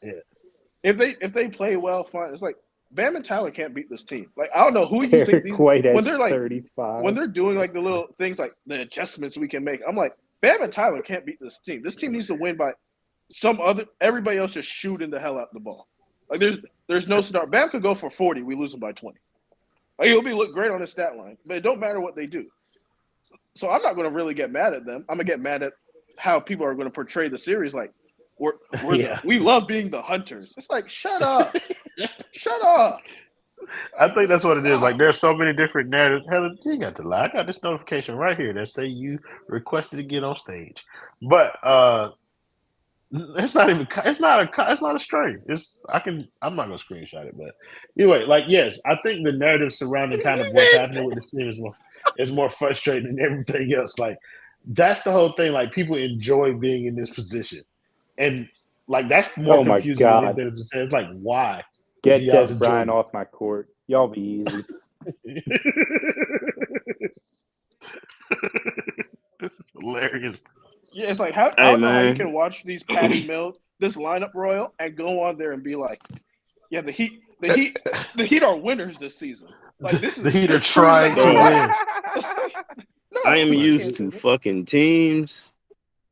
If they play well, fine. It's like Bam and Tyler can't beat this team. Like I don't know who you think when they're like 35. When they're doing like the little things like the adjustments we can make. I'm like, Bam and Tyler can't beat this team. This team needs to win by everybody else just shooting the hell out the ball. Like there's no start. Bam could go for 40. We lose him by 20. Like, he'll look great on his stat line, but it don't matter what they do. So I'm not going to really get mad at them. I'm going to get mad at how people are going to portray the series. Like we love being the hunters. It's like, shut up. Shut up. I think that's what it is. Like, there's so many different narratives. Helen, you ain't got to lie. I got this notification right here that say you requested to get on stage. But It's not even. It's not a. It's not a string. I'm not gonna screenshot it, but anyway, like yes, I think the narrative surrounding kind of what's happening with this team is more frustrating than everything else. Like that's the whole thing. Like people enjoy being in this position, and like that's more my confusing than God. anything to say. It's like why Get y'all Des enjoy Bryant it? off my court. Y'all be easy. This is hilarious. Yeah, it's like I Hey don't know how you man, can watch these Patty Mills, this lineup royal, and go on there and be like, yeah, the Heat are winners this season. Like this The Heat are this proves trying that to you're bro, right. win. I am No, you used can't say to that. fucking teams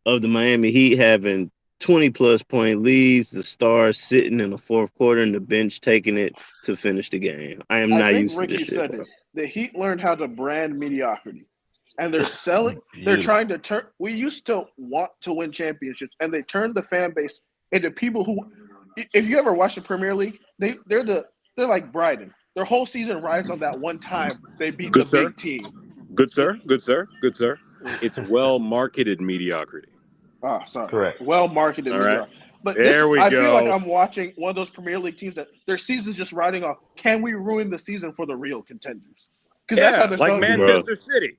of the Miami Heat having 20+ point leads, the stars sitting in the fourth quarter, and the bench taking it to finish the game. I am I not think used to this Ricky shit, said bro. it. The Heat learned how to brand mediocrity, and they're selling. They're Beautiful. trying to turn. We used to want to win championships, and they turned the fan base into people who, if you ever watch the Premier League, they're like Brighton. Their whole season rides on that one time they beat the Good sir. big team. Good sir. Good sir. Good sir. It's well marketed mediocrity. Ah, sorry. Correct. Well marketed All right. mediocrity. But this, There we I feel like go. I'm watching one of those Premier League teams that their season's just riding off. Can we ruin the season for the real contenders? Because that's how Yeah, they're like selling to me. Bro, Manchester City.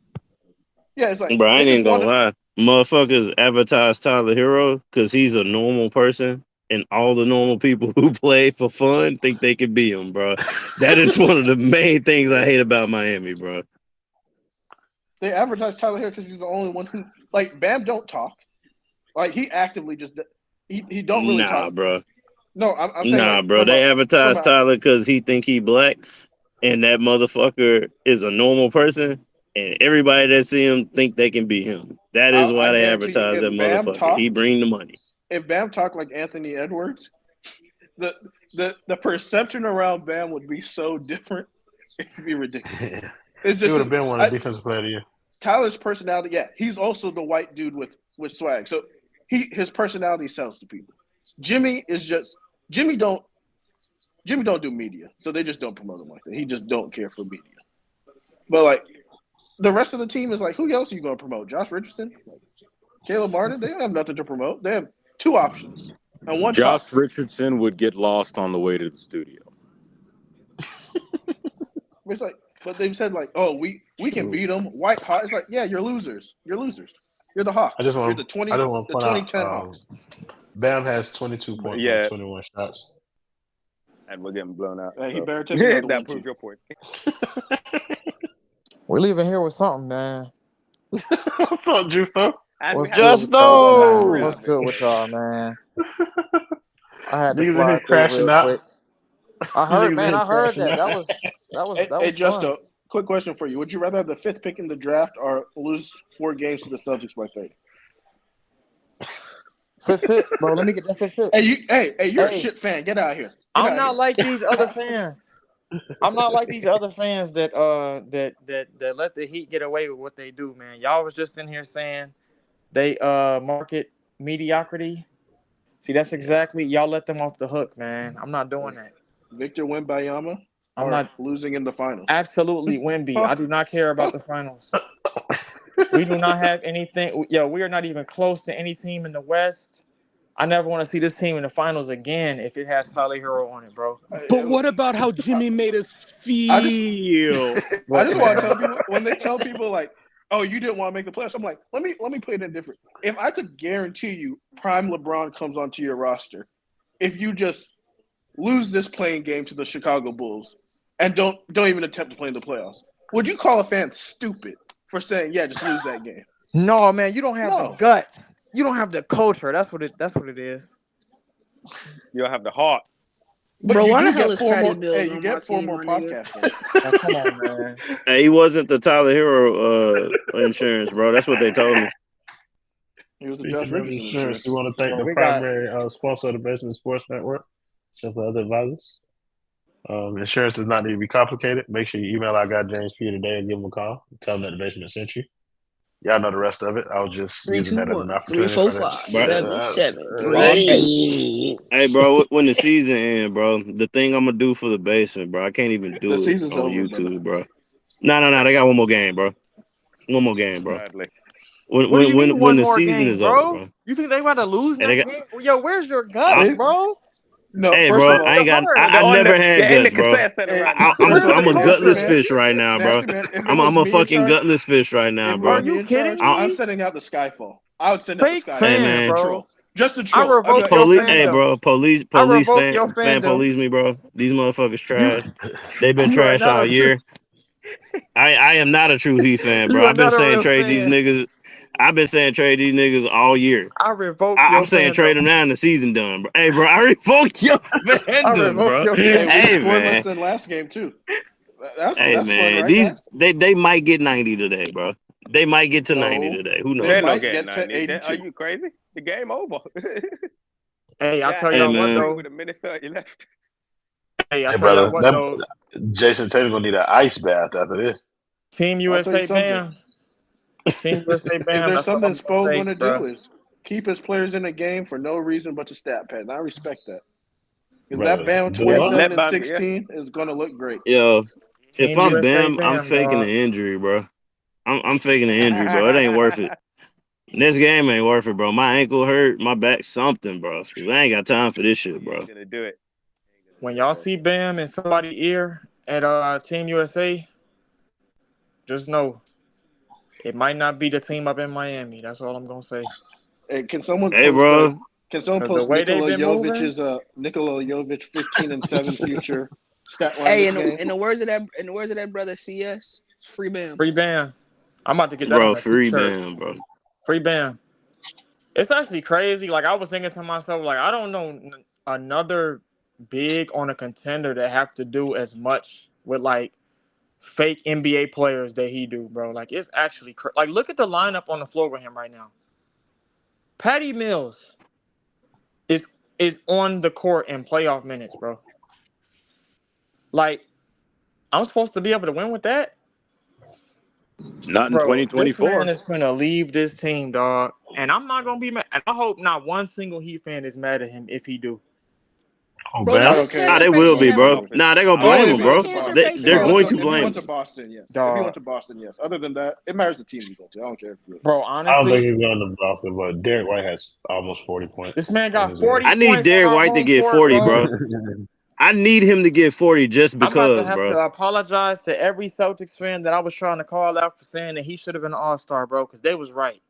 Yeah, it's like bro, I they ain't just even want gonna to. lie. Motherfuckers advertise Tyler Hero because he's a normal person, and all the normal people who play for fun think they can be him, bro. That is one of the main things I hate about Miami, bro. They advertise Tyler here because he's the only one who like Bam don't talk. Like he actively just he don't really Nah, talk. bro. No, I'm saying Nah, like bro. They from advertise a Tyler because he think he black, and that motherfucker is a normal person, and everybody that see him think they can be him. That is I why they guarantee you advertise that motherfucker. He bring the money. if Bam talked like Anthony Edwards, the the perception around Bam would be so different. It'd be ridiculous. It's He just would have been one of the defensive player of the year. Tyler's personality. Yeah, he's also the white dude with swag. So his personality sells to people. Jimmy is just Jimmy don't do media, so they just don't promote him like that. He just don't care for media. But like the rest of the team is like, who else are you going to promote? Josh Richardson, Caleb Martin. They don't have nothing to promote. They have two options, and one Josh talks. Richardson would get lost on the way to the studio. It's like, but they've said like, oh, we can beat them. White hot. It's like, yeah, you're losers. You're losers. You're the Hawks. You're the I just want to point out 2010 Hawks. Bam has 22 points on 21 shots. And we're getting blown out. He So. better take another one, That proves too. your point. We're leaving here with something, man. What's up, Justo? What's Just good with y'all, man? know. What's good with y'all, man? I had to Niggas in fly here through crashing real out. quick. I heard, Niggas in man. here I heard crashing that. out. That was Hey, fun. Justo, quick question for you. Would you rather have the 5th pick in the draft or lose 4 games to the Celtics by 30? 5th pick, bro. Let me get that 5th pick. Hey, you're a shit fan. Get out of here. I'm not like these other fans. I'm not like these other fans that let the Heat get away with what they do, man. Y'all was just in here saying they market mediocrity. See, that's exactly y'all let them off the hook, man. I'm not doing that. Victor Wembanyama I'm or not losing in the finals. Absolutely Wemby. I do not care about the finals. We do not have anything. We are not even close to any team in the West. I never want to see this team in the finals again if it has Tyler Herro on it, bro. But what about how Jimmy made us feel? I just want to tell people when they tell people like, "Oh, you didn't want to make the playoffs," I'm like, let me put it in different. If I could guarantee you, prime LeBron comes onto your roster, if you just lose this playing game to the Chicago Bulls and don't even attempt to play in the playoffs, would you call a fan stupid for saying, "Yeah, just lose that game"? No, man, you don't have the guts. You don't have the culture. That's what it is. You don't have the heart. Bro, why the hell is Patty Mills? Mills Hey, you on get my 4 team, more my nigga? podcasts. Come on, man. Hey, he wasn't the Tyler Hero insurance, bro. That's what they told me. He was the Speaking Josh of Richardson insurance, insurance. we want to thank the primary sponsor of the Basement Sports Network, Simple Other Advisors. Insurance does not need to be complicated. Make sure you email our guy James P today and give him a call. Tell him that the basement sent you. Y'all know the rest of it. I was just 3, using 2, that as an 1, 3, opportunity 4, for 5, that. 7, 7, 3. Hey, bro, when the season ends, bro, the thing I'm gonna do for the basement, bro, I can't even do The it season's on over, YouTube, bro. No, they got one more game, bro. One more game, bro. Sadly. What do you mean when one the more season game, is over, bro? bro. You think they about to lose Hey, next game? Yo, where's your guts, bro? No, hey, first bro, of all, I ain't got. Heart. I never had Get in the guts, bro. cassette center right hey, now. I'm Where's I'm the a nasty gutless man, culture? fish right now, bro. nasty man. If it I'm was a me in fucking charge, gutless fish right now, if it bro. was Are me you in kidding charge, I'm me? sending out the Skyfall. I would send out the Fake Skyfall Hey, fan, man. just to bro. troll. Just to I troll. I'd be revoke like, your hey, Police, fam. hey, fandom. bro. Police, I police, revoke your fan, fandom. police me, bro. These motherfuckers You trash. They've been you are trash not all a real, year. I am not a true Heat fan, bro. you are I've been not a saying real trade these fan. niggas. I've been saying trade these niggas all year. I revoke I'm your saying trade them fandom. now and the season done, bro. Hey, bro, I revoke your I fandom, revoke bro. your Hey, we Hey, fandom. scored less man. than last game too. That's Hey, fun, man. right, These guys? they might get 90 today, bro. They might get to 90 No, today. Who they knows? They're not might getting get to 90. Are 82. you crazy? The game over. Hey, I Yeah, tell Hey, y'all what man. 83 though. with a minute 30 left. Hey, I Hey, tell y'all brother, what that though. Jason Tatum gonna need an ice bath after this. Team I'll tell you USA something. bam. Team USA If bam. there's That's all something I'm gonna Spo say, going to bro. do is keep his players in the game for no reason but to stat pad. And I respect that. Because that Brother, Bam do what? 27 Let and Bam, yeah. 16 is going to look great. Yo, if Team I'm USA Bam, I'm bam, faking the dog. injury, bro. I'm faking the injury, bro. It ain't worth it. This game ain't worth it, bro. My ankle hurt, my back something, bro. 'Cause I ain't got time for this shit, You bro. ain't gonna do it. When y'all see Bam in somebody's ear at Team USA, just know it might not be the team up in Miami. That's all I'm gonna say. Hey, can someone Hey, post bro. The way they've Nikola been moving, Jovic's Nikola Jovic 15 and 7 future stat line Hey, this game? in the words of that brother CS, free Bam. free Bam. I'm about to get that Bro, on a free t-shirt. Bam, bro. Free Bam. It's actually crazy. Like I was thinking to myself, like I don't know another big on a contender that have to do as much with like fake NBA players that he do, bro. Like it's actually like look at the lineup on the floor with him right now. Patty Mills is on the court in playoff minutes, bro. Like I'm supposed to be able to win with that, Not in bro. This man 2024. is gonna leave this team, dog. And I'm not gonna be mad. And I hope not one single Heat fan is mad at him if he do. Oh, Bro, I Bam. let don't his care Nah, if cancer they he will patient be, goes. have a bro. Office. Nah, they gonna I'll blame Only him, if offer he let him his went bro. to cancer Boston. $100. patient They're have If a going he to if he blame went to him. Boston, yes. If he Dog. went to Boston, yes. Other than that, it matters the team you go to. I don't care if you. Bro, I don't think honestly, he's going to Boston, but Derek White has almost 40 this points man in got his game. 40 I need points on Derek our White to home get court, 40, bro. bro. I need him to get 40 just I'm about to because, have to bro. apologize to every Celtics fan that I was trying to call out for saying that he should have been an all-star, bro, because they was right.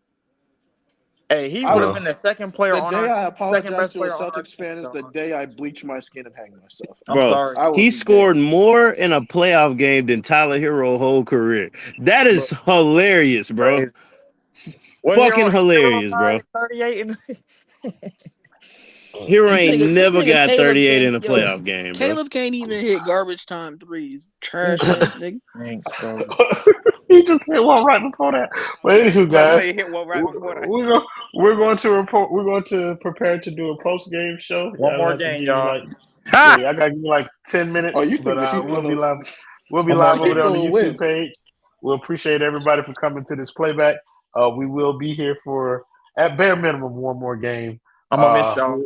Hey, he I would would. have Bro, been the second player The on day our I second apologize best to a player on our Celtics team, fan is the dog. day I bleach my skin and hang myself. I'm Bro, sorry, I will he be dead. scored more in a playoff game than Tyler Hero whole career. That bro. is hilarious, bro. Crazy. What Fucking Hero hilarious, got bro. like 38 and Hero ain't this never nigga got Caleb 38 can't in a playoff game, bro. Caleb can't even hit garbage time threes. Trash ass nigga. Thanks, bro. he just hit one right before that. But anywho, By the way, guys, he hit one right before that. we're going to report. We're going to prepare to do a post game show. One Y'all more have to game, give me y'all. like yeah, I got to give you like 10 Oh, minutes, you but think the Heat we'll be will? live. We'll be One more live over Heat there on game. the will YouTube win. page. We appreciate everybody for coming to this playback. We will be here for at bare minimum one more game. I'm gonna miss y'all.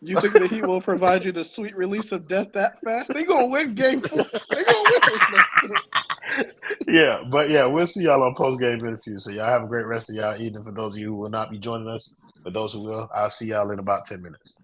You think the Heat will provide you the sweet release of death that fast? They gonna win Game 4. They gonna win this next game. Yeah, but yeah, we'll see y'all on post game interview. So y'all have a great rest of y'all evening. For those of you who will not be joining us, for those who will, I'll see y'all in about 10 minutes.